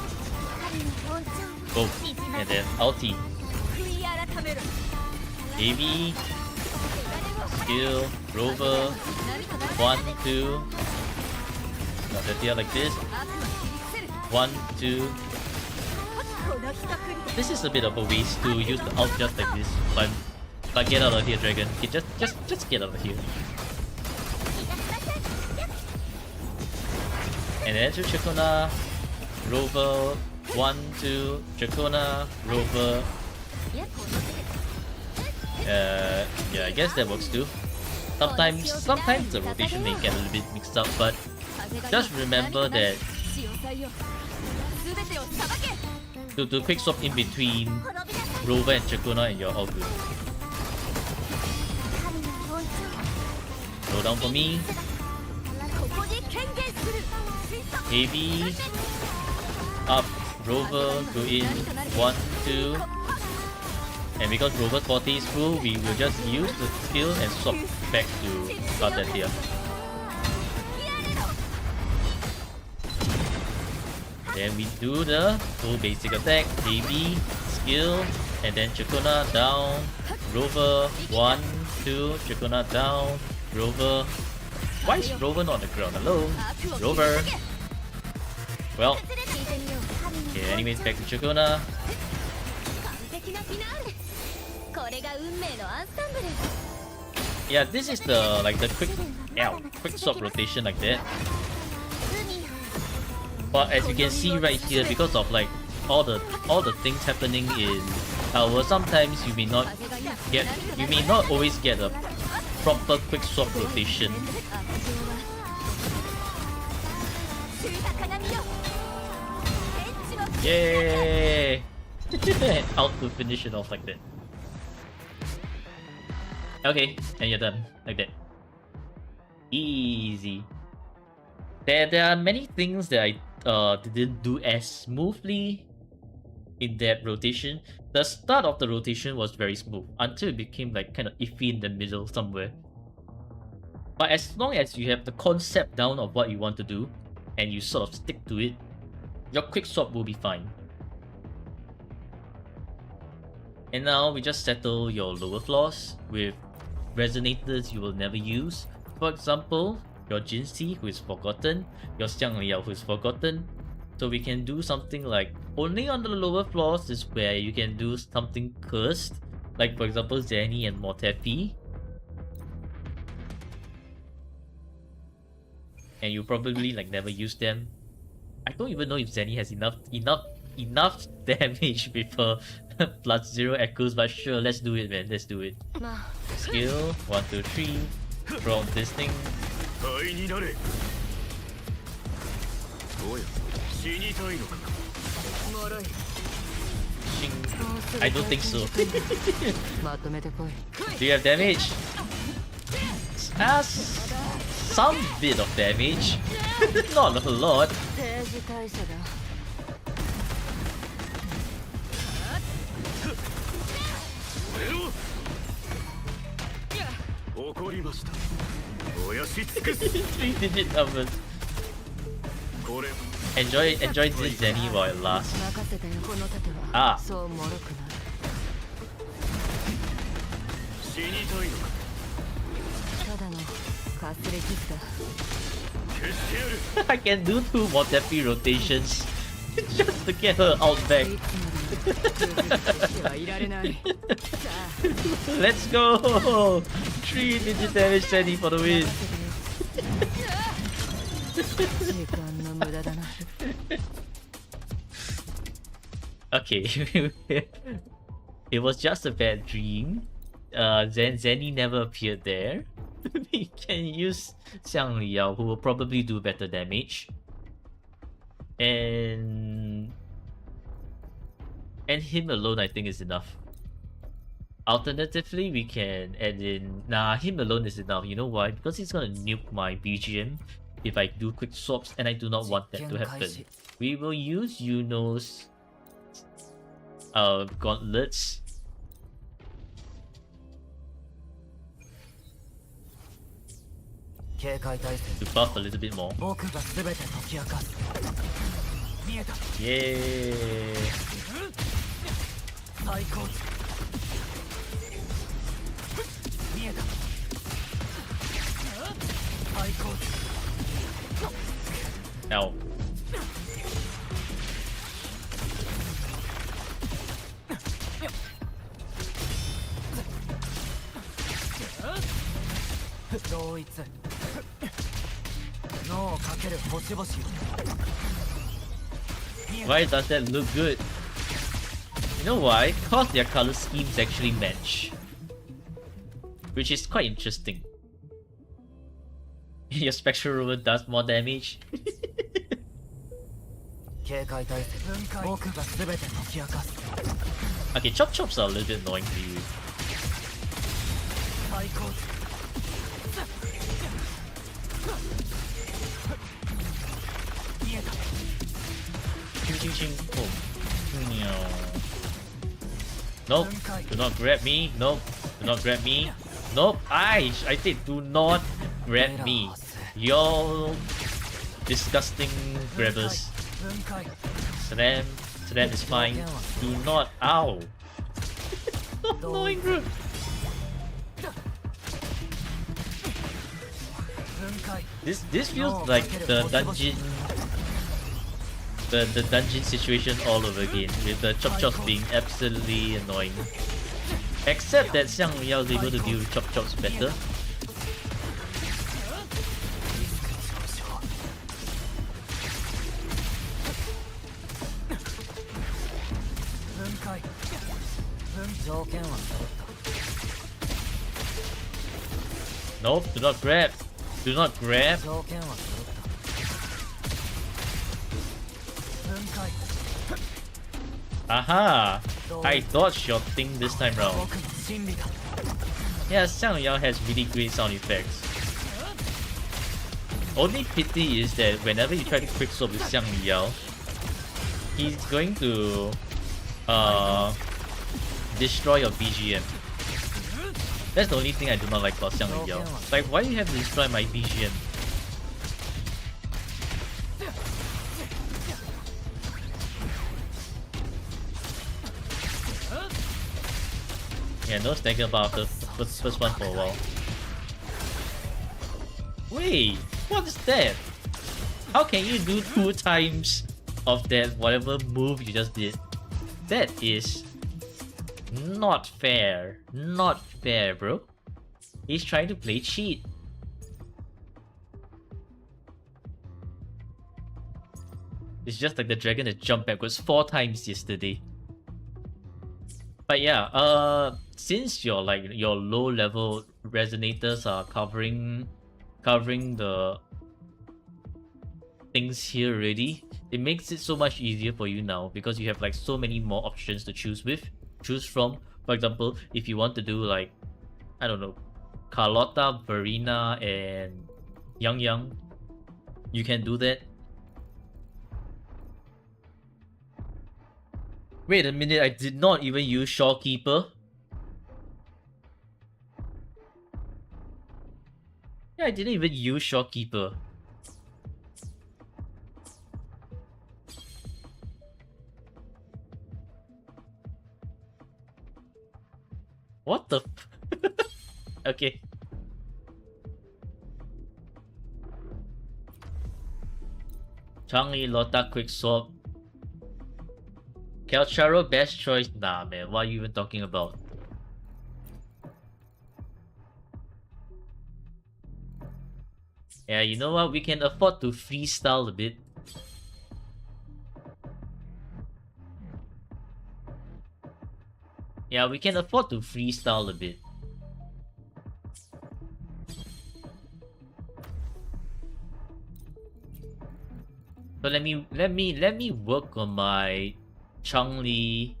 S1: Boom, and then ulti. Heavy, skill, Rover, 1, 2, Kartetia like this, 1, 2. This is a bit of a waste to use the ult just like this, but get out of here, Dragon. Okay, just get out of here. And then to Chakona, Rover, 1, 2, Chakona, Rover. Yeah, I guess that works too. Sometimes the rotation may get a little bit mixed up, but just remember that to do quick swap in between Rover and Chakona and you're all good. Slow down for me. Heavy. Up. Rover. Go in. 1, 2. And because Rover's 40 is full, we will just use the skill and swap back to Kartetia. Then we do the full basic attack, heavy, skill, and then Chakona down, Rover, 1, 2, Chakona down, Rover. Why is Rover not on the ground? Hello? Rover. Well, okay, anyways, back to Chakona. Yeah, this is the quick swap rotation like that. But as you can see right here, because of like all the things happening in tower, sometimes you may not always get a proper quick swap rotation. Yay! Out to finish it off like that. Okay, and you're done like that. Easy. There are many things that I didn't do as smoothly in that rotation. The start of the rotation was very smooth until it became like kind of iffy in the middle somewhere. But as long as you have the concept down of what you want to do and you sort of stick to it, your quick swap will be fine. And now we just settle your lower flaws with resonators you will never use. For example, your Jinxie who is forgotten, your Xiangliao who is forgotten. So we can do something like, only on the lower floors is where you can do something cursed. Like for example, Zenny and Mortefi. And you probably like never use them. I don't even know if Zenny has enough damage with her +0 echoes, but sure, let's do it, man. Let's do it. Skill 1, 2, 3 from this thing. I don't think so. Do you have damage? Some bit of damage. Not a lot. Three-digit numbers. Enjoy this Zenny while it lasts. Ah. I can do 2 Mortefi rotations just to get her out back. Let's go! 3-digit damage Zenny for the win. Okay, it was just a bad dream. Zenny never appeared there. we can use Xiang Liao, who will probably do better damage. And him alone I think is enough. Alternatively, we can add in... Nah, him alone is enough. You know why? Because he's gonna nuke my BGM if I do quick swaps, and I do not want that to happen. We will use Yuno's gauntlets. To buff a little bit more. Yeah. Ow. Why does that look good? You know why? Because their color schemes actually match. Which is quite interesting. Your Spectral Rover does more damage. Okay, chop chops are a little bit annoying to use. Ching ching ching. Oh. Nope. Do not grab me. Nope. Do not grab me. Nope. I said do not grab me. Y'all disgusting grabbers. Slam is fine. Do not. Ow. Annoying group. This feels like the dungeon. The dungeon situation all over again, with the chop chops being absolutely annoying. Except that Xiang Liao is able to deal with chop chops better. Nope, do not grab. Do not grab. Aha! I dodged your thing this time round. Yeah, Xiang Liao has really great sound effects. Only pity is that whenever you try to quick swap with Xiang Liao, he's going to destroy your BGM. That's the only thing I do not like about Xiang Liao. Like, why do you have to destroy my BGM? Yeah, no snagging about the first one for a while. Wait, what is that? How can you do 2 times of that whatever move you just did? That is not fair. Not fair, bro. He's trying to play cheat. It's just like the dragon that jumped backwards 4 times yesterday. But yeah, since your low level resonators are covering the things here already, it makes it so much easier for you now because you have like so many more options to choose from. For example, if you want to do like, I don't know, Carlotta, Verena, and Yang, you can do that. Wait a minute, I did not even use Shawkeeper. Yeah, I didn't even use Shawkeeper. What the Okay. Changli, Lotta, Quick Swap. Kelcharo, best choice? Nah, man, what are you even talking about? Yeah, you know what? We can afford to freestyle a bit. Yeah, we can afford to freestyle a bit. So let me work on my Changli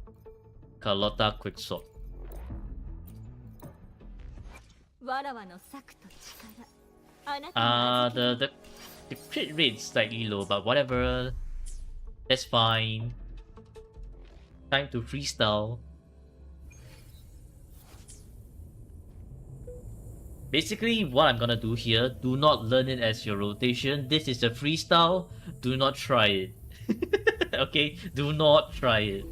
S1: Carlotta Quicksword.
S3: わらわの策と力あなたの預け
S1: The crit rate is slightly low, but whatever. That's fine. Time to freestyle. Basically, what I'm gonna do here, do not learn it as your rotation. This is a freestyle. Do not try it. Okay? Do not try it.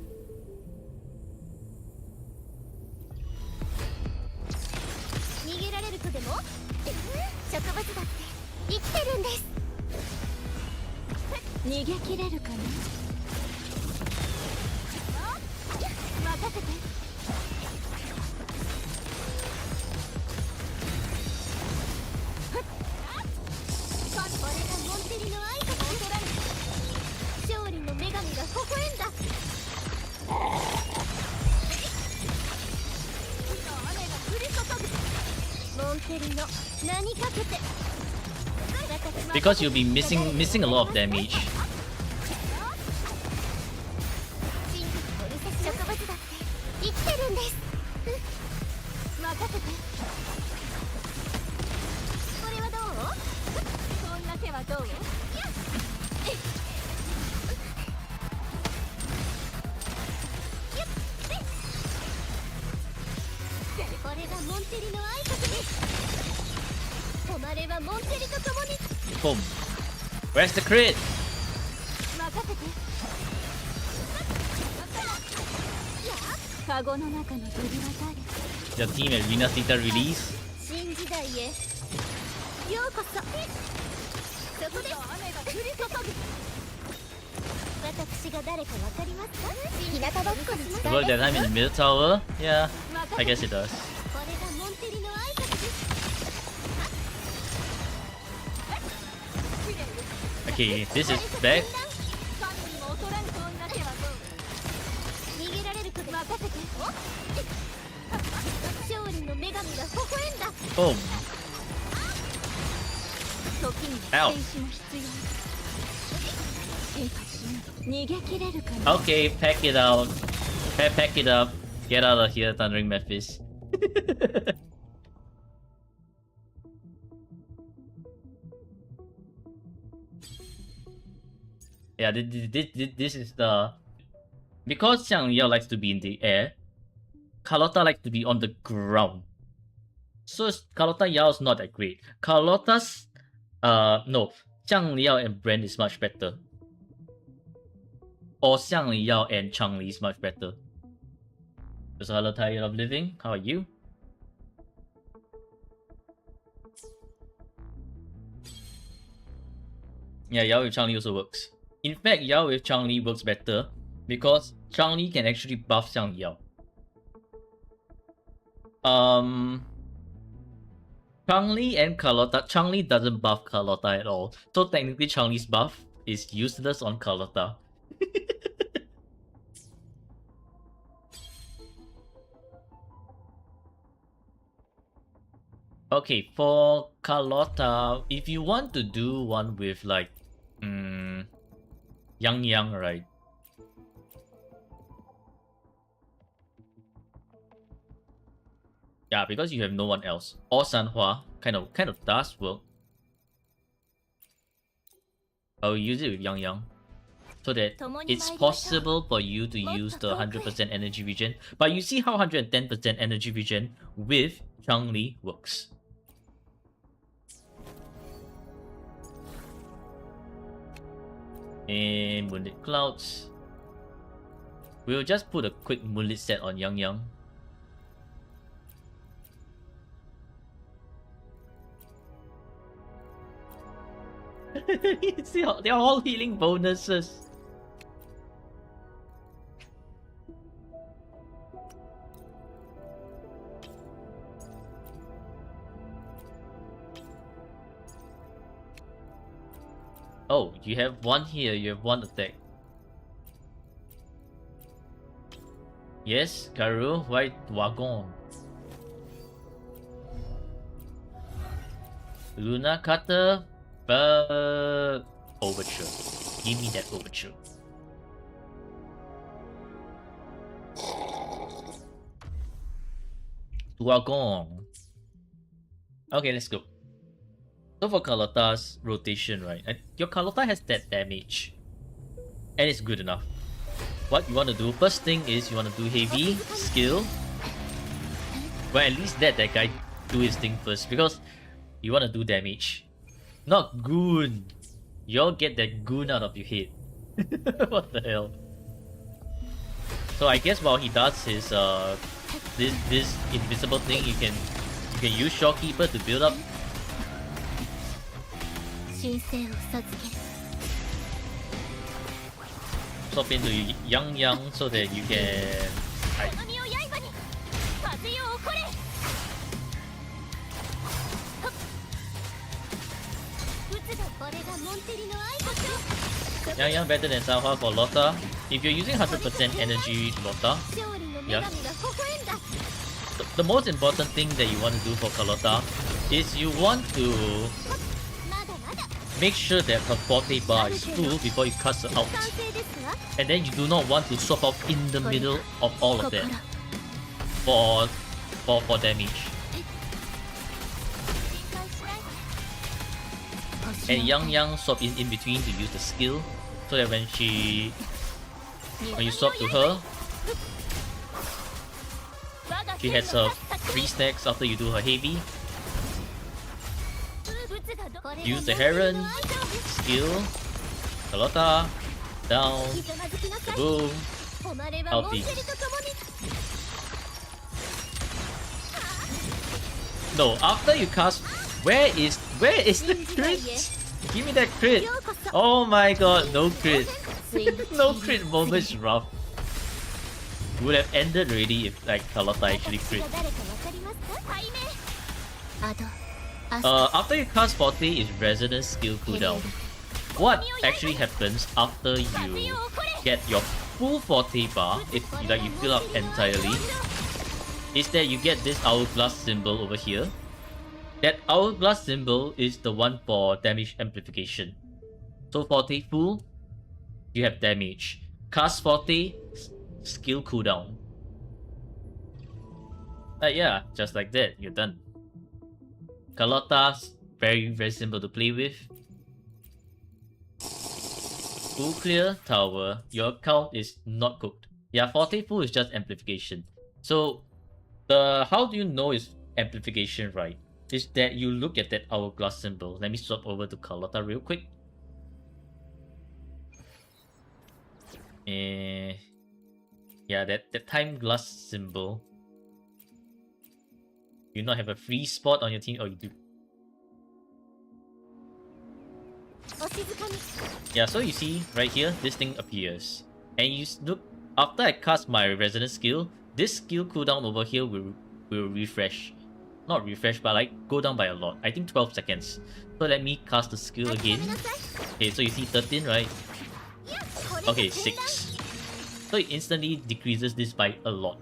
S3: 逃げられるとでも植物だって生きてるんです逃げ切れるかな任せてこれがモンテリの愛と恐られ勝利の女神が微笑んだ雨が降り注ぐモンテリの名にかけて
S1: Because you'll be missing a lot of damage.
S3: 植物だって生きてるんです任せてこれはどうこんな手はどうこれがモンテリの挨拶です誉れはモンテリと共に
S1: Boom. Where's the crit?
S3: 任せてカゴの中の鳥は誰
S1: Your team at Arena Theta release.
S3: 新時代へようこそそこで雨が降り注ぐ私が誰かわかりますか日向ぼっこに
S1: Does it work that time in the middle tower? Yeah, I guess it does.
S3: これがモンテリの挨拶です
S1: Okay, this is back.
S3: 逃げられると任せて勝利の女神が微笑んだ
S1: Boom.
S3: 時に
S1: Ow.
S3: 戦士も必要進化し逃げ切れるかな
S1: Okay, pack it out. Pack it up. Get out of here, Thundering Memphis. Yeah, this is the... Because Xiang Yao likes to be in the air, Carlotta likes to be on the ground. So Carlotta Yao is not that great. Carlotta's... no. Xiang Liao and Brand is much better. Or Xiang Liao and Changli is much better. So hello, tired of living. How are you? Yeah, Yao with Changli also works. In fact, Yao with Changli works better because Changli can actually buff Xiang Yao. Changli and Carlotta. Changli doesn't buff Carlotta at all. So technically Changli's buff is useless on Carlotta. Okay, for Carlotta, if you want to do one with like Yang, right? Yeah, because you have no one else. Or Sanhua kind of does work. I'll use it with Yang. So that it's possible for you to use the 100% energy regen. But you see how 110% energy regen with Changli works. And Moonlit Clouds. We'll just put a quick Moonlit set on Yang. See, they're all healing bonuses. Oh, you have one here, you have one attack. Yes, Karu, White Wagon. Luna Cutter, overture. Give me that overture. Tuagong. Okay, let's go. So for Carlotta's rotation, right? Your Carlotta has that damage. And it's good enough. What you want to do, first thing is you want to do heavy skill. Well, at least let that guy do his thing first, because you want to do damage. Not goon. You'll get that goon out of your head. What the hell? So I guess while he does his this invisible thing, you can use Shopkeeper to build up.
S3: 神聖を授ける
S1: Swap into Yang so that you can.
S3: この身を刃に風よ起これ撃つがこれがモンテリの愛こそ
S1: Yang better than Sanhua for Lotta. If you're using 100% energy Lotta,
S3: 勝利の女神
S1: Yeah.
S3: が微笑んだ
S1: the most important thing that you want to do for Carlotta is you want to
S3: まだまだ
S1: make sure that her forte bar is full before you cast her out.
S3: 完成ですわ
S1: And then you do not want to swap out in the middle of all of that
S3: 心
S1: for damage.
S3: 心配しない
S1: And Yang swap in between to use the skill, so that when you swap to her, she has her 3 stacks after you do her heavy. Use the Heron, skill, Carlotta, down,
S3: ひざまずきなさい
S1: boom.
S3: 誉れはモンテリと共に
S1: No, after you cast, where is the crit? Give me that crit.
S3: ようこそ
S1: Oh my god, no crit.
S3: ついに
S1: No crit moment is rough. Would have ended already if like Carlotta actually
S3: 私
S1: crit.
S3: が誰かわかりますか背面アドアス
S1: After you cast Forte is Resonance skill cooldown. What actually happens after you get your full Forte bar, if you fill up entirely, is that you get this hourglass symbol over here. That hourglass symbol is the one for damage amplification. So Forte full, you have damage. Cast Forte, skill cooldown. Yeah, just like that, you're done. Carlotta's very simple to play with. Full clear tower, your account is not cooked. Yeah, Forte full is just amplification. So how do you know it's amplification, right? Is that you look at that hourglass symbol. Let me swap over to Carlotta real quick. Yeah, that time glass symbol. You not have a free spot on your team, or you do.
S3: お静かに
S1: Yeah, so you see right here, this thing appears, and you look after I cast my resonance skill. This skill cooldown over here will refresh, not refresh, but like go down by a lot. I think 12 seconds. So let me cast the skill again.
S3: なさい
S1: Okay, so you see 13, right?
S3: いやこれが
S1: Okay,
S3: 戦乱
S1: 6. So it instantly decreases this by a lot,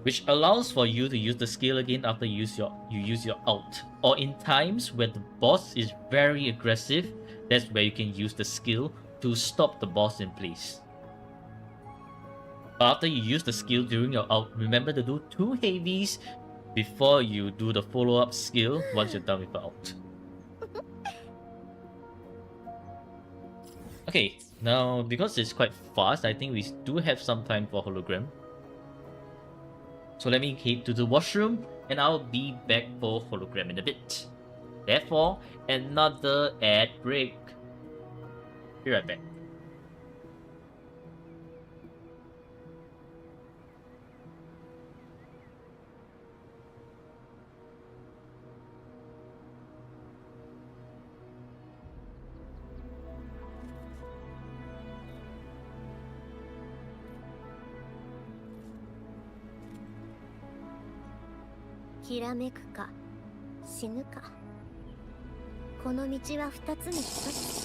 S1: which allows for you to use the skill again after you use your ult, or in times when the boss is very aggressive. That's where you can use the skill to stop the boss in place. After you use the skill during your ult, remember to do 2 heavies before you do the follow-up skill once you're done with the ult. Okay, now because it's quite fast, I think we do have some time for hologram. So let me head to the washroom, and I'll be back for hologram in a bit. Therefore, another ad break. Be right back.
S3: 「ひらめくか死ぬかこの道は2つに1つ」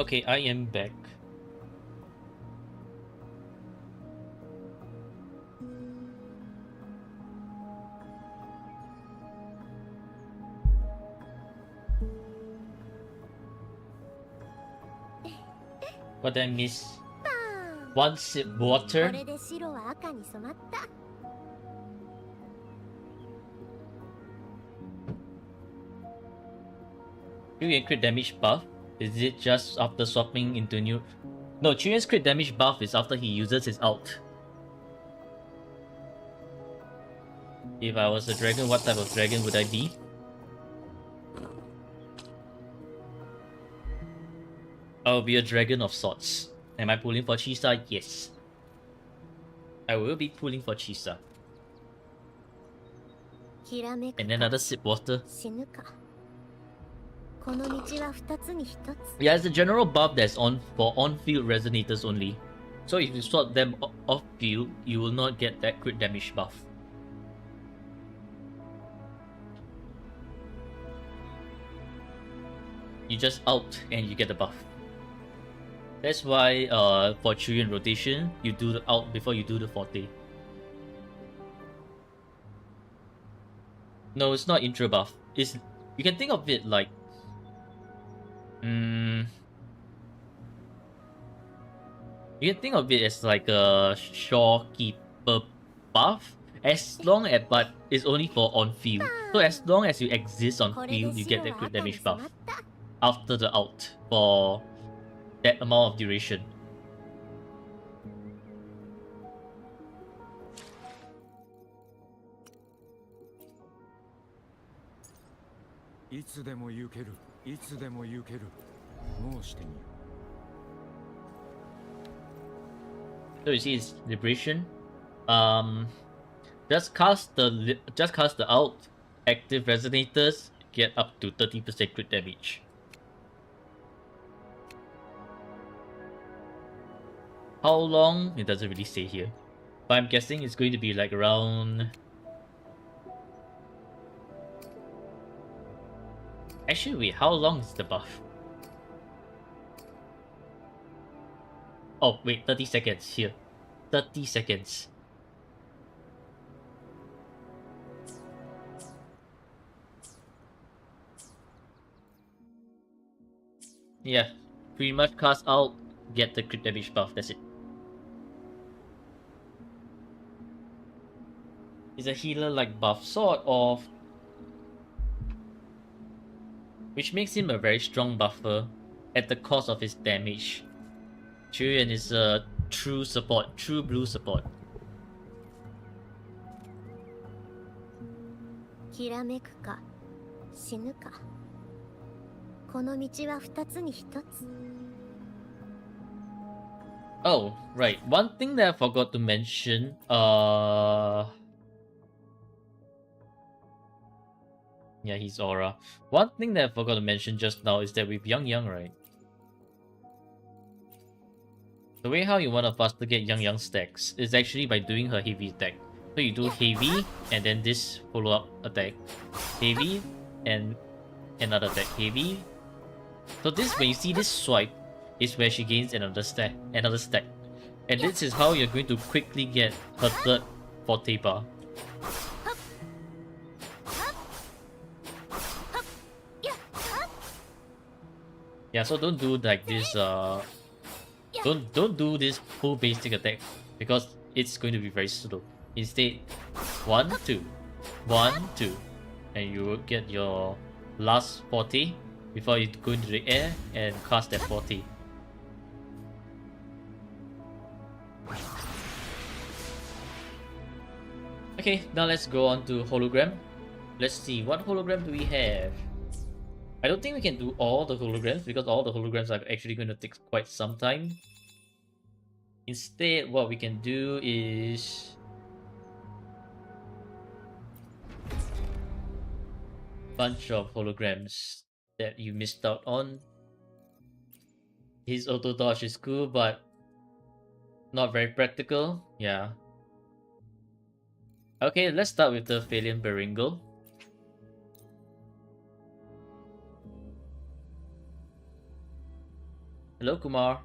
S1: Okay, I am back. What did I miss? 1 sip
S3: こ
S1: water.
S3: れで白は赤に染まった。
S1: Chuyen crit damage buff. Is it just after swapping into new? No, Chuyen's crit damage buff is after he uses his ult. If I was a dragon, what type of dragon would I be? I'll be a dragon of sorts. Am I pulling for Chisa? Yes. I will be pulling for Chisa.
S3: ひらめく
S1: And
S3: か
S1: another sip water.
S3: 死ぬか。この道は2つに1つ。
S1: Yeah, it's a general buff that's on for on-field resonators only. So if you swap them off-field, you will not get that crit damage buff. You just out and you get the buff. That's why for Chuyen rotation, you do the out before you do the forte. No, it's not intro buff. It's, you can think of it like you can think of it as like a shorekeeper buff, as long as but it's only for on field. So as long as you exist on
S3: これで
S1: field, you
S3: 白
S1: get
S3: は
S1: that crit
S3: 赤に
S1: damage
S3: 染ま
S1: buff
S3: った。
S1: after the out for that amount of duration.
S4: いつでも行ける、いつでも行ける。申してみよ。
S1: So you see it's liberation. Just cast the out. Active resonators get up to 30% crit damage. How long? It doesn't really say here. But I'm guessing it's going to be like around... Actually, wait, how long is the buff? Oh, wait, 30 seconds here. 30 seconds. Yeah, pretty much cast out, get the crit damage buff, that's it. He's a healer-like buff, sort of. Which makes him a very strong buffer at the cost of his damage. Chuyen is a true support, true blue support.
S3: ひらめくか死ぬか。この道は2つに1つ。
S1: Oh, right. One thing that I forgot to mention, yeah, he's Aura. One thing that I forgot to mention just now is that with Yang, right? The way how you want to faster get Yang stacks is actually by doing her heavy attack. So you do heavy and then this follow-up attack. Heavy and another attack. Heavy. So this, when you see this swipe, is where she gains another stack. And this is how you're going to quickly get her third forte bar. Yeah, so don't do like this don't do this full basic attack because it's going to be very slow. Instead, 1, 2, 1, 2, and you will get your last 40 before you go into the air and cast that 40. Okay, now let's go on to hologram. Let's see, what hologram do we have? I don't think we can do all the holograms because all the holograms are actually going to take quite some time. Instead, what we can do is... bunch of holograms that you missed out on. His auto dodge is cool, but not very practical. Yeah. Okay, let's start with the Phalian Beringal. Hello, Kumar.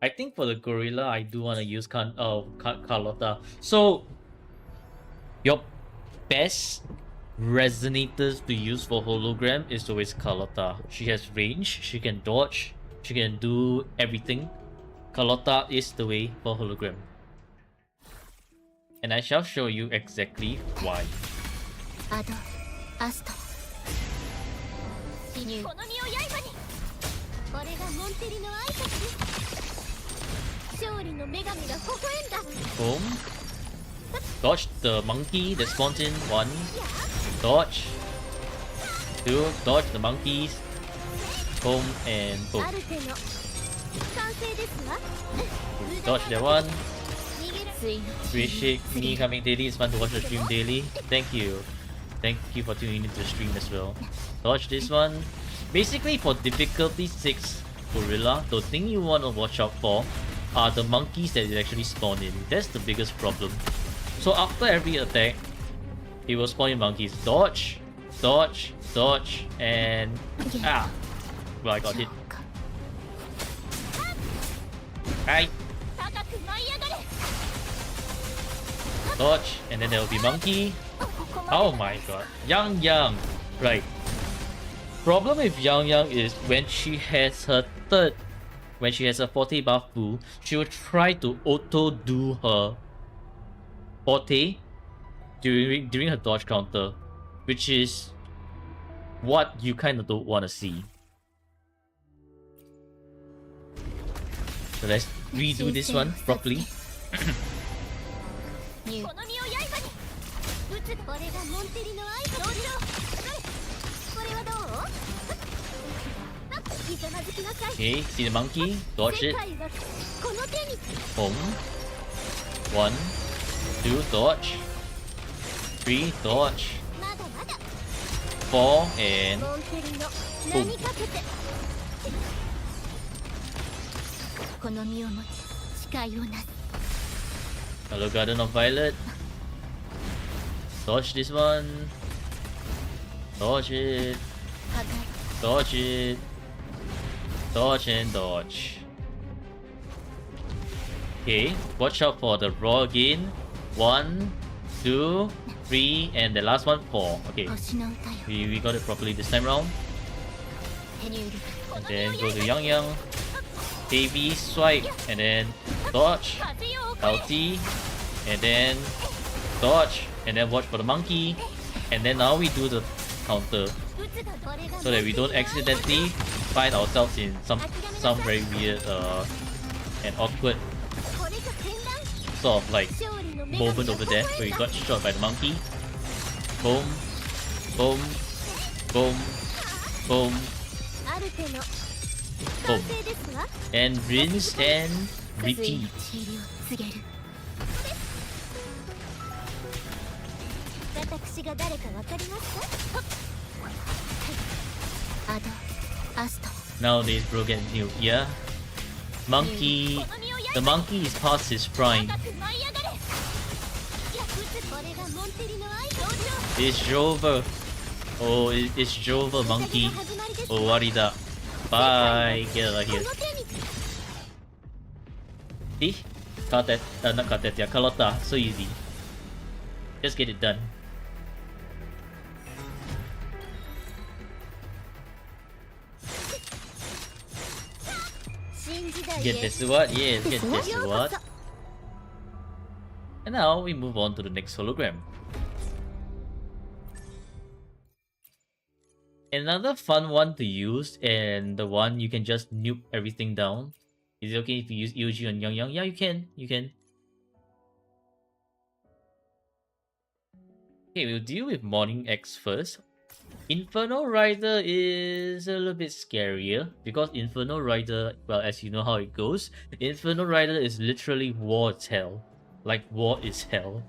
S1: I think for the gorilla, I do want to use Carlotta. So, your best resonators to use for hologram is always Carlotta. She has range, she can dodge, she can do everything. Carlotta is the way for hologram. And I shall show you exactly why.
S3: アドアスト死入この身を刃にこれがモンテリの挨拶です勝利の女神が微笑んだ
S1: Boom. Dodge the monkey that spawns in. 1. Dodge. 2. Dodge the monkeys. Boom and boom.
S3: ある手の完成ですわ
S1: Dodge that one.
S3: 逃げるついの
S1: Appreciate me coming daily. It's fun to watch the stream daily. Thank you. Thank you for tuning into the stream as well. Dodge this one. Basically for difficulty 6 gorilla, the thing you want to watch out for are the monkeys that actually spawn in. That's the biggest problem. So after every attack, it will spawn in monkeys. Dodge, dodge, dodge, and ah. Well, I got hit. はい。
S3: 高く舞い上がれ
S1: Dodge, and then there will be monkey.
S3: ここまで
S1: Oh my god. Yang. Right. Problem with Yang is when she has her forte buff boo, she will try to auto do her forte during her dodge counter, which is what you kind of don't want to see. So let's redo this one properly.
S3: 入この身を刃に撃つこれがモンテリの挨拶動じろこれはどうひざまずきなさい
S1: Okay, see the monkey, dodge
S3: 世
S1: it,
S3: 界はこの手に
S1: boom. 1, 2, dodge. 3, dodge.
S3: まだまだ
S1: 4, and
S3: モンテリの名にかけてこの身を持ち誓いをなす
S1: Hello, Garden of Violet. Dodge this one. Dodge it.
S3: 破壊
S1: Dodge it. Dodge and dodge. Okay, watch out for the raw again. 1, 2, 3, and the last one 4. Okay,
S3: 星の歌よ
S1: we got it properly this time round.
S3: 手に入る
S1: And then go to Yang. Heavy swipe, and then dodge.
S3: 風よ
S1: LT, and then dodge, and then watch for the monkey, and then now we do the counter
S3: 撃つがこれが
S1: so that we don't accidentally find ourselves in some very weird and awkward
S3: これが戦乱
S1: sort of like
S3: 勝利の女神
S1: moment
S3: が
S1: over
S3: 微
S1: there
S3: 笑
S1: where
S3: ん
S1: we
S3: だ
S1: got shot by the monkey. Boom, boom, boom, boom,
S3: ある手の
S1: boom,
S3: 完成ですわ
S1: and rinse and
S3: 薬の
S1: repeat.
S3: 治療告げる私が誰かわかりますかアドアスト
S1: Nowadays, bro gets new. Yeah, monkey. The monkey is past his prime.
S3: 高く舞い上がれいや撃つこれがモンテリの愛同情
S1: It's Jover. Oh, it's Jover monkey.
S3: 始まりです
S1: Oh, warida. Bye. Get out of
S3: こ
S1: here.
S3: の手に
S1: See? Katet, not Katet, yeah, Carlotta. So easy. Just get it done. Get this what? Yes, get this what? And now we move on to the next hologram. Another fun one to use, and the one you can just nuke everything down. Is it okay if you use EOG on Yang? Yeah, you can. You can. Okay, we'll deal with Morning X first. Inferno Rider is a little bit scarier because Inferno Rider, well, as you know how it goes, Inferno Rider is literally war is hell. Like, war is hell.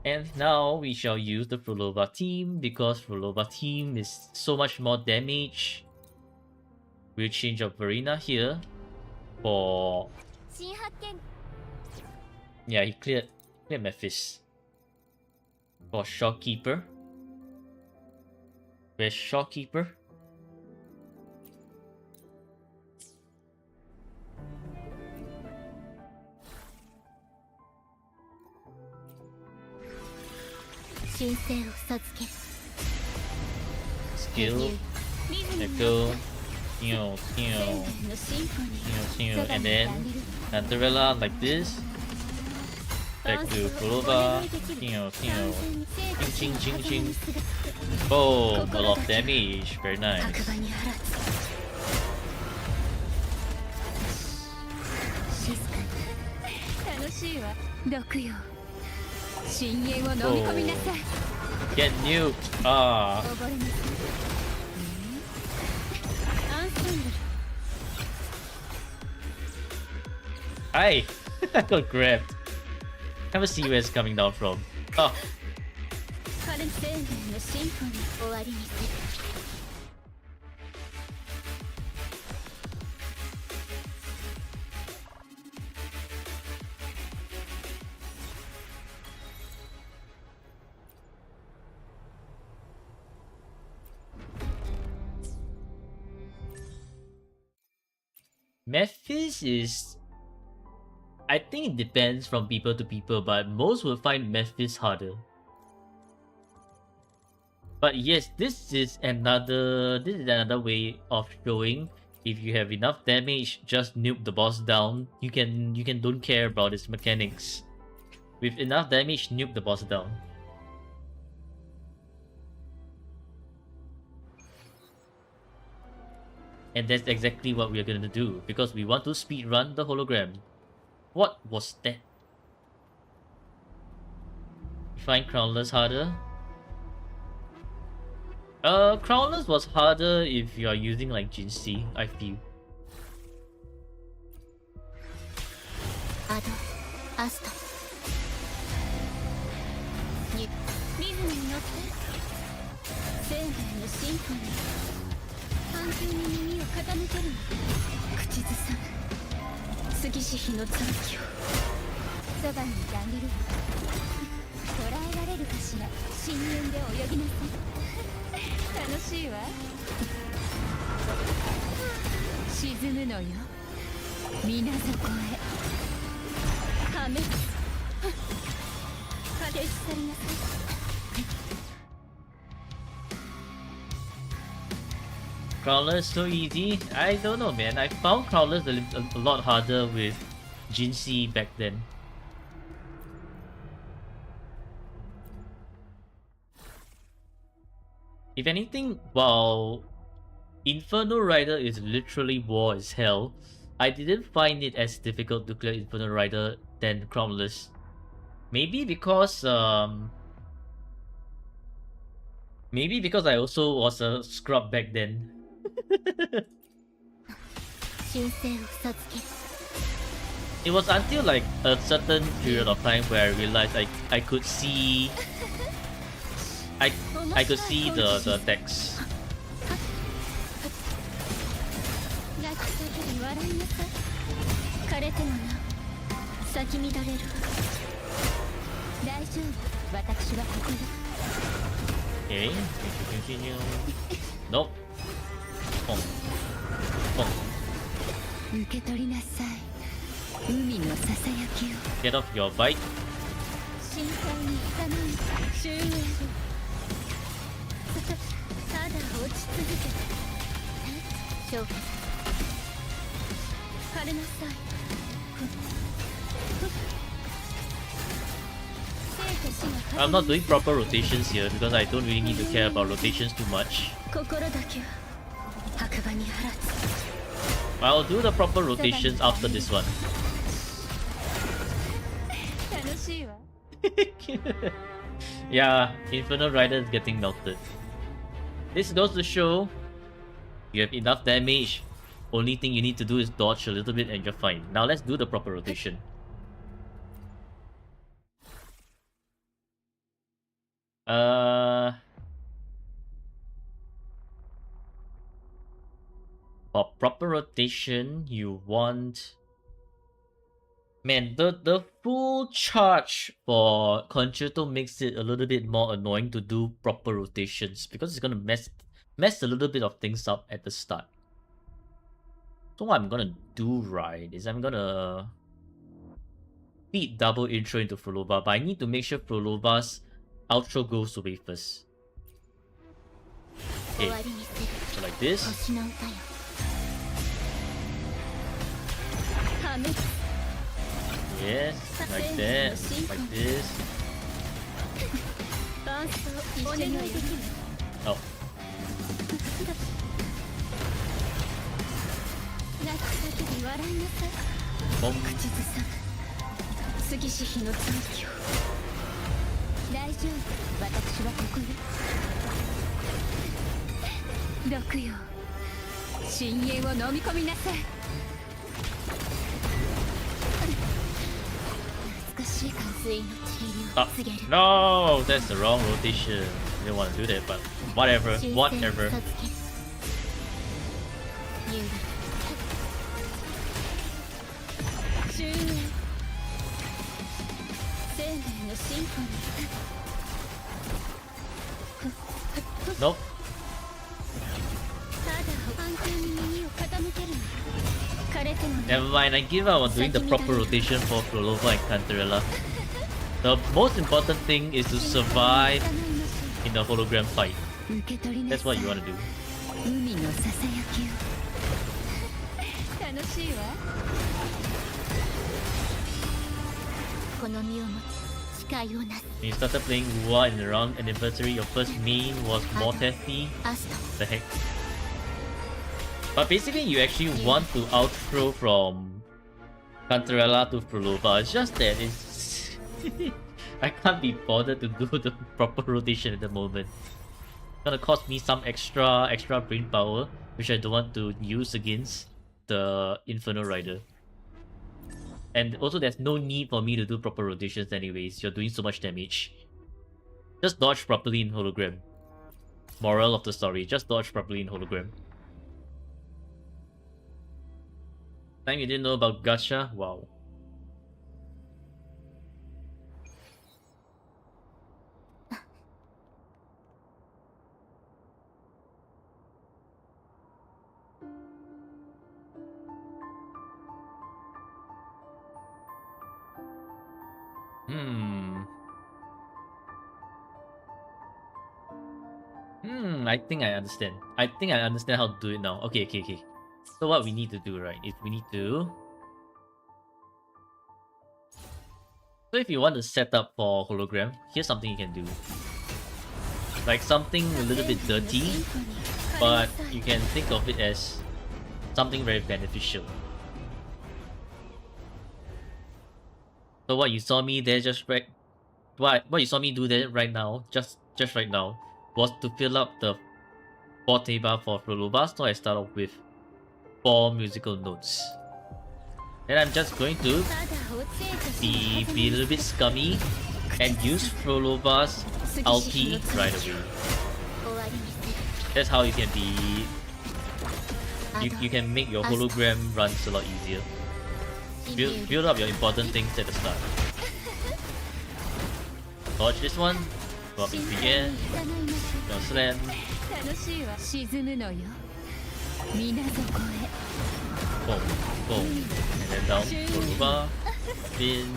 S1: And now we shall use the Frolova team because Frolova team is so much more damage. We'll change up Verena here. for...
S3: 新発見
S1: Yeah, he cleared Memphis. For Shopkeeper. Where's Shopkeeper? Skill. Echo. And then Cantarella like this. Back to Kurova. Ching ching ching ching. Boom! A lot of damage. Very nice.
S3: 楽しいわ毒よ深淵を飲み込みなさい
S1: Get nuked! Ah!
S3: 溺れなさいアンサンブル
S1: Hi! I got grabbed. Never see where it's coming down from. Oh,
S3: 彼生命のシンフォニー終わりにする
S1: Memphis is... I think it depends from people to people, but most will find Memphis harder. But yes, this is another way of showing if you have enough damage, just nuke the boss down. You can don't care about its mechanics. With enough damage, nuke the boss down. And that's exactly what we're gonna do, because we want to speedrun the hologram. What was that? You find Crownless harder? Crownless was harder if you are using like Jinxie, I feel.
S3: アドアストにリズムに乗って生命のシンフォニー半球に耳を傾けるの口ずさむ杉し日の残機をそばにいてあげる捕らえられるかしら深淵で泳ぎなさい楽しいわ沈むのよ水底へ破滅破壊されなさい
S1: Crowler is so easy. I don't know, man. I found Crowlers a lot harder with Jinxie back then. If anything, while Inferno Rider is literally war as hell, I didn't find it as difficult to clear Inferno Rider than Crowlers. Maybe because I also was a scrub back then. It was until like a certain period of time where I realized I could see I could see the text.
S3: 落差けで笑いなさい枯れてもな咲き乱れる大丈夫私はここよ
S1: Okay, continue. Nope. Boom. Boom.
S3: 受け取りなさい海のささやきを
S1: Get off your bike.
S3: 深海にさまに終焉ただ落ち続けて勝負枯れなさい
S1: I'm not doing proper rotations here because I don't really need to care about rotations too much.
S3: 心だけは白馬に放つ
S1: I'll do the proper rotations after this one.
S3: 楽しいわ
S1: Yeah, Infernal Rider is getting melted. This goes to show you have enough damage. Only thing you need to do is dodge a little bit and you're fine. Now let's do the proper rotation. For proper rotation, you want... Man, the full charge for Concerto makes it a little bit more annoying to do proper rotations because it's gonna mess a little bit of things up at the start. So what I'm gonna do, right, is I'm gonna feed double intro into Frolova, but I need to make sure Frolova's outro goes away first. Okay, so like this. Yes, like that, like this. Oh. Boom.
S3: 杉氏日の続きを大丈夫私はここよ毒よ深淵を飲み込みなさい美しい冠水の治療を告げる
S1: No, that's the wrong rotation. I didn't want to do that, but whatever, whatever. Nope. Never mind, I give up on doing the proper rotation for Frolova and Cantarella. The most important thing is to survive in the hologram fight. That's what you want to do. When you started playing Wuwa in the wrong anniversary, your first main was Mortethi. The heck? But basically, you actually want to outro from Cantarella to Frolova. It's just that it's... I can't be bothered to do the proper rotation at the moment. It's gonna cost me some extra brain power, which I don't want to use against the Inferno Rider. And also, there's no need for me to do proper rotations anyways. You're doing so much damage. Just dodge properly in hologram. Moral of the story, just dodge properly in hologram. Time you didn't know about gacha? Wow. I think I understand. I think I understand how to do it now. Okay. So what we need to do, right, is we need to... So if you want to set up for hologram, here's something you can do. Like something a little bit dirty, but you can think of it as something very beneficial. So what you saw me there just right... What you saw me do there right now, just right now, was to fill up the 4 bar for Frolova, so I start off with 4 musical notes. Then I'm just going to be a little bit scummy and use Frolova's ulti right away. That's how you can be... You can make your hologram runs a lot easier. Build up your important things at the start. Dodge this one. Go up in the air. Go slam. Boom. Boom. And then down. Frolova. Spin.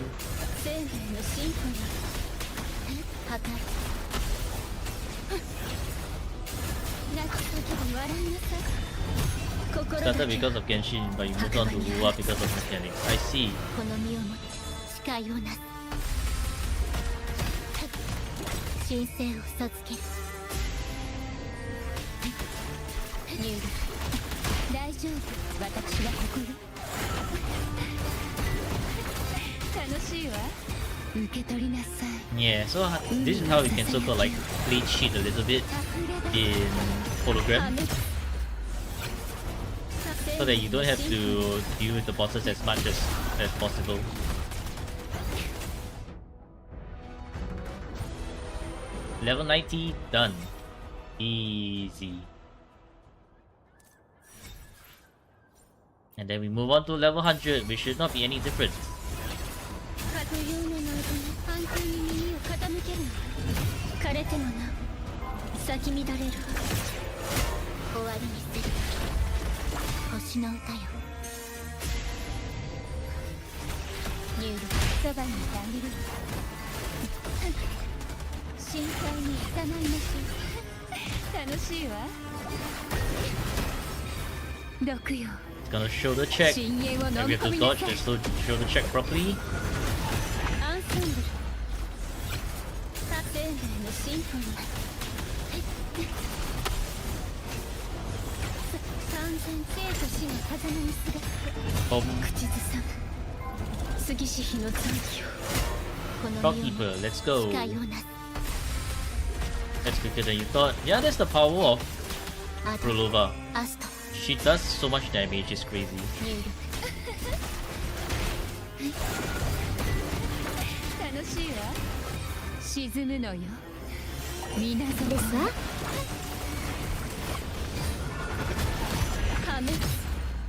S1: Started because of Genshin, but you moved on to Wuwa because of mechanics. I see. Yeah, so this is how you can so-called like play cheat a little bit in hologram, so that you don't have to deal with the bosses as much as possible. Level 90 done. Easy. And then we move on to level 100, which should not be any different.
S3: 不有名の歌に反響に耳を傾けるな。枯れてもなお咲き乱れるわ。終わりにする星の歌よ。ニュールそばにいてあげる。深海に誘いましょう。楽しいわ。毒よ。
S1: It's gonna show the check.
S3: 深淵を
S1: And
S3: 飲
S1: we
S3: み
S1: have to
S3: 込みな
S1: dodge
S3: さい。
S1: this to show the check properly.
S3: アンセンブル生命のシンフォニー。三千生と死の風の水が
S1: Boom.
S3: 口ずさむ杉し日の残機をこの世
S1: Shopkeeper,
S3: に
S1: let's go.
S3: 誓いをなす。
S1: That's quicker than you thought. Yeah, that's the power of
S3: アダ
S1: Prolova.
S3: アスト
S1: She does so much damage, it's crazy.
S3: 入力楽しいわ。沈むのよ皆ぞですわ。破滅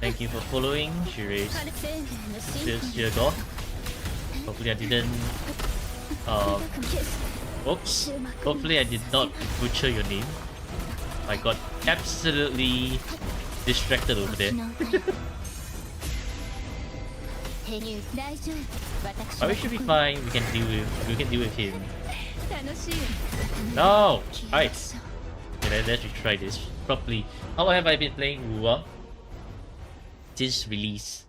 S1: Thank you for following. She raised
S3: 生命のシン
S1: this
S3: フォニ
S1: year god. Hopefully I didn't oops. Hopefully I did not butcher your name. I got absolutely distracted over there.
S3: 星の歌よ。ヘニュー大丈夫。私
S1: But we should be fine. We can deal with him.
S3: 楽しいわ。
S1: No! Alright. Okay, let's try this properly. How long have I been playing Ua? Since release.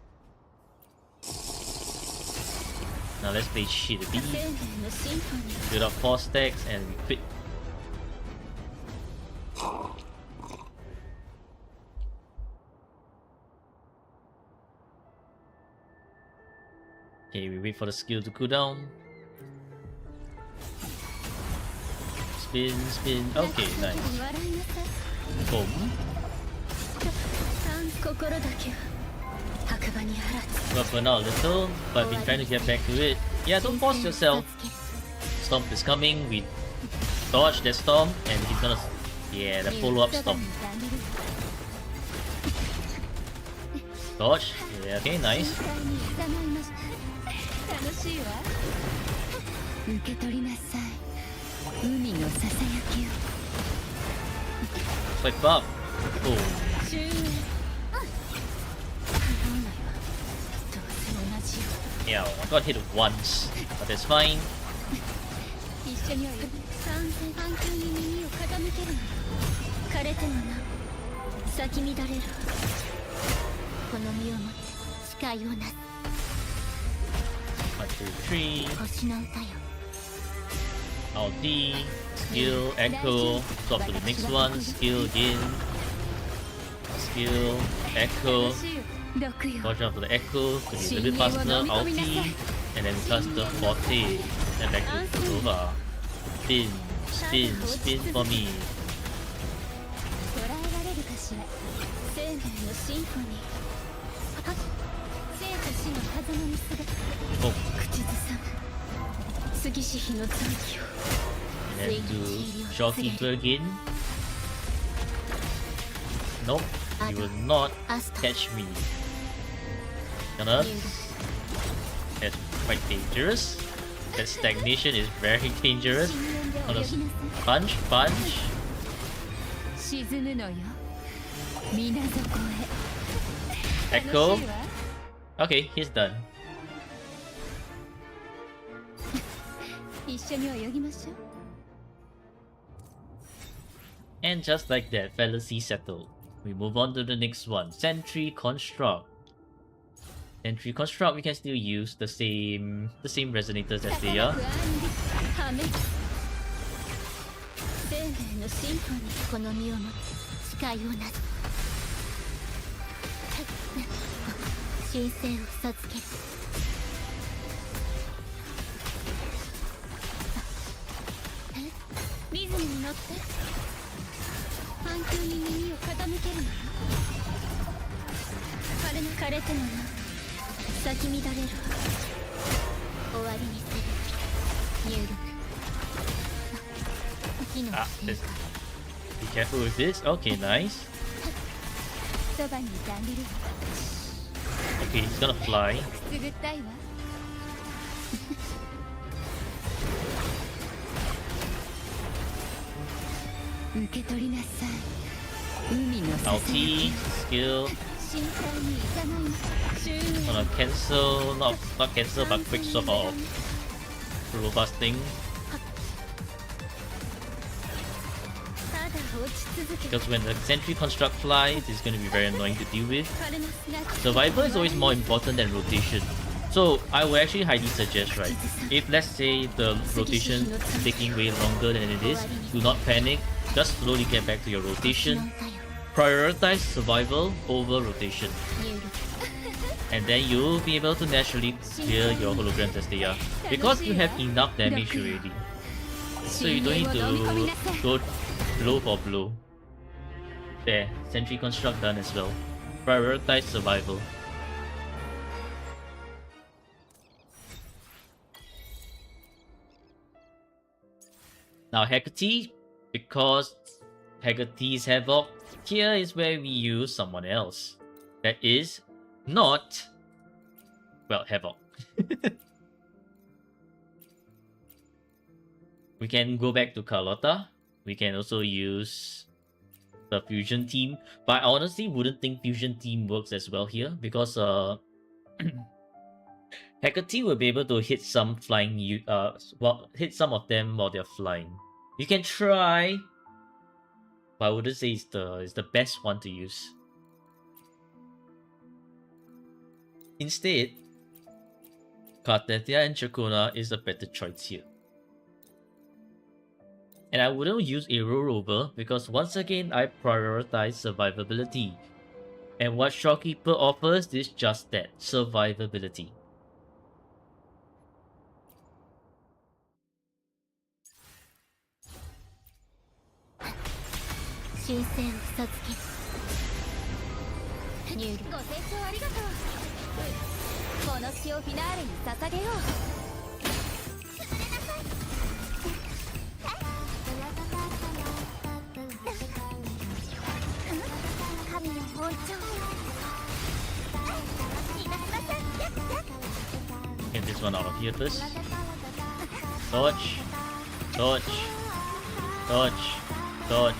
S1: Now let's play Shit B.
S3: 生命のシンフォニー。
S1: Build up 4 stacks and we quit. Okay, we wait for the skill to cool down. Spin, spin. Okay, nice.
S3: 笑いなさい。
S1: Boom.
S3: 心だけは白馬に放つ。
S1: Well, for now, a little, but we're trying to get back to it. Yeah, don't force yourself. Stomp is coming. We dodge that stomp, and he's gonna. Yeah, the follow-up stomp. Dodge. Yeah, okay, nice.
S3: 楽しいわ。受け取りなさい。海のささやきを。
S1: Swipe up. Boom.
S3: 終焉。本来はどうせ同じよ。
S1: Yeah, I got hit once, but that's fine.
S3: 一緒には三千反響に耳を傾けるな。枯れてもな咲き乱れるわ。この身をもって誓いをなす。
S1: 1, 2, 3.
S3: 星の歌よ。
S1: Alt D. Skill, Echo. Swap to the next one. Skill again. Skill, Echo.
S3: 毒よ。
S1: Dodge out to the Echo to be a little bit faster. Alt D. And then cast the Forte. And back to Prolova. Spin, spin, spin for me.
S3: 捉えられるかしら。生命のシンフォニー。生と死の風の水が
S1: Boom.
S3: 口ずさむ杉し日の残機を。
S1: And then do Shopkeeper again. Nope. You will not
S3: アスト
S1: catch me. Gonna. That's quite dangerous. That stagnation is very dangerous.
S3: 深淵で泳ぎなさい。
S1: Punch, punch.
S3: 沈むのよ水底へ。
S1: Echo.
S3: 楽しいわ。
S1: Okay, he's done.
S3: 一緒に泳ぎましょう。
S1: And just like that, fallacy settled. We move on to the next one. Sentry Construct. Sentry Construct, we can still use the same resonators as they are.
S3: 破滅。生命のシンフォニー。この身をもって誓いをなす。神聖を授ける。リズムに乗って反響に耳を傾けるな。枯れてもな咲き乱れるわ。終わりにする入力。機能
S1: Ah,
S3: 低
S1: this.
S3: 下。
S1: Be careful with this. Okay, nice.
S3: そばにいてあげるわ。
S1: Okay, he's gonna fly.
S3: くすぐったいわ受け取りなさい海のささや
S1: Ulti,
S3: き
S1: skill.
S3: 深海にいざない周囲
S1: Gonna cancel, not cancel, but quick swap of robusting.
S3: ただ落ち続け
S1: Because when the sentry construct flies, it's gonna be very annoying to deal with.
S3: 彼の砂
S1: Survival is always more important than rotation. So I would actually highly suggest, right? If let's say the rotation is taking way longer than it is, do not panic. Just slowly get back to your rotation.
S3: なんだよ
S1: Prioritize survival over rotation.
S3: ニュール
S1: And then you'll be able to naturally clear your holograms as they are. Because you have enough damage already. So you don't need to go blow for blow. There, sentry construct done as well. Prioritize survival. Now Hecate, because Hecate's Havoc, here is where we use someone else. That is not, well, Havoc. We can go back to Carlotta. We can also use the fusion team, but I honestly wouldn't think fusion team works as well here because Hecate will be able to hit some flying hit some of them while they're flying. You can try, but I wouldn't say it's the best one to use. Instead, Cartetia and Chakona is a better choice here. And I wouldn't use Ianru Rover because once again I prioritize survivability. And what Shopkeeper offers is just that, survivability. Get this one out of here first. Dodge, dodge, dodge, dodge,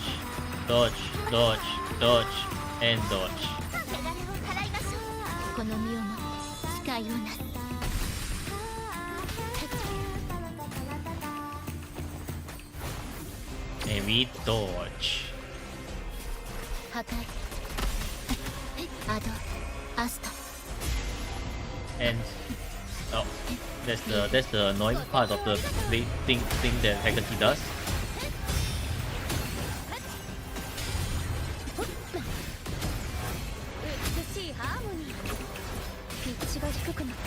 S1: dodge, dodge, dodge, and dodge.
S3: この身をも使いをなす
S1: And we dodge.
S3: 破壊アドアスト
S1: And oh, that's the annoying part of the thing that Hecate does.
S3: 美しいハーモニーピッチが低くなって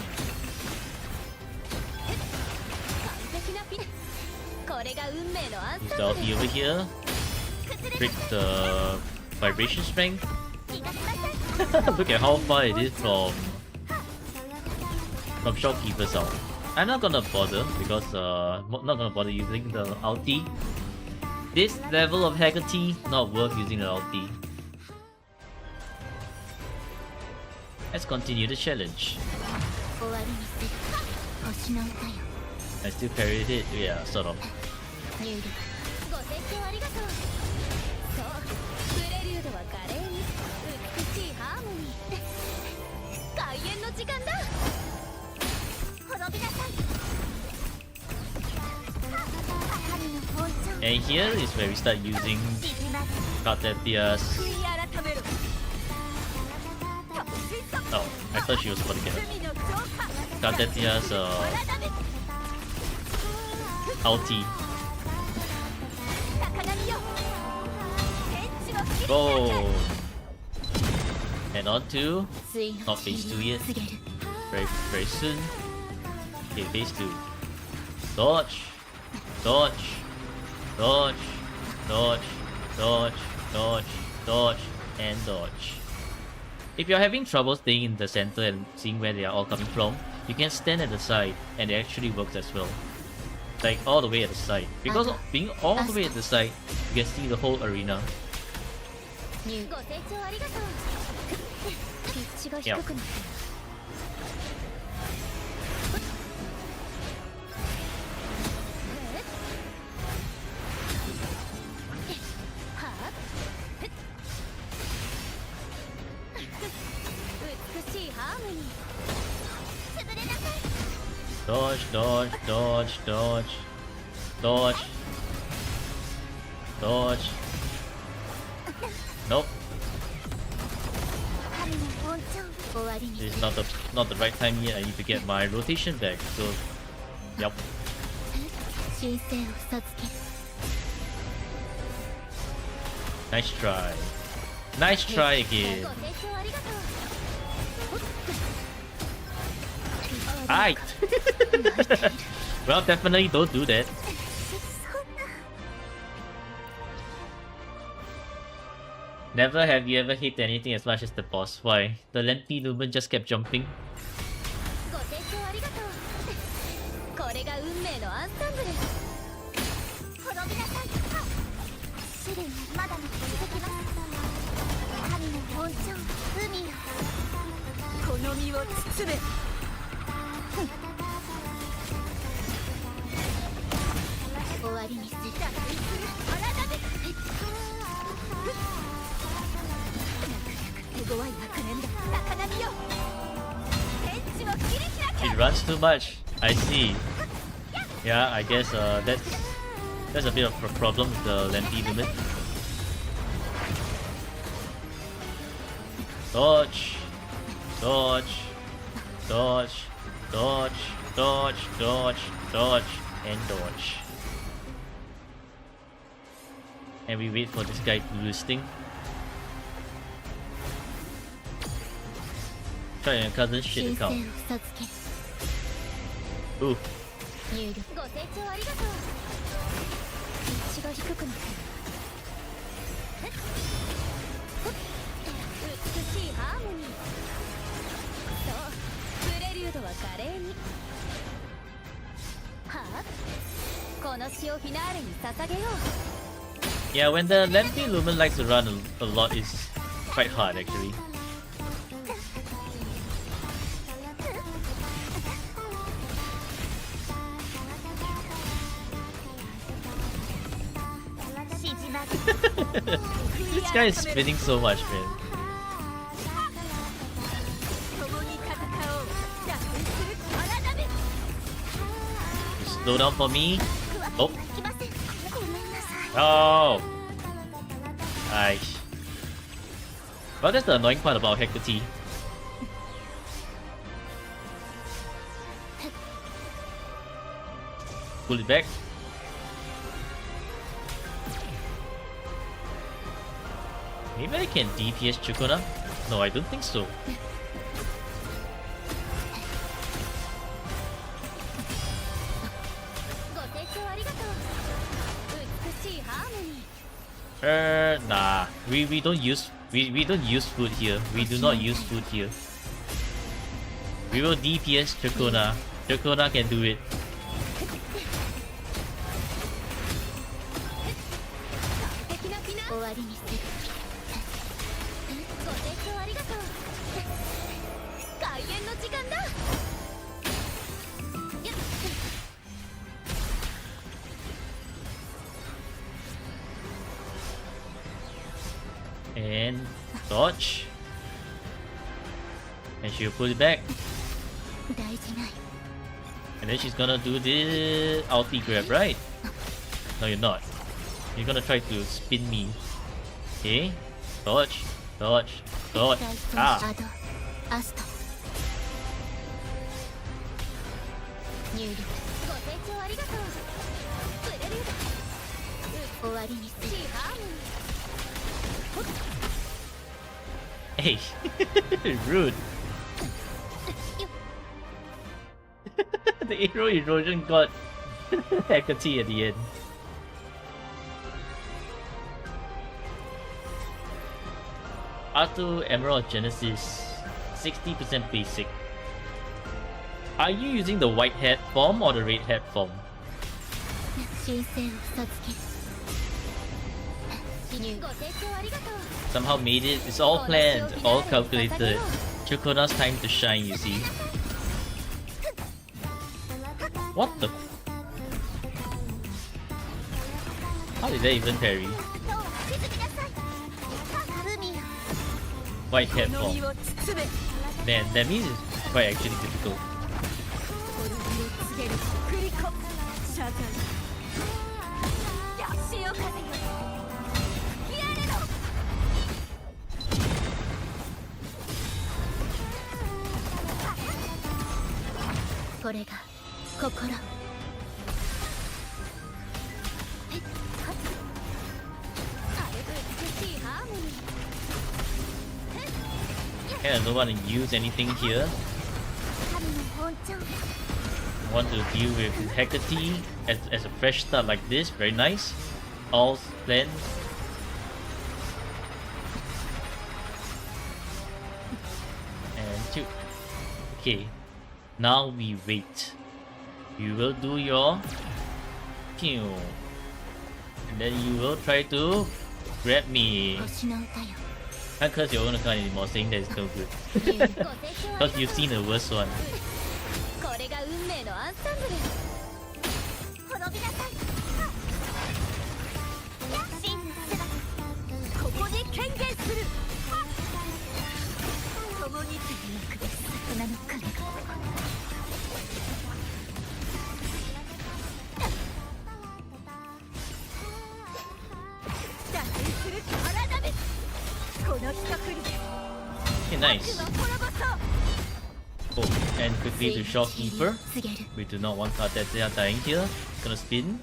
S3: 完璧なピンこれが運命のアン
S1: Use
S3: サ
S1: the
S3: ンブ
S1: ulti over here. Break the vibration strength. Look at how far it is from Shopkeeper's out. I'm not gonna bother because not gonna bother using the ulti. This level of Hecate, not worth using the ulti. Let's continue the challenge.
S3: 終わりにする星の歌よ
S1: I still carried it, yeah, sort of.
S3: ニュールご清聴ありがとうそうプレリュードは華麗に美しいハーモニー開演の時間だ滅びなさい神の包丁
S1: And here is where we start using
S3: 縮まる
S1: Cartetia's.
S3: 悔い改めろ
S1: Oh, I thought she was about to get it.
S3: 罪の浄化
S1: Cartetia's
S3: 改め
S1: ulti.
S3: 高波よ天地の切り
S1: Go! And on to
S3: 水の
S1: not phase 2 yet.
S3: 告げる
S1: Very soon. Okay, phase 2. Dodge! Dodge! Dodge! Dodge! Dodge! Dodge! Dodge! And dodge. If you're having trouble staying in the center and seeing where they are all coming from, you can stand at the side and it actually works as well. Like all the way at the side. Because of being all the way at the side, you can see the whole arena.
S3: ご清聴ありがとうピッチが低くなってる
S1: Dodge, dodge, dodge, dodge, dodge, dodge. Nope.
S3: 神の温存終わりに
S1: This is not the right time yet. I need to get my rotation back. So, yep.
S3: 神聖を授ける
S1: Nice try. Nice try again.
S3: ご清聴ありがとう
S1: Aight. Well, definitely don't do that.
S3: そんな
S1: Never have you ever hit anything as much as the boss. Why? The lengthy movement just kept jumping.
S3: ご清聴ありがとうこれが運命のアンサンブル滅びなさい試練はまだまだ続きます神の温存海よこの身を包め終わりにする体で手強い悪念だ高波よ天地を切り開け
S1: It runs too much. I see. Yeah, I guess that's a bit of a problem with the lengthy movement. Dodge, dodge, dodge, dodge, dodge, dodge, dodge, and dodge. And we wait for this guy to do this thing. Try and cousin shit
S3: 神聖を
S1: account.
S3: 授ける
S1: Ooh.
S3: 入力ご清聴ありがとう血が低くなってる美しいハーモニーそうプレリュードは華麗にはあこの詩をフィナーレに捧げよう
S1: Yeah, when the lengthy lumen likes to run a lot, it's quite hard actually. しじま This guy is spinning so much, man.
S3: 共に戦おう脱線する体で
S1: Slow down for me. Oh.
S3: きませんごめんなさい
S1: Oh. Nice. Well, that's the annoying part about Hecate. Pull it back. Maybe I can DPS Chukuna? No, I don't think so.
S3: ご清聴ありがとう美しいハーモニー
S1: Nah. We don't use food here. We do not use food here. We will DPS Chukuna. Chukuna can do it.
S3: 的なフィナ終わりにするご清聴ありがとう開演の時間だやっ
S1: And dodge. And she'll pull it back.
S3: 大事ない
S1: And then she's gonna do the ulti grab, right? No, you're not. You're gonna try to spin me. Okay. Dodge. Dodge. Dodge.
S3: 大と
S1: Ah.
S3: アドアスト入力ご清聴ありがとうプレリュード終わりにするハーモニー
S1: Hey. Rude.
S3: よ
S1: The arrow erosion got Hecate at the end. Auto Emerald Genesis 60% basic. Are you using the white hat form or the red hat form?
S3: 神聖を授ける入ご清聴ありがとう
S1: Somehow made it. It's all planned, all calculated. Chukuna's time to shine, you see. What the? How did that even parry?
S3: 今日は沈みなさい海よ
S1: White hat
S3: この身
S1: form.
S3: を包め
S1: Man, that means it's quite actually difficult.
S3: 滅びを謝罪潮風よやれろこれが心
S1: Okay, I don't want to use anything here.
S3: 神の本庁
S1: Want to deal with Hecate as a fresh start like this. Very nice. All planned. And 2. Okay. Now we wait. You will do your pew. And then you will try to grab me.
S3: 星の歌よ
S1: Can't curse your own account anymore saying that it's no good.
S3: ご清聴あり
S1: Because
S3: がとう
S1: you've seen the worst one.
S3: これが運命のアンサンブル滅びなさい真の姿ここに権限する共に魚の影が打点する体ですこの一振りで
S1: Okay, nice.
S3: 悪の滅ぼそう
S1: Oh, and quickly to Shopkeeper.
S3: 告げる
S1: We do not want that they are dying here. Gonna spin.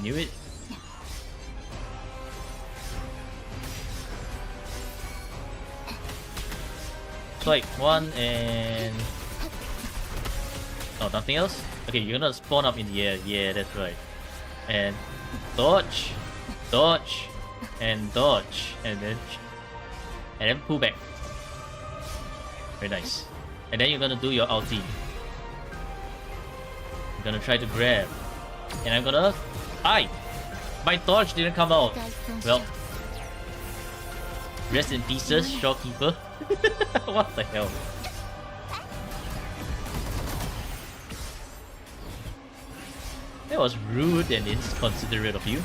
S1: Knew it. Swipe 1 and... Oh, nothing else? Okay, you're gonna spawn up in the air. Yeah, that's right. And dodge, dodge, and dodge, and then pull back. Very nice. And then you're gonna do your ulti. You're gonna try to grab. And I'm gonna... Aye! My dodge didn't come out. Well, rest in pieces, Shopkeeper. What the hell? That was rude and inconsiderate of you.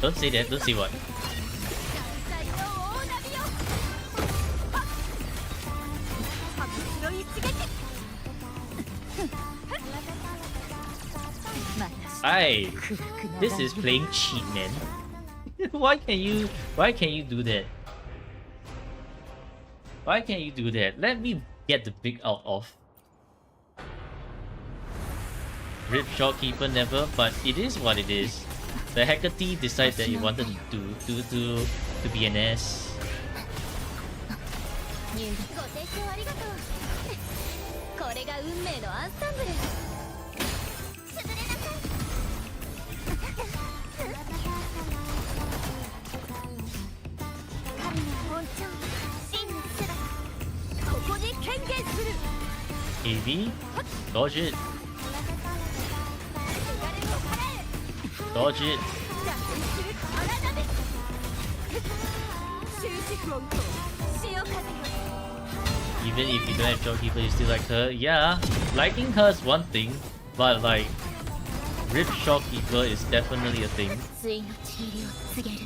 S1: Don't say that, don't say what. Aye, this is playing cheat, man. Why can you do that? Why can't you do that? Let me get the big out of. Rip Shopkeeper never, but it is what it is. The Hecate decided that he wanted to be an ass.
S3: ご清聴ありがとうこれが運命のアンサンブル潰れなさい神の本庁真の姿ここに権限する
S1: AV, dodge it,
S3: 汚れを払え
S1: dodge it.
S3: 脱出する体で終止符を打とう潮風よ
S1: Even if you don't have Shopkeeper, you still like her. Yeah, liking her is one thing, but like, Rip Shopkeeper is definitely a thing.
S3: ついのちりを告げる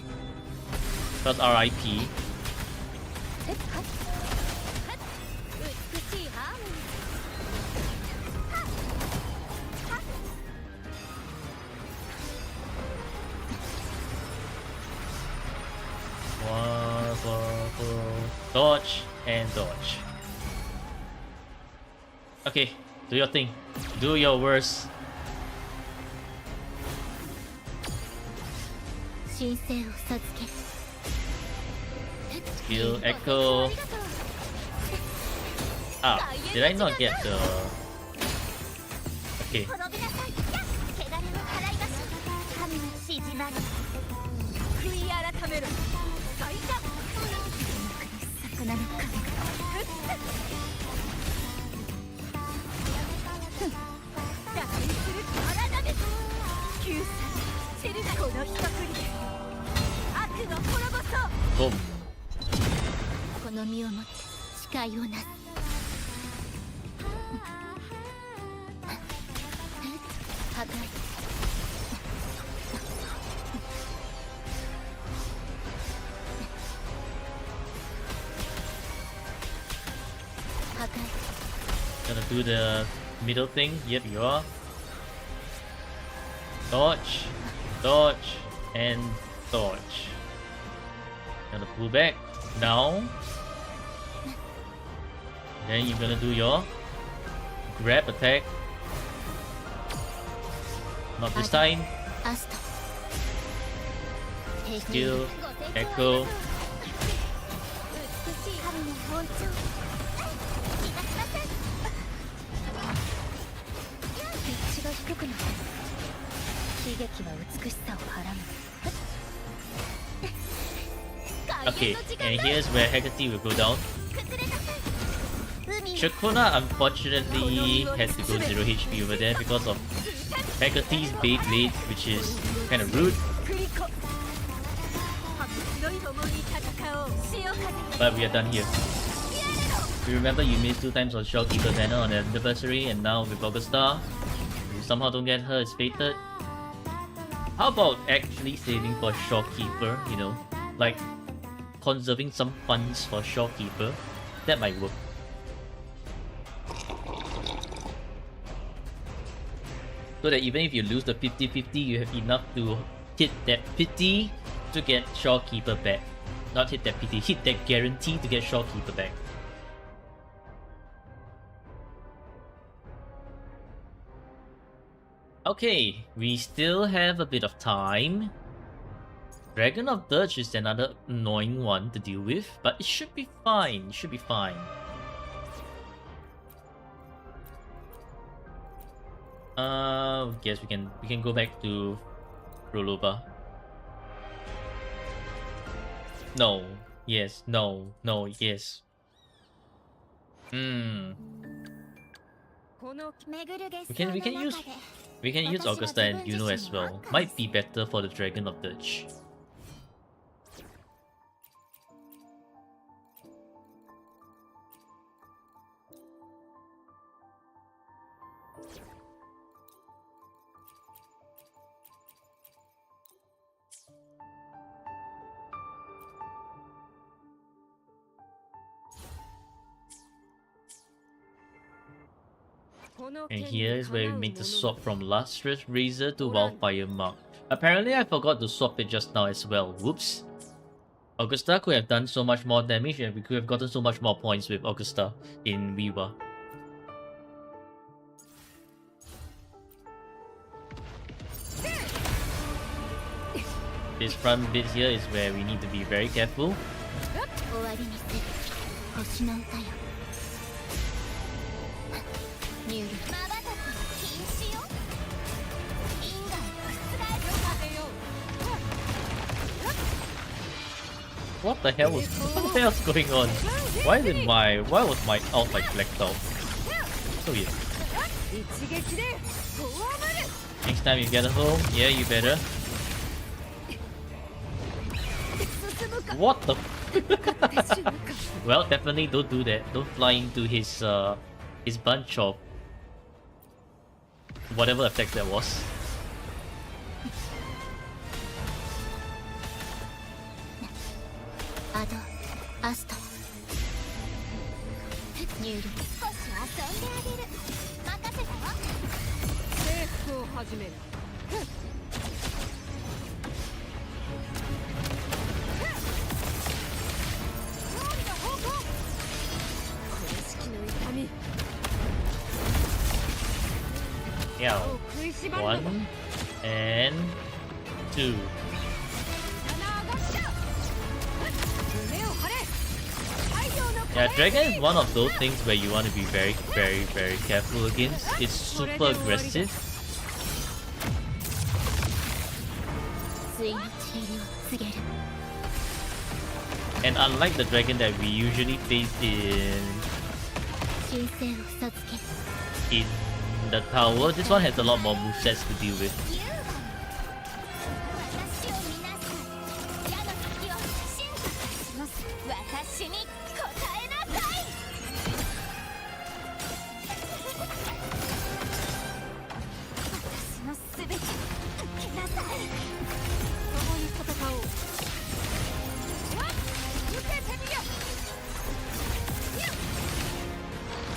S1: Because RIP.
S3: 美しいハーモニー
S1: Dodge and dodge. Okay, do your thing. Do your worst.
S3: 神聖を授ける
S1: Skill Echo. Ah, did I not get the... Okay,
S3: 滅びなさい汚れを払いましょう神の縮まり悔い改めろ最多魚の影が打点する体です救済チェルこの一振りで悪
S1: Boom.
S3: この身をもって誓いをなす破壊破壊
S1: Gonna do the middle thing. Yep, you are. Dodge, dodge, and dodge. Gonna pull back now. Then you're gonna do your grab attack. Not this time.
S3: アスト
S1: Still echo.
S3: 美しい神の本調気がしませんピッチが低くなった悲劇は美しさをはらむ
S1: Okay, and here's where Hecate will go down. Shakuna unfortunately had to go 0 HP over there because of Hecate's Beyblade, which is kind of rude. But we are done here. You remember you missed 2 times on Shockkeeper banner on the anniversary, and now with Augusta, you somehow don't get her, it's fated. How about actually saving for Shockkeeper, you know? Like, conserving some funds for Shockkeeper? That might work. So that even if you lose the 50-50, you have enough to hit that pity to get Shockkeeper back. Not hit that pity, hit that guarantee to get Shockkeeper back. Okay, we still have a bit of time. Dragon of Dirge is another annoying one to deal with, but it should be fine, it should be fine. Guess we can go back to Roloba. No, yes, no, no, yes. We can use Augusta and Juno as well. Might be better for the Dragon of Dirge. And here is where we make the swap from Lustrous Razor to Wildfire Mark. Apparently I forgot to swap it just now as well. Whoops. Augusta could have done so much more damage and we could have gotten so much more points with Augusta in Wiwa. This front bit here is where we need to be very careful. What the hell was going on? Why was my ult like blacked out? So weird. Next time you get home, yeah, you better. What the? Well, definitely don't do that. Don't fly into his bunch of whatever effect that was. Yeah, 1 and 2. Yeah, Dragon is one of those things where you want to be very, very, very careful against. It's super aggressive. And unlike the dragon that we usually face in the tower, this one has a lot more movesets to deal with.
S3: 私に答えなさい。私のすべて受けなさい。共に戦おう。受けてみよ。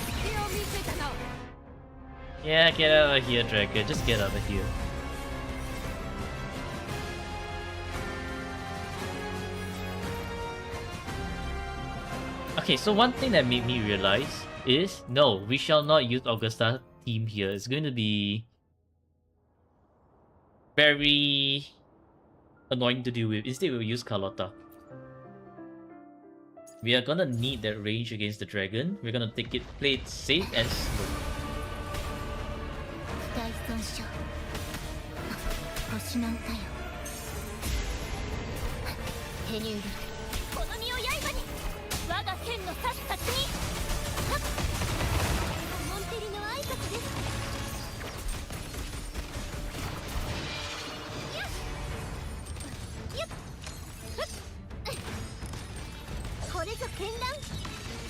S3: 隙を見せたな。
S1: Yeah, get out of here, Dragon. Just get out of here. Okay, so one thing that made me realize is no, we shall not use Augusta team here. It's going to be very annoying to deal with. Instead, we'll use Carlotta. We are gonna need that range against the dragon. We're gonna take it, play it safe and slow.
S3: 大損傷。星の歌よ。ヘニュール。この身を刃に。我が剣の刺す先に。モンテリの挨拶です。これぞ剣断。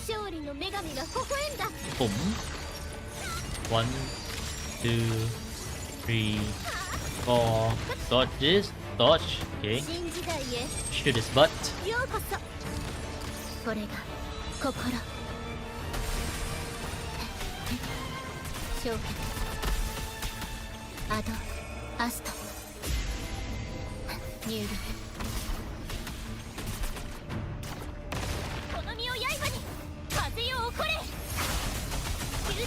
S3: 勝利の女神が微笑んだ。
S1: Boom. 1, 2, 3, 4. Dodge this. Dodge. Okay.
S3: 新時代へ
S1: Shoot his butt.
S3: ようこそ。これが心。召喚。アド、アスト。ニュール。この身を刃に。風よ起これ。吸収。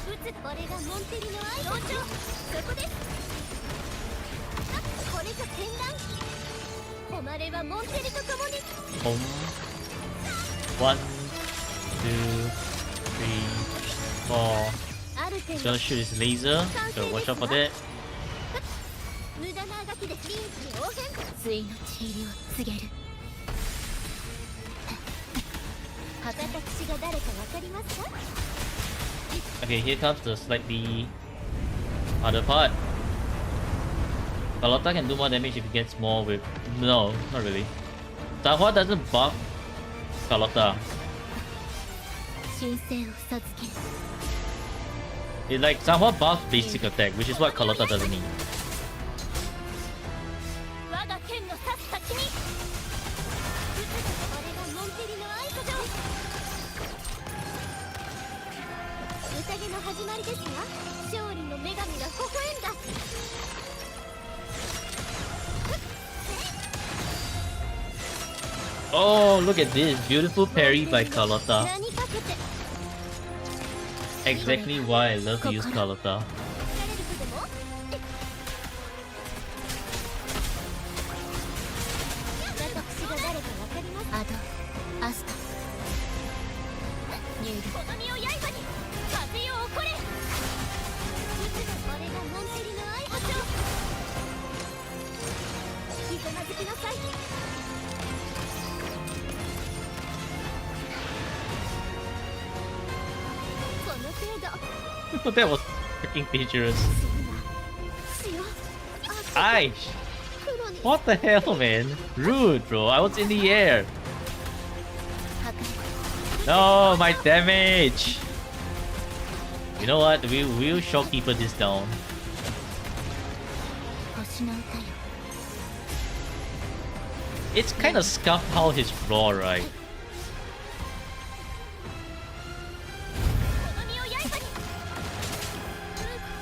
S3: 撃つ。これがモンテリの愛。同調。そこです。これぞ剣断。誉れはモンテリと共に。
S1: Boom. 1, 2, 3, 4.
S3: ある点
S1: He's
S3: の
S1: gonna shoot his laser. So watch out for that.
S3: 無駄なあがきで臨機応変。ついのち入りを告げる。私が誰かわかりますか？
S1: Okay, here comes the slightly harder part. Carlotta can do more damage if he gets more with... No, not really. Sanhua doesn't buff Carlotta.
S3: 神聖を授ける。
S1: It like Sanhua buffs basic attack, which is what Carlotta doesn't need.
S3: 我が剣の刺す先に。これがモンテリの愛子城。宴の始まりですが、勝利の女神が微笑んだ。
S1: Oh, look at this. Beautiful parry by Carlotta.
S3: 何かけて。
S1: Exactly why I love to use Carlotta.
S3: られることも。私が誰かわかります。アド、アスト。ニュール。この身を刃に。風よ起これ。これがモンテリの愛子城。ひざまずきなさい。 この程度。
S1: That was freaking dangerous.
S3: 強。
S1: Aish!
S3: 黒に。
S1: What the hell, man? Rude, bro. I was in the air.
S3: 破壊。
S1: No, my damage. You know what? We'll shopkeeper this down.
S3: 星の歌よ。
S1: It's kind of scuffed how his raw, right?
S3: この身を刃に。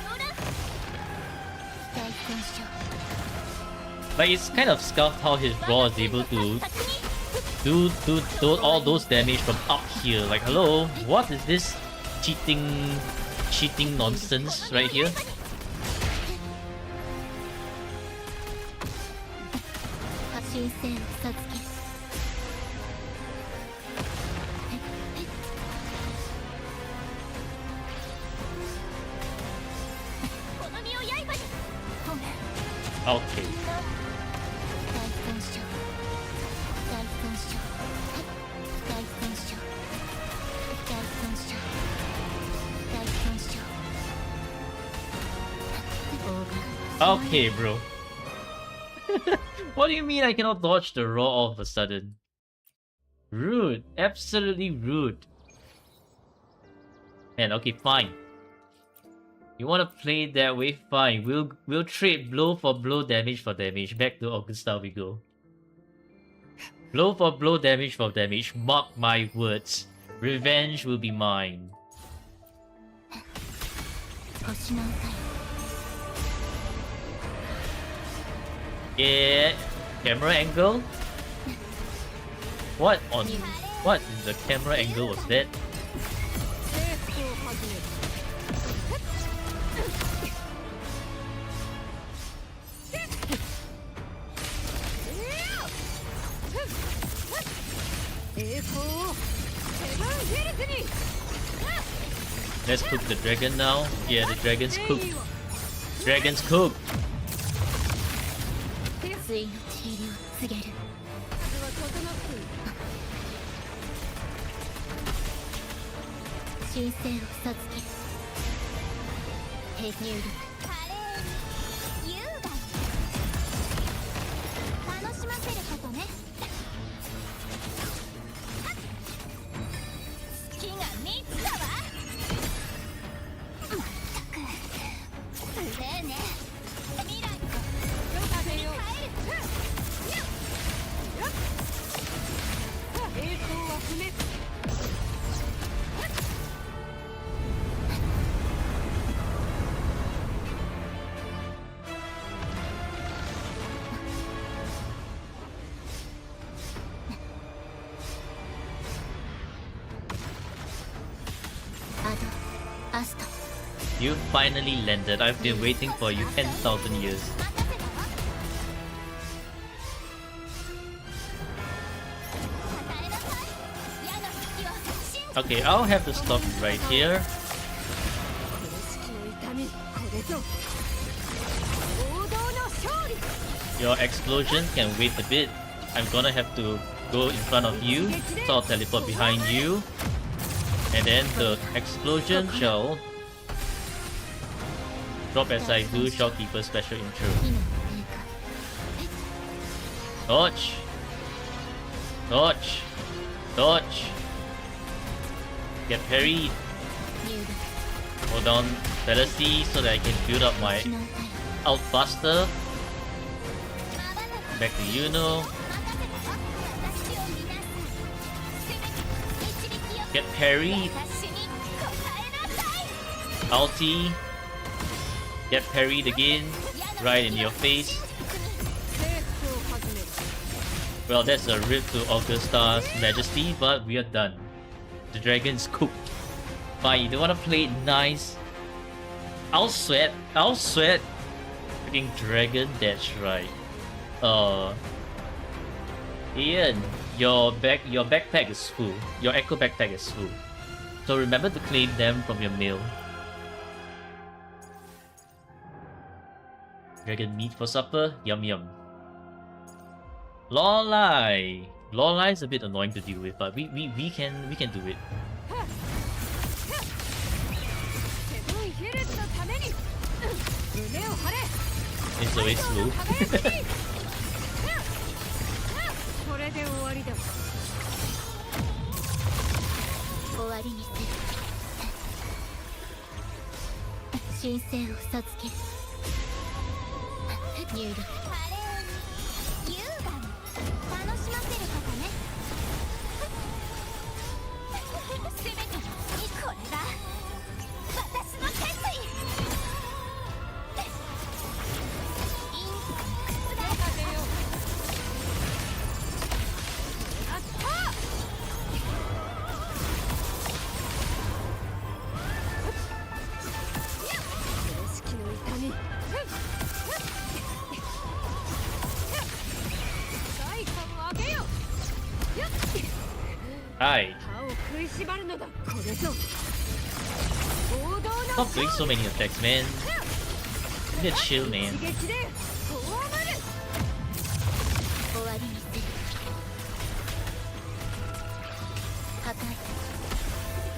S3: ほら。大損傷。
S1: Like it's kind of scuffed how his raw is able to do all those damage from up here. Like, hello, what is this cheating nonsense right here?
S3: 神聖を授ける。この身を刃に。ほら。
S1: Okay.
S3: 大損傷。大損傷。大損傷。大損傷。大損傷。オーガン。
S1: Okay, bro. What do you mean I cannot dodge the raw all of a sudden? Rude. Absolutely rude. Man, okay, fine. You wanna play it that way? Fine. We'll trade blow for blow, damage for damage. Back to Augusta we go. Blow for blow, damage for damage. Mark my words. Revenge will be mine. Yeah, camera angle? What in the camera angle was that? Let's cook the dragon now. Yeah, the dragon's cooked. Dragon's cooked. You finally landed. I've been waiting for you 10,000 years. Okay, I'll have to stop right here. Your explosion can wait a bit. I'm gonna have to go in front of you, so I'll teleport behind you. And then the explosion shall drop as I do Shopkeeper's special intro. Dodge! Dodge! Dodge! Get parried! Hold down fallacy so that I can build up my Outbuster. Back to Yuno. Get parried! Ulti! Get parried again, right in your face. Well, that's a rip to Augusta's Majesty, but we are done. The dragon's cooked. Fine, you don't wanna play it nice. I'll sweat. Freaking dragon, that's right. Ian, your backpack is full. Your echo backpack is full. So remember to claim them from your mail. Dragon meat for supper, yum yum. Lolai! Lolai is a bit annoying to deal with, but we can do it. It's always smooth. Hi. Stop doing so many attacks, man. Be a chill, man. You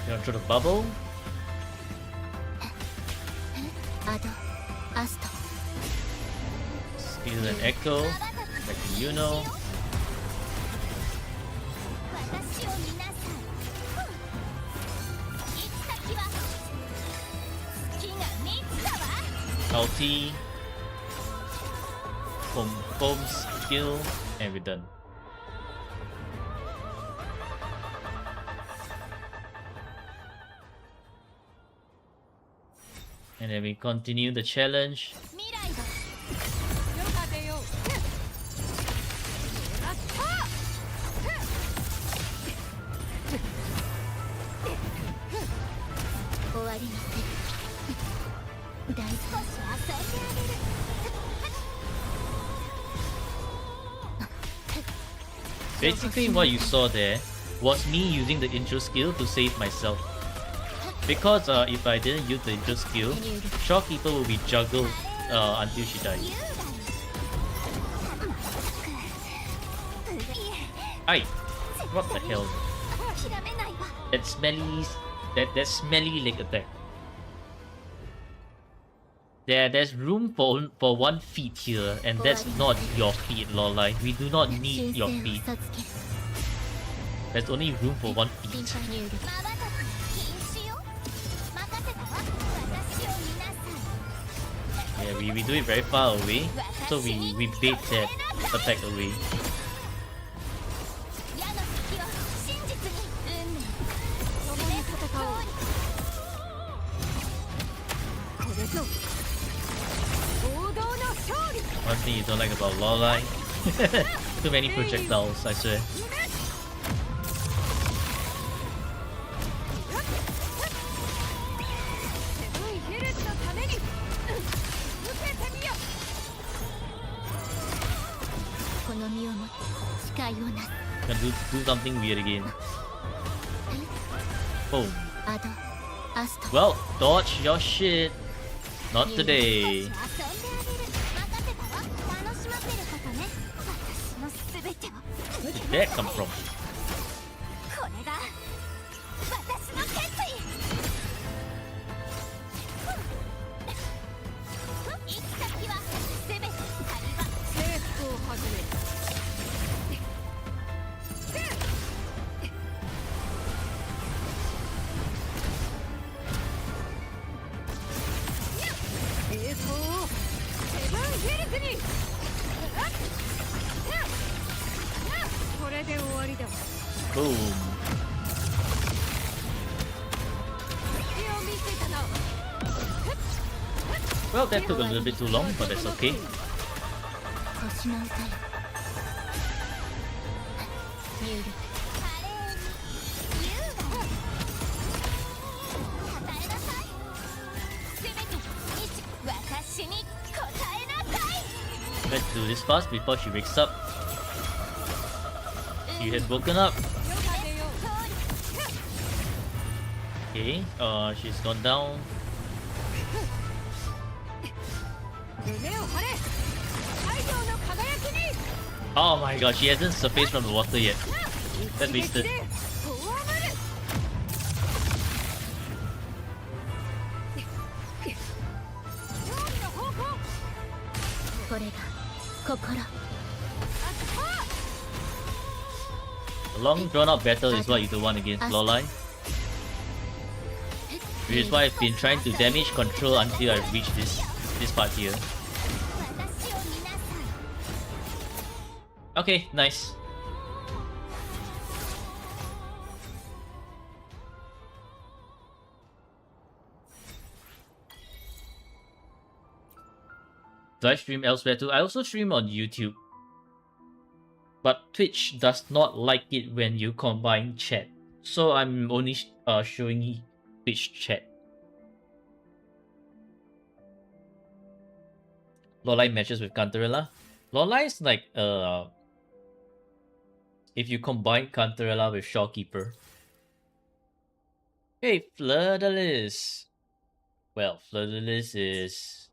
S1: wanna throw the bubble? Steal an echo. Back to Yuno.
S3: 私を見なさい。行き先は月が3つだわ。
S1: Ulti. Foam skill. And we're done. And then we continue the challenge.
S3: 未来だ。
S5: 世が出よう。やった
S3: 終わりません。大少し遊んであげる。
S1: Basically, what you saw there was me using the intro skill to save myself. Because if I didn't use the intro skill, Shopkeeper will be juggled until she dies. Aye, what the hell?
S3: 諦めないわ。
S1: That smelly leg attack. There's room for one feet here, and that's not your feet, Lolai. We do not need your feet.
S3: 嘘つける。
S1: There's only room for one
S3: 心
S1: feet.
S3: 配による。瞬く禁止よ。任せたわ。私を見なさい。
S1: Yeah, we do it very far away, so we bait that attack away.
S3: 矢の先は真実に。運命。
S5: 共に戦おう。これぞ王道の勝利。
S1: One thing you don't like about Lolai? Too many projectiles, I swear.
S5: セブンヒルズのために受けてみよ。
S3: この身をもって誓いをなす。
S1: Gonna do something weird again. Boom.
S3: アド、アスト。
S1: Well, dodge your shit. Not today.
S3: 遊んであげる。任せたわ。楽しませることね。私のすべてを。
S1: Where did that come from?
S3: これが私の決意。行き先はすべて仮は。
S5: 征服を始める。栄光をセブンヒルズに。これで終わりだわ。
S1: Boom.
S5: 隙を見せたな。
S1: Well, that took a little bit too long, but that's okay.
S3: 星の歌よ。ミュール。華麗に優雅に。与えなさい。すべて私に答えなさい。
S1: Let's do this fast before she wakes up. She has woken up.
S5: 世が出よう。
S1: Okay, she's gone down.
S5: 胸を張れ。太陽の輝きに。
S1: Oh my god, she hasn't surfaced from the water yet. That's
S5: 一撃
S1: wasted.
S5: で葬る。勝利の方向。
S3: これが心。
S1: A long drawn out battle is what you don't want against Lolai. Which is why I've been trying to damage control until I reach this part here.
S3: 私を見なさい。
S1: Okay, nice. Do I stream elsewhere too? I also stream on YouTube. But Twitch does not like it when you combine chat. So I'm only showing Twitch chat. Lolai matches with Cantarella. Lolai is like if you combine Cantarella with Shawkeeper. Hey, Fleur-de-Lis. Well, Fleur-de-Lis is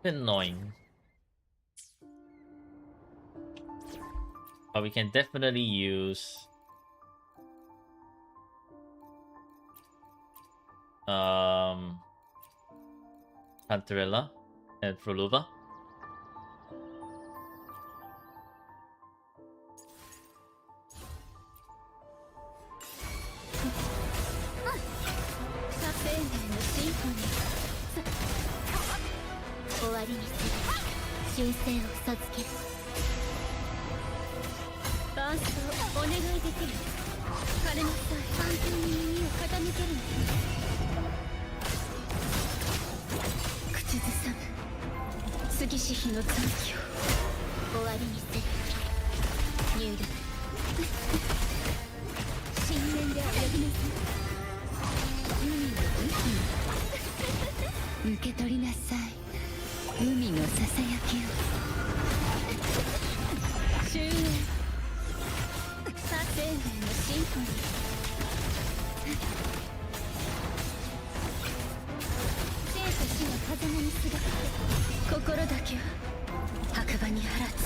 S1: annoying. But we can definitely use Cantarella and Frolova.
S3: 終わりにする。忠誠を授ける。伴奏お願いできる。彼のさえ反響に耳を傾けるの。口ずさむ杉し日の残機を終わりにする。入力。深淵で泳ぎなさい。受け取りなさい。海のささやきを。終焉。生命のシンフォニー。生と死の風間にすがって心だけは白馬に放つ。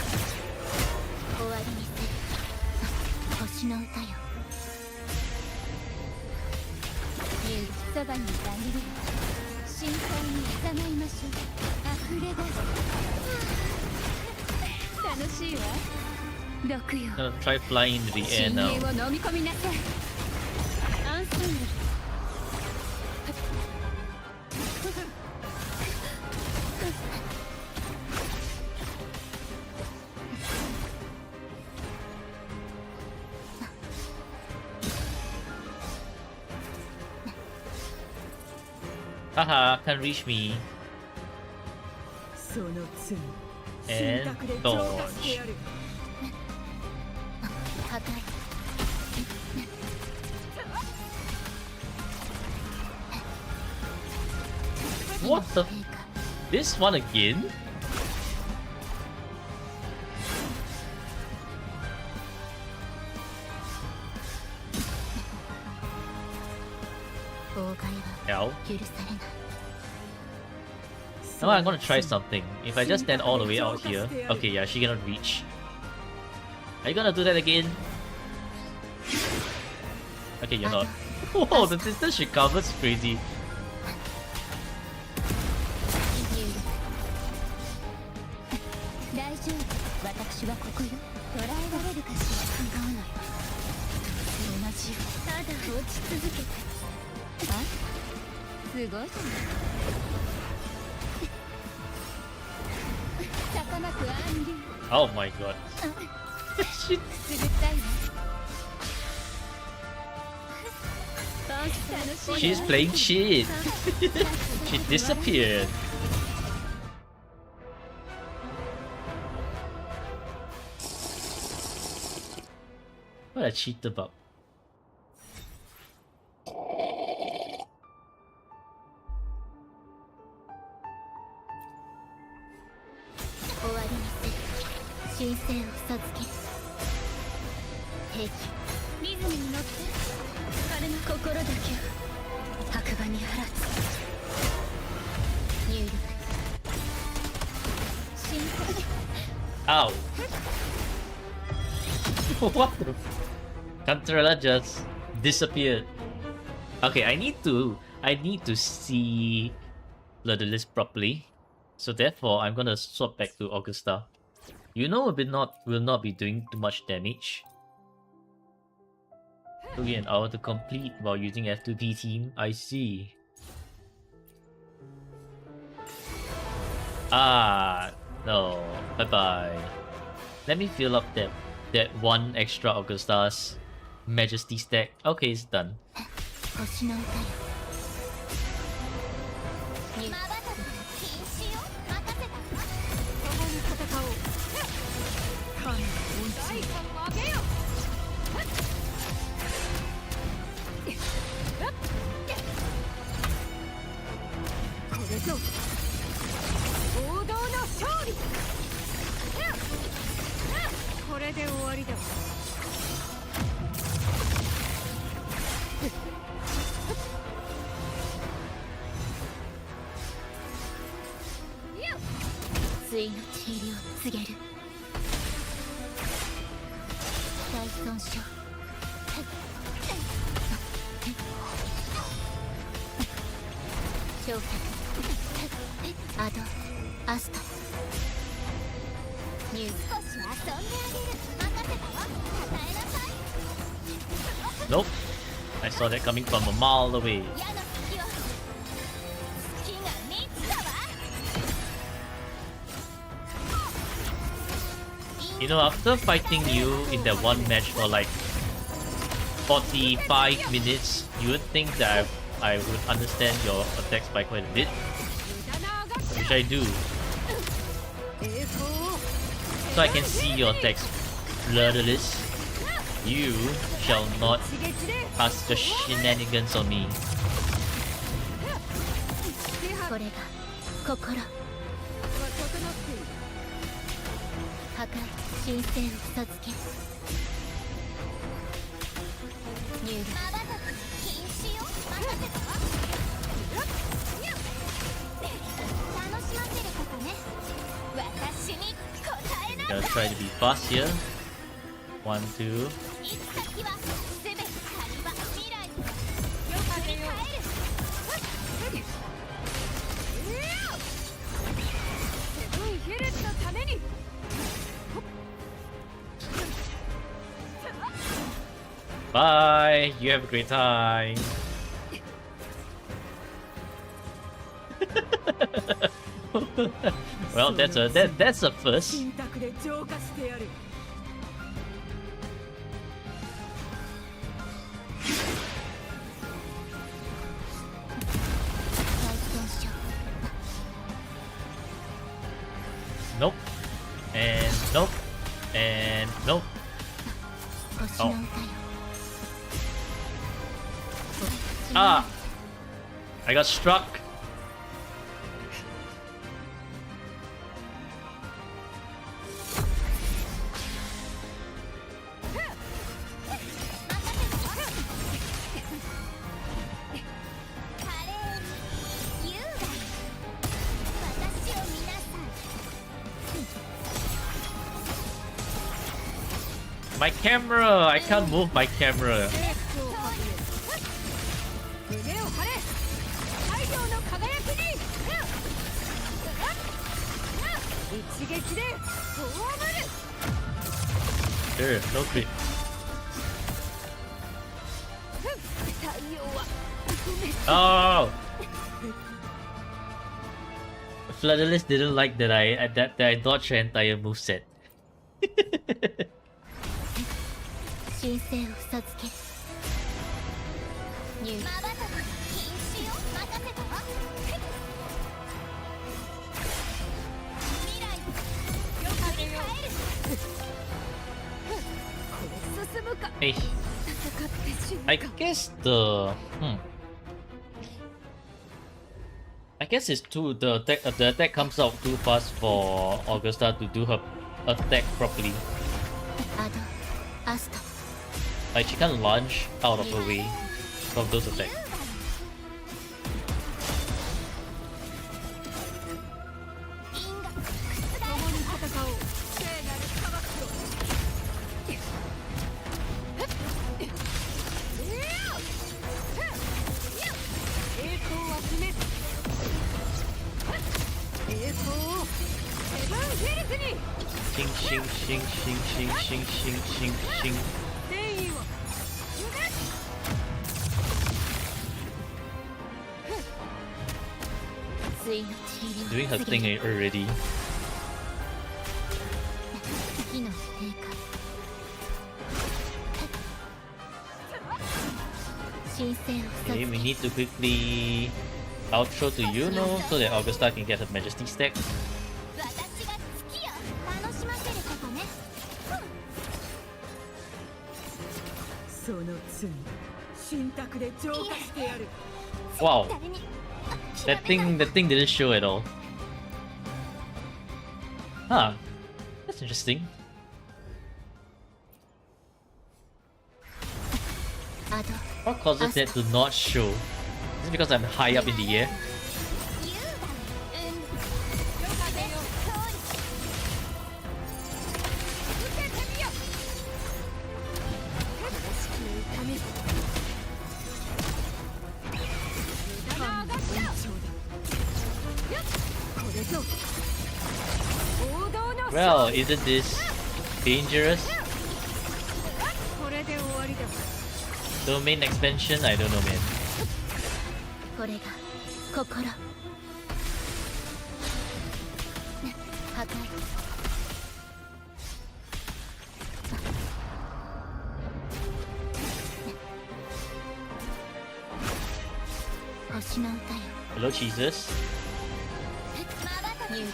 S3: 終わりにする。星の歌よ。竜そばにいてあげるよ。深海に誘いましょう。溢れ出す。楽しいわ。毒よ。
S1: Gonna try flying into the air
S3: 深
S1: now.
S3: 淵を飲み込みなさい。アンサンブル。
S1: Haha, can't reach me.
S5: その罪
S1: And
S5: 信託で浄化して
S1: dodge.
S5: やる。
S3: 破壊。
S1: What the? This one again?
S3: 妨害は
S1: Hell.
S3: 許されない。
S1: Now I'm gonna try something. If I just stand all the way out here. Okay, yeah, she cannot reach. Are you gonna do that again? Okay, you're not. Whoa, the distance she covers is crazy.
S3: 大丈夫。私はここよ。捉えられるかしら。違うのよ。同じよ。ただ落ち続けて。あ、すごいじゃない。魚く暗流。
S1: Oh my god. Shit.
S3: くすぐったいわ。楽しいわ。
S1: She's playing shit. She disappeared. What a cheat about.
S3: She 忠誠を授ける。兵器リズムに乗って彼の心だけを白馬に放つ。入力。深海。
S1: Ow. What the? Controller just disappeared. Okay, I need to see the list properly. So therefore, I'm gonna swap back to Augusta. You know, will not be doing too much damage. Took an hour to complete while using F2P team. I see. Ah, no. Bye bye. Let me fill up that one extra Augusta's Majesty stack. Okay, it's done.
S3: 星の歌よ。瞬く禁止よ。任せたわ。
S5: 共に戦おう。神の恩
S3: 大
S5: 師。
S3: 官曲げよ。
S5: これぞ王道の勝利。これで終わりだ。
S3: ついの治療を告げる。大損傷。召喚。アドアスト。入少し遊んであげる。任せたわ。与えなさい。
S1: Nope. I saw that coming from a mile away.
S3: 矢の先は月が満ちたわ。
S1: You know, after fighting you in that one match for like 45 minutes, you would think that I would understand your attacks by quite a bit, which I do. So I can see your attacks bloodless. You shall not cast the shenanigans on me.
S3: これが心破壊神聖を授け入力まばたき禁止よ任せたわ楽しませることね私に答えな
S1: Gonna try to be fast here. 1, 2.
S3: いつか火は全て仮は未来よく振り返るセブンヒルズのために
S1: Bye. You have a great time. Well, that's a first.
S5: 信託で浄化してやる
S1: Nope. And nope. And nope.
S3: 星の歌よ
S1: Ah! I got struck. My camera! I can't move my camera.
S5: 胸を張れ太陽の輝きに一撃で葬る
S1: Sure, no crit.
S5: 太陽は不滅
S1: Oh! Floodless didn't like that I dodged her entire moveset.
S3: 神聖を授ける入まばたき禁止よ任せたわ未来よく振り返る
S5: これ進むか
S1: Hey,
S5: 戦って死ぬ
S1: I
S5: か
S1: guess I guess it's the attack comes out too fast for Augusta to do her attack properly.
S3: アドアスト
S1: Like she can't launch out of her way from those attacks.
S3: 因果
S5: 共に戦おう聖なる科学を栄光は不滅栄光をセブンヒルズに
S1: Shing shing shing shing shing shing shing shing shing.
S5: 戦意を
S3: ついの塵
S1: Doing her thing already.
S3: 火の低下神聖を
S1: Okay,
S3: 授
S1: we
S3: け
S1: need to quickly outro to Yuno so that Augusta can get her majesty stack.
S3: 私が月よ楽しませることね
S5: その罪信託で浄化してやる
S1: Wow,
S3: 誰に
S1: that thing didn't show at all. Huh, that's interesting.
S3: アド
S1: What causes that to not show? Is it because I'm high up in the air?
S3: 優雅うん
S5: よかぜよ
S3: 通り
S5: 受けてみよ正しき痛み無駄なあがきだこれぞ王道の
S1: Well, isn't this dangerous?
S5: これで終わりだ
S1: Domain expansion? I don't know, man.
S3: これが心破壊
S1: No cheeses.
S3: 入力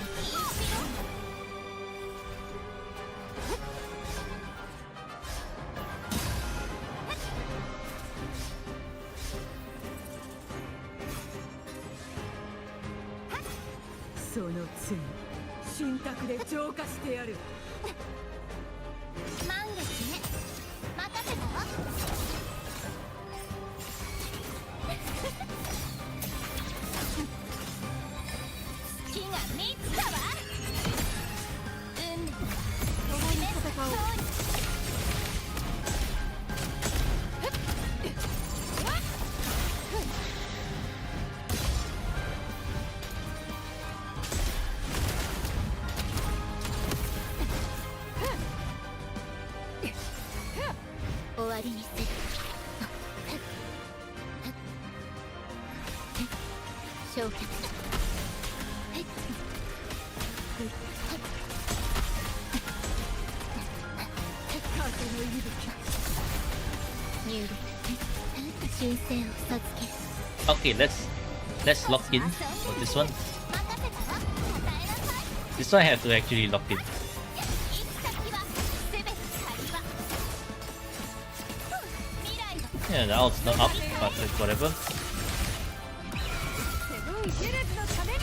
S5: その罪信託で浄化してやる。
S3: 満月ね任せたわ月が満ちたわ運命共に戦おう終わりにする焼却
S5: 風の息吹
S3: 入力神聖を授ける
S1: Okay, let's lock in for this one.
S3: 任せたわ与えなさい
S1: This one I have to actually lock in.
S3: 行き先は全て仮は未来の
S1: Yeah, the out's not up, but whatever.
S5: セブンヒルズのために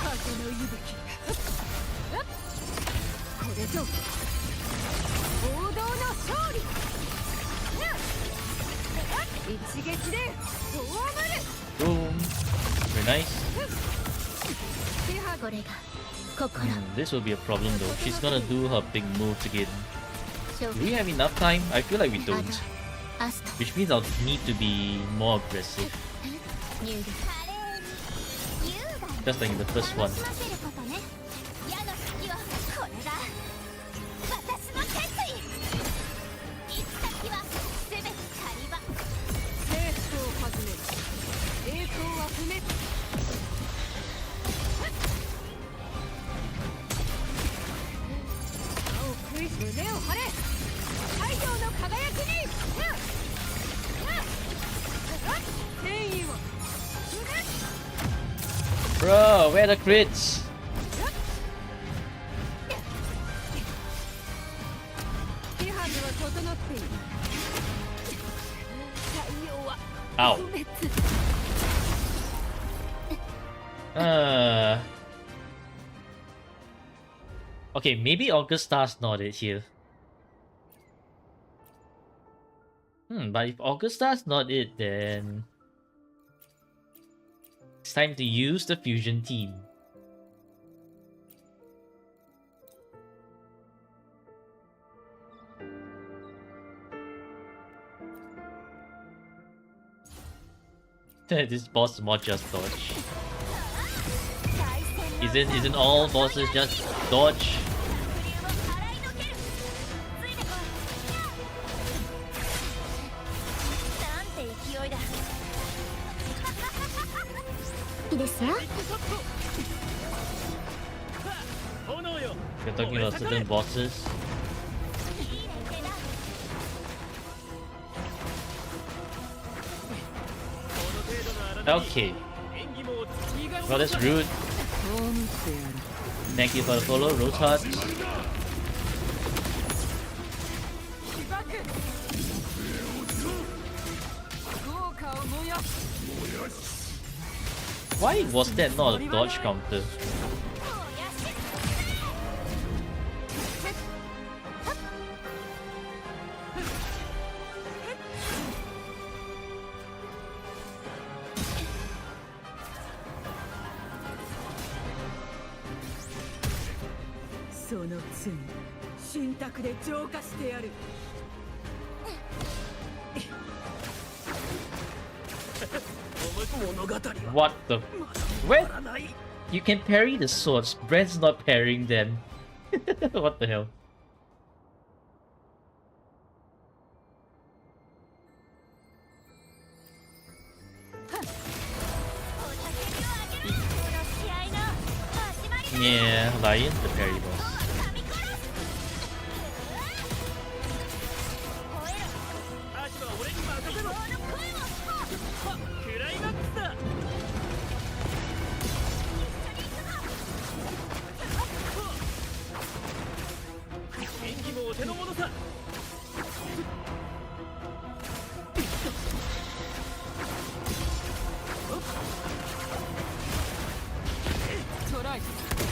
S5: 風の息吹これぞ王道の勝利一撃で葬る
S1: Boom. Very nice.
S5: 手は
S3: これが心
S1: This will be a problem though. She's gonna do her big moves again.
S3: 消
S1: Do we have enough time? I feel like we
S3: あ
S1: don't.
S3: のアスト
S1: Which means I'll need to be more aggressive.
S3: 入力優雅
S1: Just like in the first one.
S3: 楽しませることね矢の先はこれだ私の決意行き先は全て仮は
S5: 征服を始める栄光は不滅歯を食い胸を張れ太陽の輝きに戦意を
S1: Bro, where are the crits?
S5: 手はずは整っている太陽は
S1: Ow.
S5: 不滅
S1: Okay, maybe Augusta's not it here. But if Augusta's not it, then it's time to use the fusion team. This boss mod just dodge. Isn't all bosses just dodge?
S3: なんて勢いだいいですよ
S1: You're talking about certain bosses. Okay. Well, that's rude. Thank you for the follow, Rotot.
S5: 被爆豪華を燃やす
S1: Why was that not a dodge counter?
S5: その罪信託で浄化してやる
S1: What the? Where? You can parry the swords. Brent's not parrying them. What the hell? Yeah, Lion's the parry boss.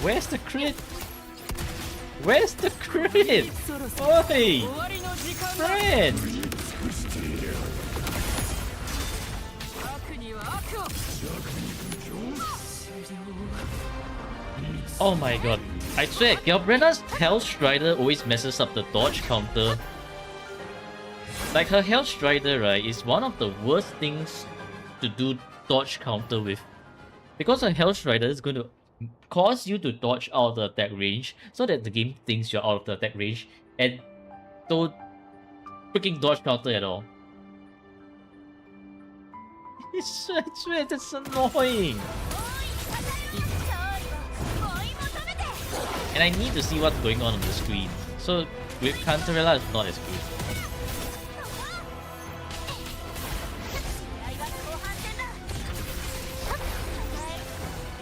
S1: Where's the crit? Where's the crit? Oi!
S5: 終わりの時間だ
S1: Friend!
S5: 悪には悪を
S1: Oh my god. I swear, Galbrena's Hell Strider always messes up the dodge counter. Like her Hell Strider, right, is one of the worst things to do dodge counter with. Because her Hell Strider is going to cause you to dodge out of the attack range so that the game thinks you're out of the attack range and don't freaking dodge counter at all. I swear, that's annoying. And I need to see what's going on the screen. So with Cantarella, it's not as good.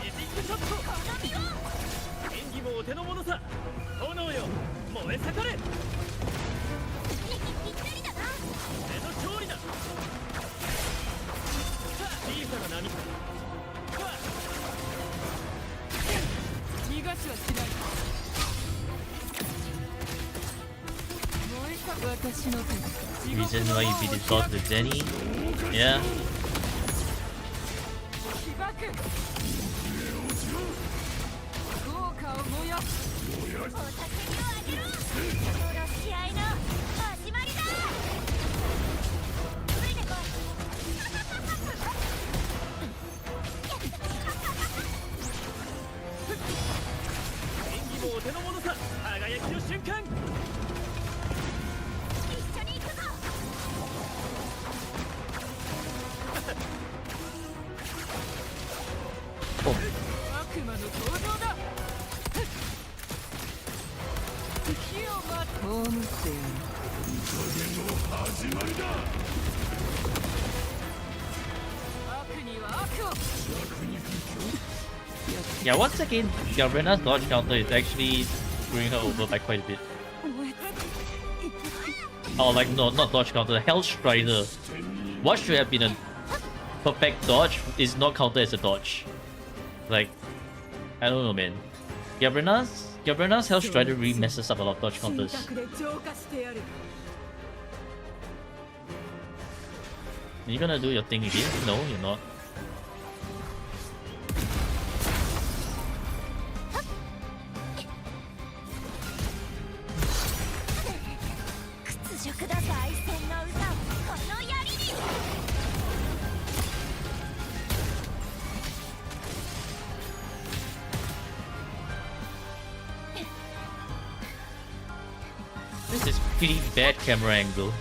S2: エピックショット演技もお手の物さ炎よ燃え盛れ俺の勝利ださあ小さな波さあ
S5: 逃がしはしない燃えた私の手が
S1: Reason why you beat it off with Jenny? Yeah.
S5: 起爆効果を燃やす
S3: おたけびをあげろこの試合の始まりだついてこ
S2: 演技もお手の物さ輝きの瞬間
S3: 一緒に行くぞ
S5: 悪魔の登場だ火を葬ってやる悪には悪を
S1: Yeah, once again, Galbrena's dodge counter is actually screwing her over by quite a bit.
S5: 燃えた
S1: Oh, like, no, not dodge counter, Hell Strider. What should have been a perfect dodge is not counted as a dodge. Like, I don't know, man. Galbrena's Hell Strider really messes up a lot of dodge counters.
S5: 神格で浄化してやる
S1: You gonna do your thing again? No, you're not.
S3: 屈辱だ凱旋の歌をこの槍に
S1: This is pretty bad camera angle.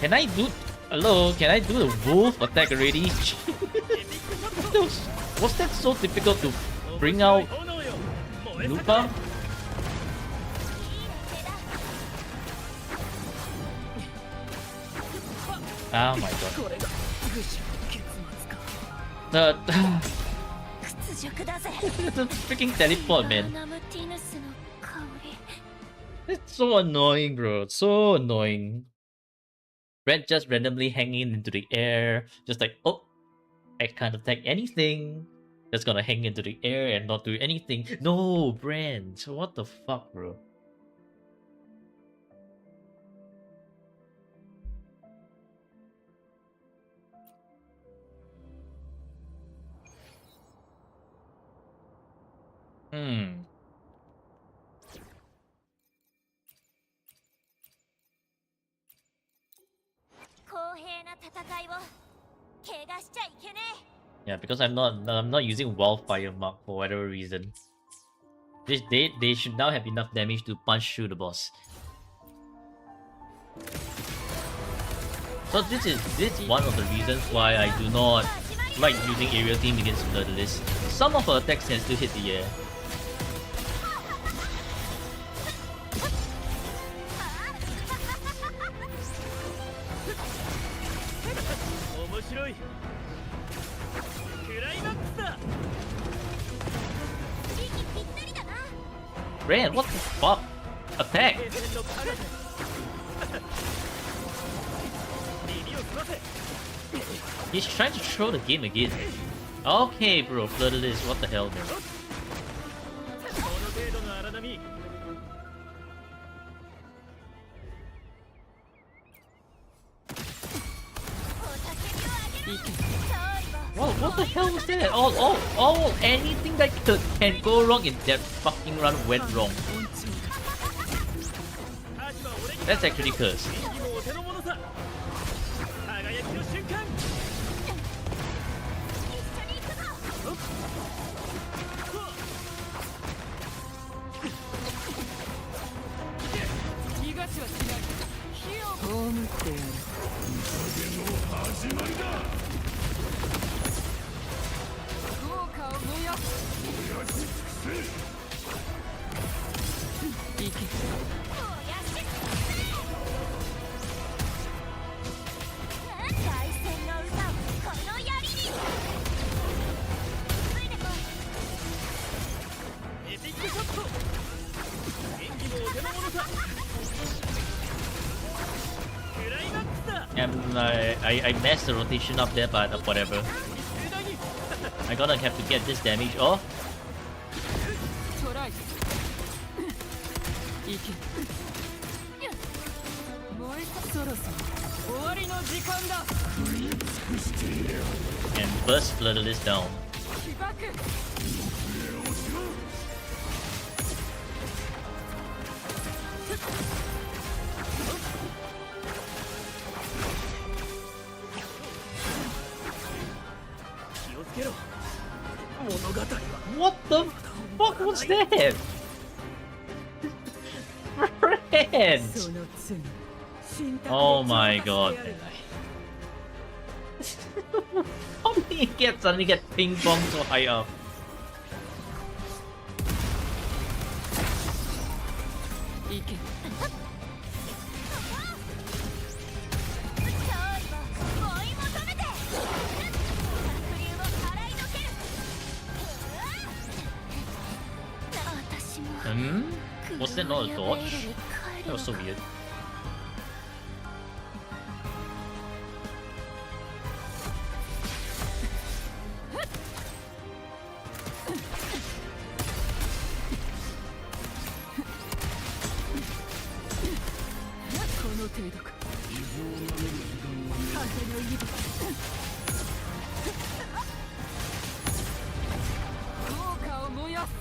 S1: Can I do... Hello? Can I do the wolf attack already? Was that so difficult to bring out
S2: 炎よ燃え盛れ
S1: Lupa? Oh my god.
S5: これが愚者の結末か
S1: The
S3: 屈辱だぜ
S1: the freaking teleport, man.
S3: ナムティヌスの香り
S1: It's so annoying, bro. It's so annoying. Red just randomly hanging into the air, just like, oh, I can't attack anything. Just gonna hang into the air and not do anything. No, Brand. What the fuck, bro? Hmm.
S3: 公平な戦いを怪我しちゃいけね
S1: Yeah, because I'm not using Wildfire Mark for whatever reason. They should now have enough damage to punch through the boss. So this is one of the reasons why I do not like using aerial team against Bloodless. Some of her attacks can still hit the air.
S2: 面白いクライマックスだ
S3: 息ぴったりだな
S1: Brand, what the fuck? Attack!
S2: 平然の彼方耳を澄ませ
S1: He's trying to throw the game again. Okay, bro, flooded this. What the hell, man?
S2: この程度の荒波
S1: What the hell was that? Anything that can go wrong in that fucking run went wrong. That's actually cursed.
S2: 演技もお手の物さ輝きの瞬間 エピックショット演技もお手の物さクライマックスだ
S1: And I messed the rotation up there, but whatever.
S2: 盛大に
S1: I gotta have to get this damage off.
S5: トライいけ燃えたそろそろ終わりの時間だ
S1: And burst flooded this down.
S5: 起爆
S2: 気をつけろ物語は
S1: What the fuck was that? Friend!
S5: その罪信託
S1: Oh
S5: で
S1: my
S5: 浄
S1: god,
S5: 化してや
S1: man.
S5: る
S1: How did he suddenly get ping pong so high up?
S5: いけ
S1: Was that not a dodge? That was so weird.
S5: この程度か風の息効果を燃やす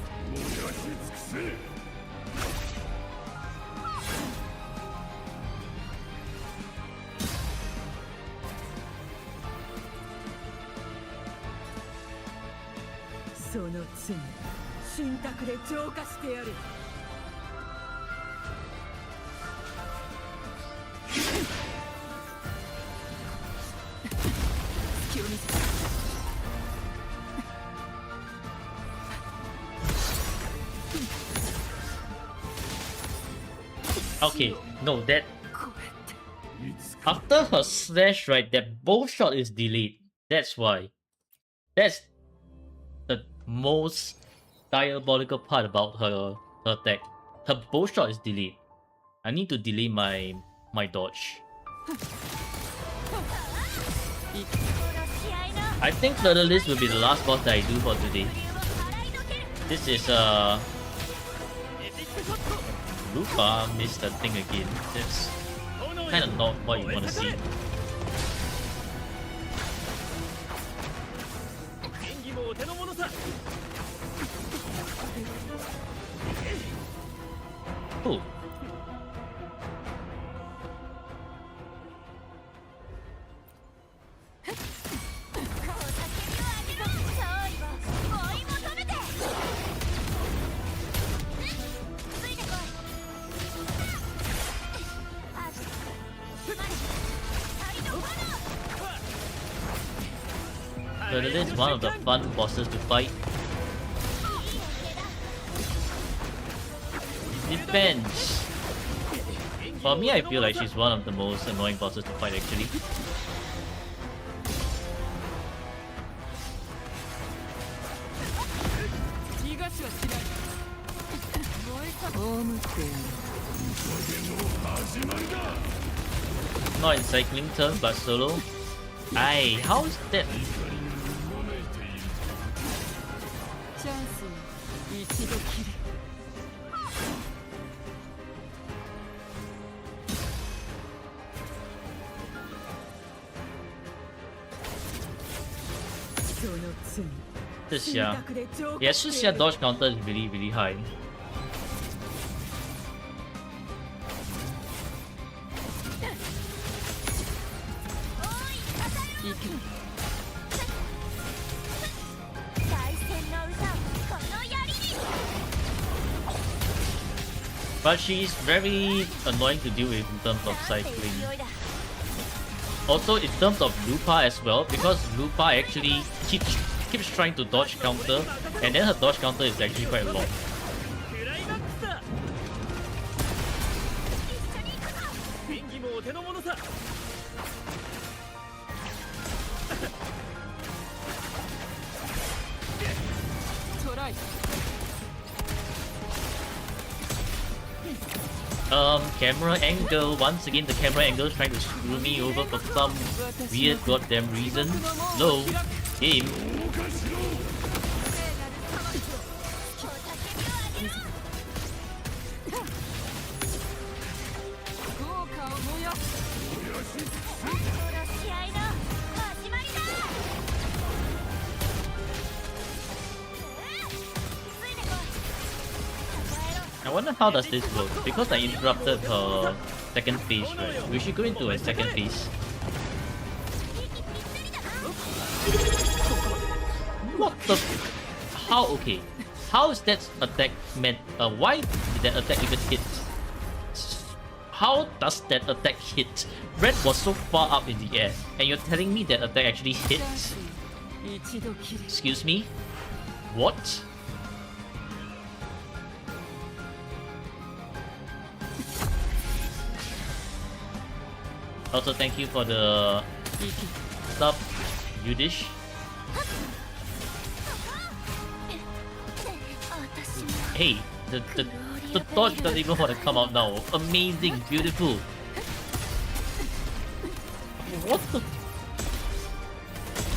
S5: その罪信託で浄化してやる隙を見せ
S1: Okay, no, that
S5: これって
S1: after her slash, right, that bow shot is delayed. That's why. That's the most diabolical part about her attack. Her bow shot is delayed. I need to delay my dodge. I think Flirtless will be the last boss that I do for today. This is
S2: エピックショット
S1: Lupa missed the thing again. That's kind of not what you want to see.
S2: 演技もお手の物さ
S1: Cool. 'Cause it is one of the fun bosses to fight. It depends. For me, I feel like she's one of the most annoying bosses to fight actually.
S5: 逃がしはしない燃えた葬ってやる
S1: Not in cycling terms, but solo. Aye, how's that?
S5: チャンスに一度きり。その罪。
S1: This yeah. Yeah, Shixia dodge counter is really, really high.
S5: 行け。
S3: 大戦の歌をこの槍に。
S1: But she is very annoying to deal with in terms of cycling. Also in terms of Lupa as well, because Lupa actually keeps trying to dodge counter, and then her dodge counter is actually quite long.
S2: クライマックスだ。演技もお手の物さ。
S5: トライ。
S1: Camera angle. Once again, the camera angle is trying to screw me over for some weird goddamn reason. No, game.
S5: 豪華を燃やす。
S3: この試合の始まりだ。ついてこい。抱えろ。
S1: I wonder how does this work? Because I interrupted her second phase, right? We should go into a second phase. What the? How? Okay. How is that attack meant? Why did that attack even hit? How does that attack hit? Red was so far up in the air, and you're telling me that attack actually
S5: チャン
S1: hit?
S5: スに一度きり。
S1: Excuse me? What? Also, thank you for the
S5: 行け。
S1: sub, Yudish.
S3: 私も
S1: Hey, the dodge doesn't even want to come out now. Amazing, beautiful. What the?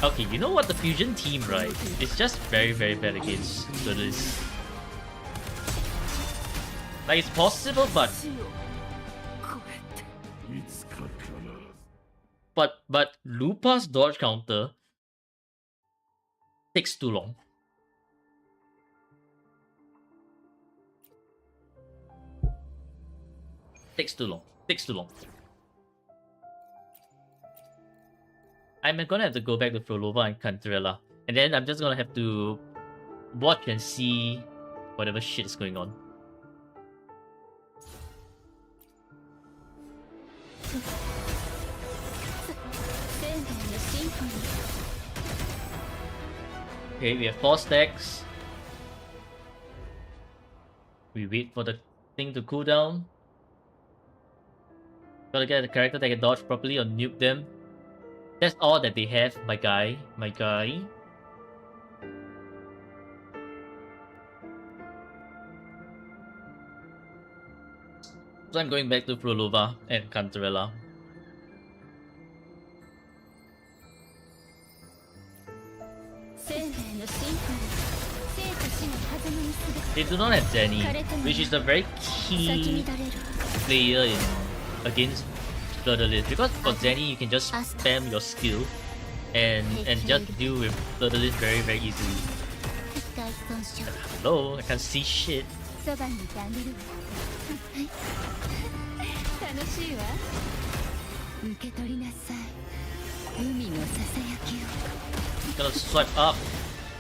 S1: Okay, you know what? The fusion team, right? It's just very, very bad against this. Like it's possible, but
S5: 死を超えて。
S1: but Lupa's dodge counter takes too long. Takes too long. Takes too long. I'm gonna have to go back to Frolova and Cantarella, and then I'm just gonna have to watch and see whatever shit is going on. Okay, we have 4 stacks. We wait for the thing to cool down. Gotta get a character that can dodge properly or nuke them. That's all that they have, my guy. My guy. So I'm going back to Frolova and Cantarella. They do not have Zenny, which is a very key player in against Fleur-de-Lis, because for Zenny you can just spam your skill and just deal with Fleur-de-Lis very, very easily. Hello, I can't see shit.
S3: そばにいてあげるわ。楽しいわ。受け取りなさい。海のささやきを。
S1: Gonna swipe up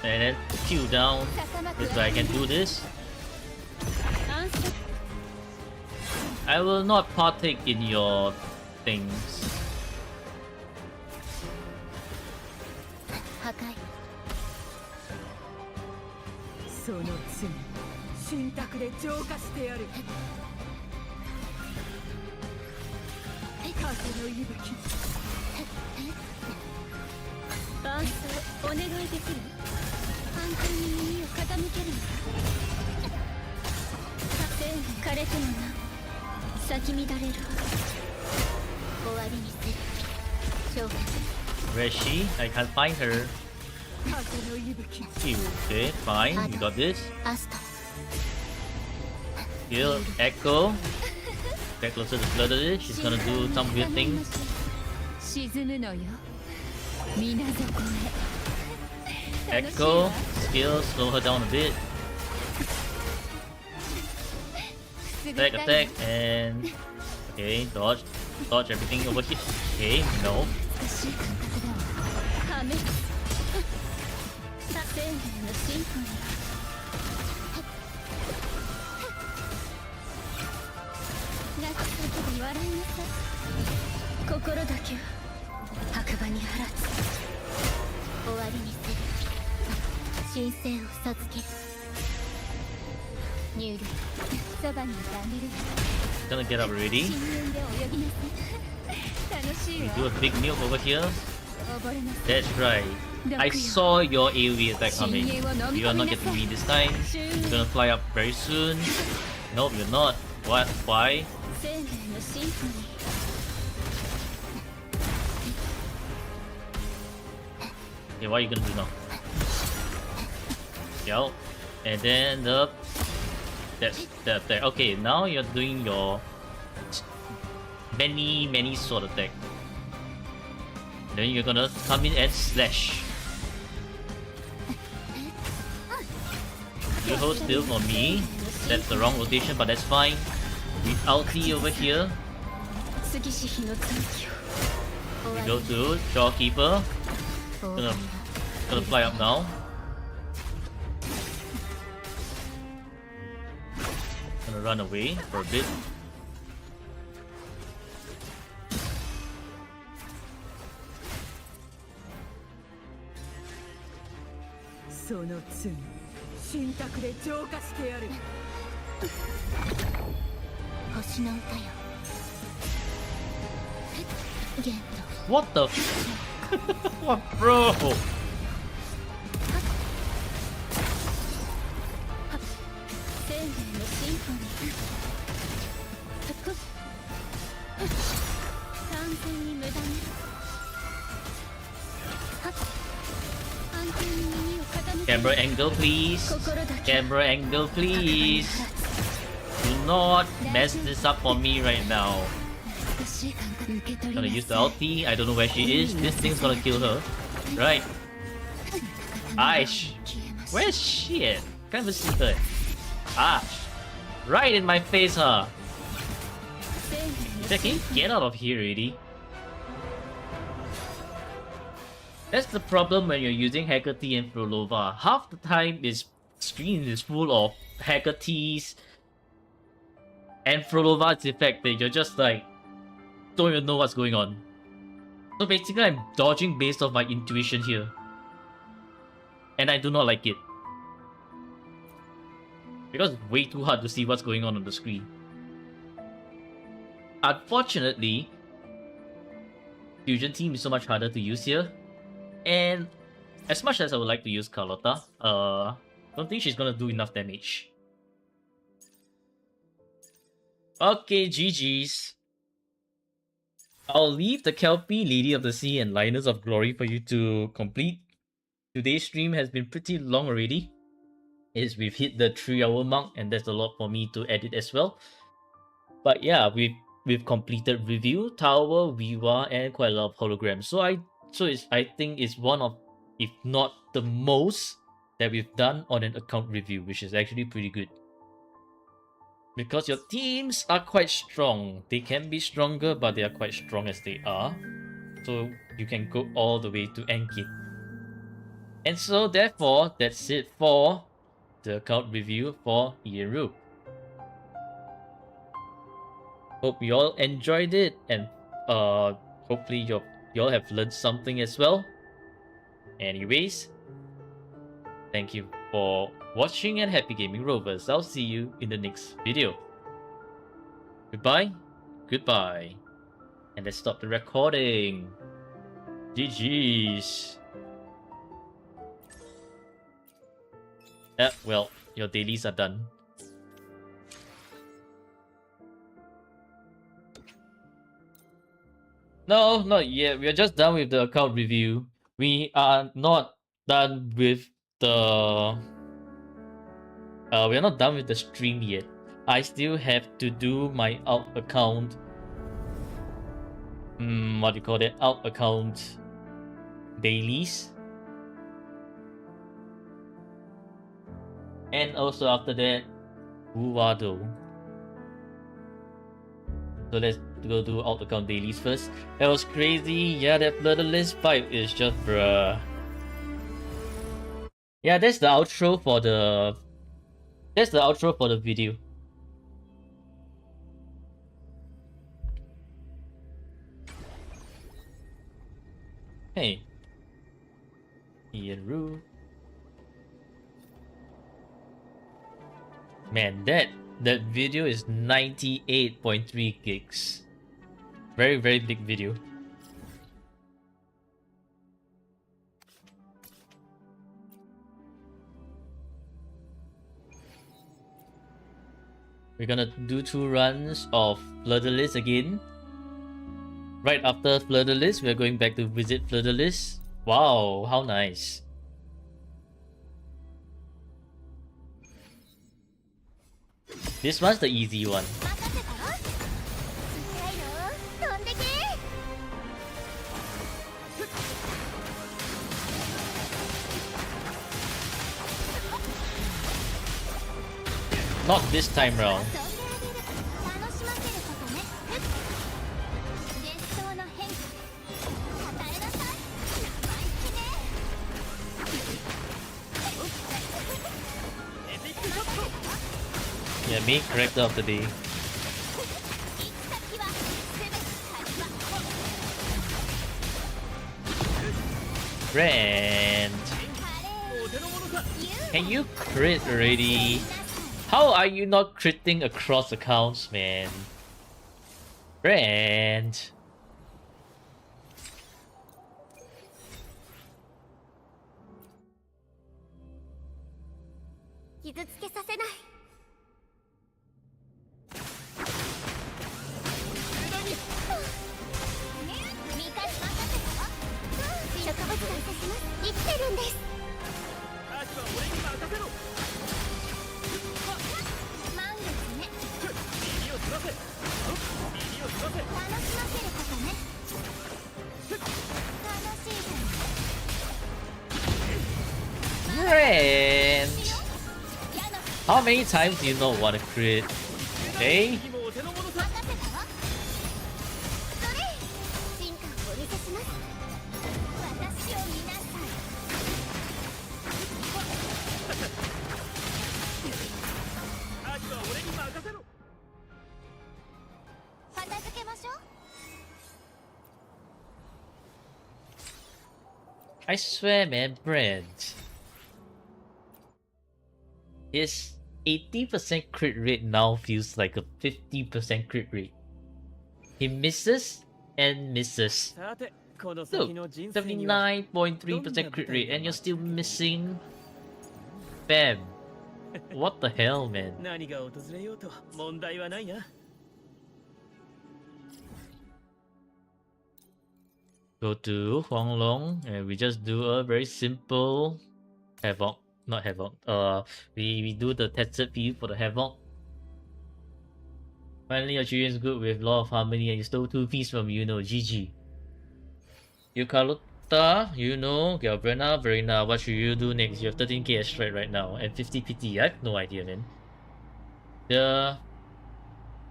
S1: and then Q down. If I can do this, I will not partake in your things.
S3: 破壊。
S5: その罪信託で浄化してやる。風の息吹。
S3: 伴奏お願いできる？反対に耳を傾けるの。天枯れてもな咲き乱れる。終わりにする。召喚
S1: Where is she? I can't find her.
S5: 風の息吹
S1: You okay? Fine. You got this.
S3: アスト
S1: Heal Echo. Get closer to Flutter. She's gonna do some weird things.
S5: 沈むのよ水底へ
S1: Echo. Skill. Slow her down a bit. Attack, attack, and okay, dodge everything over here. Okay, no.
S3: 美しい感覚だわ破滅生命のシンフォニー泣き叫び笑いなさい心だけは白馬に放つ終わりにする神聖を授けるニュールそばにいてあげる
S1: Gonna get up already.
S3: 深淵で泳ぎなさい
S5: 楽しい
S1: We
S5: わ
S1: do a big milk over here.
S5: 溺れなさい
S1: That's right. I saw your AoE attack coming. You are not getting me this time. You're gonna fly up very soon. Nope, you're not. What? Why?
S3: 生命のシンフォニー
S1: Okay, what are you gonna do now? Yo. And then that's there. Okay, now you're doing your many sword attack. Then you're gonna come in and slash. You hold still for me. That's the wrong rotation, but that's fine. With ulti over here.
S3: 次し日の続きを
S1: We go to Shawkeeper. Gonna fly up now. Gonna run away for a bit.
S5: その罪神託で浄化してやる
S3: 星の歌よゲント
S1: What the? What, bro?
S3: 生命のシンフォニー完全に無駄ね安全に耳を傾け
S1: Camera angle, please.
S3: 心だけ
S1: Camera angle, please. Do not mess this up for me right now.
S3: 美しい感覚受け取
S1: Gonna
S3: り
S1: use the
S3: なさい
S1: ulti. I don't know where she is. This thing's gonna kill her. Right. Aish.
S3: 消えました
S1: Where's she at? Can't even see her. Ah. Right in my face, huh?
S3: 生命の
S1: Jack, can you get out of here already? That's the problem when you're using Hecate and Frolova. Half the time this screen is full of Hecate's and Frolova's effect that you're just like don't even know what's going on. So basically I'm dodging based off my intuition here. And I do not like it. Because it's way too hard to see what's going on the screen. Unfortunately, Fusion Team is so much harder to use here. And as much as I would like to use Carlotta, don't think she's gonna do enough damage. Okay, GG's. I'll leave the Kelpie, Lady of the Sea, and Lioness of Glory for you to complete. Today's stream has been pretty long already. We've hit the 3-hour mark, and that's a lot for me to edit as well. But yeah, we've completed review, tower, Viva, and quite a lot of holograms. So I think it's one of, if not the most, that we've done on an account review, which is actually pretty good. Because your teams are quite strong. They can be stronger, but they are quite strong as they are. So you can go all the way to endgame. And so therefore, that's it for the account review for Ianru. Hope you all enjoyed it, and hopefully you all have learned something as well. Anyways, thank you for watching and happy gaming, Rovers. I'll see you in the next video. Goodbye, goodbye, and let's stop the recording. GG's. Well, your dailies are done. No, not yet. We are just done with the account review. We are not done with the. We are not done with the stream yet. I still have to do my out account. What do you call that? Out account dailies. And also after that, Uwado. So let's go do out account dailies first. That was crazy. Yeah, that bloodless fight is just bruh. Yeah, that's the outro for the. That's the outro for the video. Hey, Ianru. Man, that video is 98.3 gigs. Very, very big video. We're gonna do 2 runs of Fleur-de-Lis again. Right after Fleur-de-Lis, we're going back to visit Fleur-de-Lis. Wow, how nice. This one's the easy one. Not this time round. Yeah, main character of the day. Brand. Can you crit already? How are you not critting across accounts, man? Brand. Brand. How many times do you not want to crit? Okay? I swear, man, Brand. His 80% crit rate now feels like a 50% crit rate. He misses and misses. Look, 79.3% crit rate and you're still missing. Bam. What the hell, man? Go to Huanglong and we just do a very simple Havoc. Not Havoc. We do the tested view for the Havoc. Finally, your children's good with Law of Harmony and you stole 2 pieces from GG. Yukalota, Galbrena, Verena, what should you do next? You have 13k strike right now and 50 PT. I have no idea, man.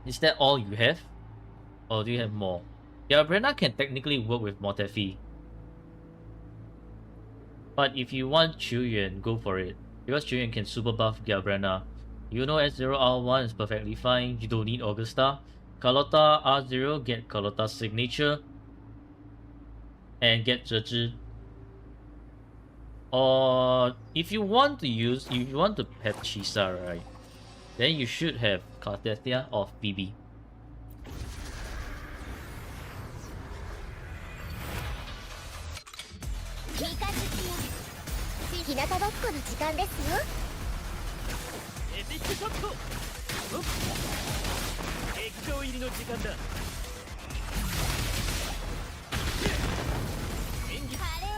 S1: Is that all you have? Or do you have more? Galbrena can technically work with Motefi. But if you want Chuyen, go for it. Because Chuyen can super buff Galbrena. S0R1 is perfectly fine. You don't need Augusta. Carlotta R0, get Carlotta's signature. And get Zhezhi. Or if you want to have Chisa, right? Then you should have Cartesia of BB.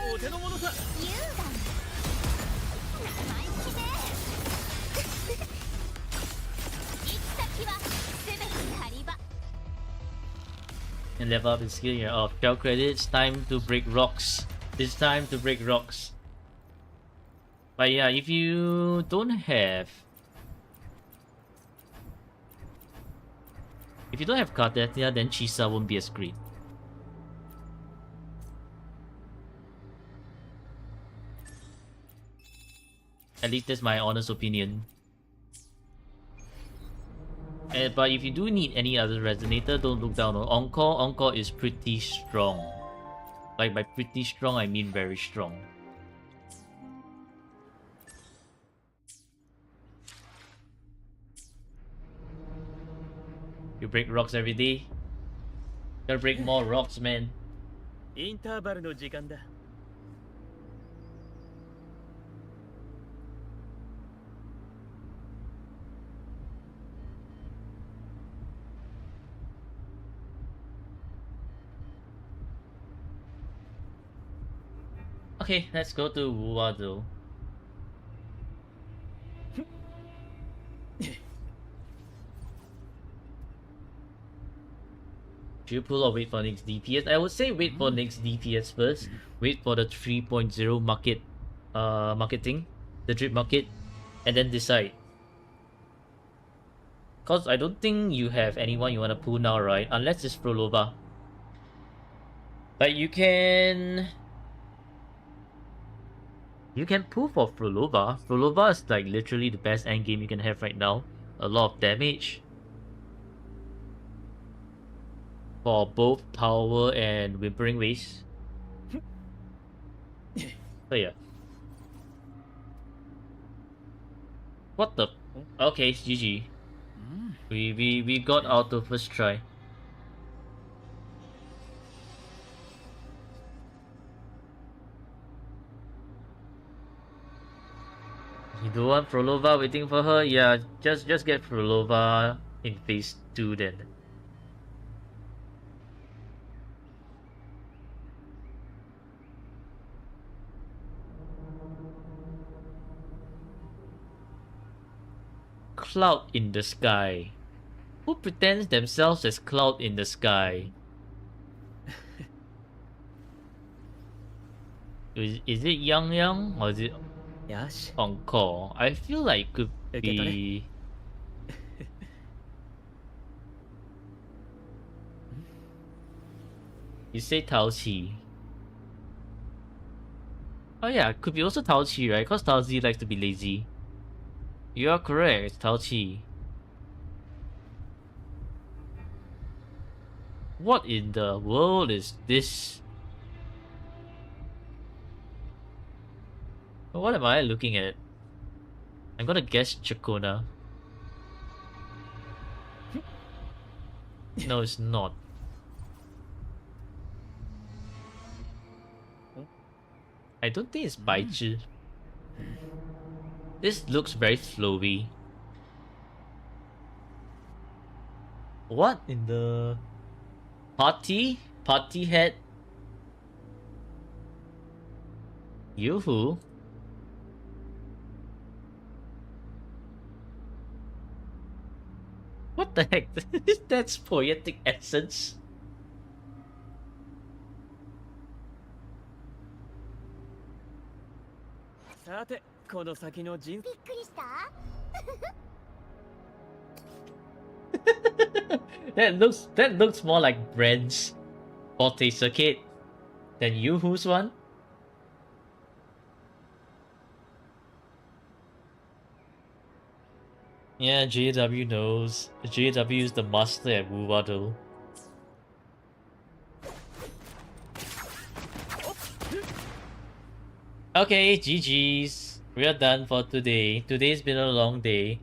S2: お手の物さ。
S3: 優雅な生意気ね行き先は全て狩り場
S1: And level up his skill here. Oh, shell credits. Time to break rocks. It's time to break rocks. But yeah, if you don't have Cartetia, then Chisa won't be as great. At least that's my honest opinion. But if you do need any other resonator, don't look down on Encore. Encore is pretty strong. Like by pretty strong, I mean very strong. You break rocks every day? Gotta break more rocks, man.
S2: インターバルの時間だ。
S1: Okay, let's go to Wuado. Should you pull or wait for next DPS? I would say wait for next DPS first. Wait for the 3.0 marketing, the drip market, and then decide. Cause I don't think you have anyone you wanna pull now, right? Unless it's Prolova. But you can pull for Frolova. Frolova is like literally the best endgame you can have right now. A lot of damage for both power and Whimpering Waste. So yeah. What the? Okay, GG. We got auto first try. You don't want Frolova waiting for her? Yeah, just get Frolova in phase 2 then. Cloud in the sky. Who pretends themselves as cloud in the sky? Is it Yang or is it
S2: よし。
S1: Encore? I feel like it could be. You say Tao Qi. Oh yeah, it could be also Tao Qi, right? Because Tao Zi likes to be lazy. You are correct, it's Tao Qi. What in the world is this? What am I looking at? I'm gonna guess Chacona. No, it's not. I don't think it's Baichi. This looks very flowy. What in the party? Party head? Yoo-hoo? What the heck? That's poetic essence.
S2: さて、この先の人。
S3: びっくりした
S1: That looks more like Brand's Forte Circuit than Yoo-hoo's one. Yeah, JW knows. JW is the master at Wuwado. Okay, GG's. We are done for today. Today's been a long day.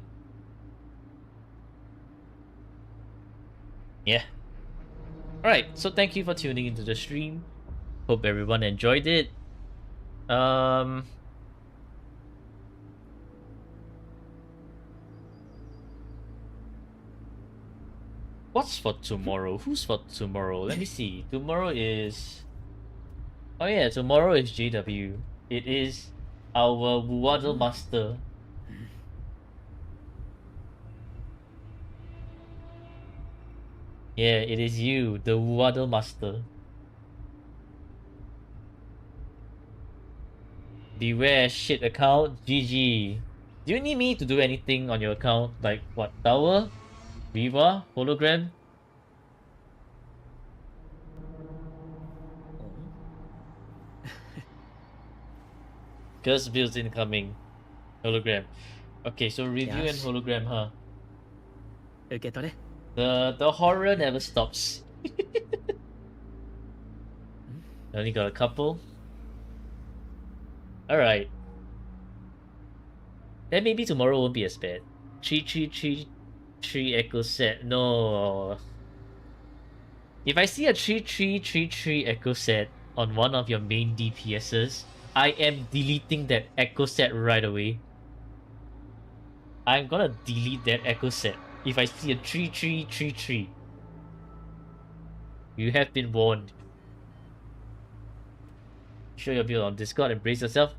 S1: Yeah. Alright, so thank you for tuning into the stream. Hope everyone enjoyed it. What's for tomorrow? Who's for tomorrow? Let me see. Tomorrow is Oh yeah, tomorrow is JW. It is our Waddle Master. Yeah, it is you, the Waddle Master. Beware shit account, GG. Do you need me to do anything on your account? Like what? Tower? Viva? Hologram? Curse builds incoming. Hologram. Okay, so review and
S6: Yes.
S1: hologram, huh?
S6: 受け取れ。
S1: The horror never stops. I only got a couple. Alright. Then maybe tomorrow won't be as bad. 3 echo set. No. If I see a 3 echo set on one of your main DPSs, I am deleting that echo set right away. I'm gonna delete that echo set if I see a 3. You have been warned. Show your build on Discord and brace yourself.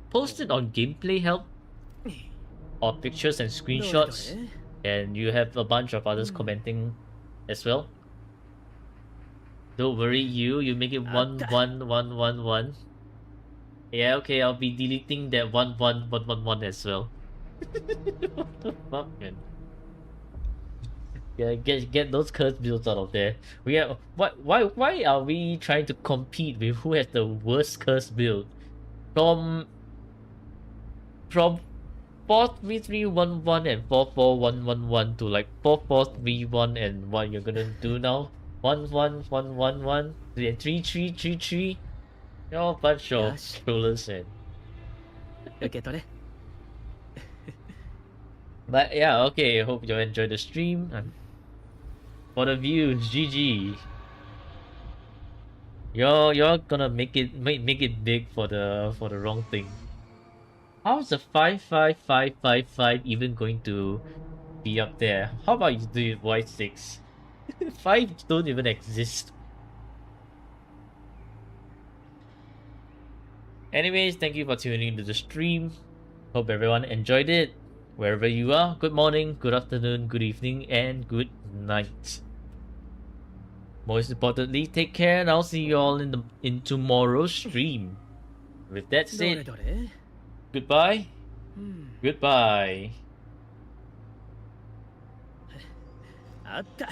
S1: Post it on gameplay help or pictures and
S6: どれど
S1: screenshots,
S6: れ
S1: and you have a bunch of others commenting as well. Don't worry, you make it 11111. Yeah, okay, I'll be deleting that 11111 as well. What the fuck, man? Yeah, get those curse builds out of there. We have why are we trying to compete with who has the worst curse build? From 43311 and 44111 to like 4431 and what you're gonna do now? 11111 and 3333. You're all a bunch of
S6: Yes.
S1: trollers, man.
S6: 受け取れ。
S1: But yeah, okay. Hope you enjoyed the stream. And for the views, GG. You're gonna make it big for the wrong thing. How's the 55555 even going to be up there? How about you do it Y6? 5 don't even exist. Anyways, thank you for tuning into the stream. Hope everyone enjoyed it. Wherever you are, good morning, good afternoon, good evening, and good night. Most importantly, take care, and I'll see you all in tomorrow's stream. With that
S6: どれ
S1: said,
S6: どれ
S1: goodbye.
S6: うん
S1: Goodbye.
S6: あった。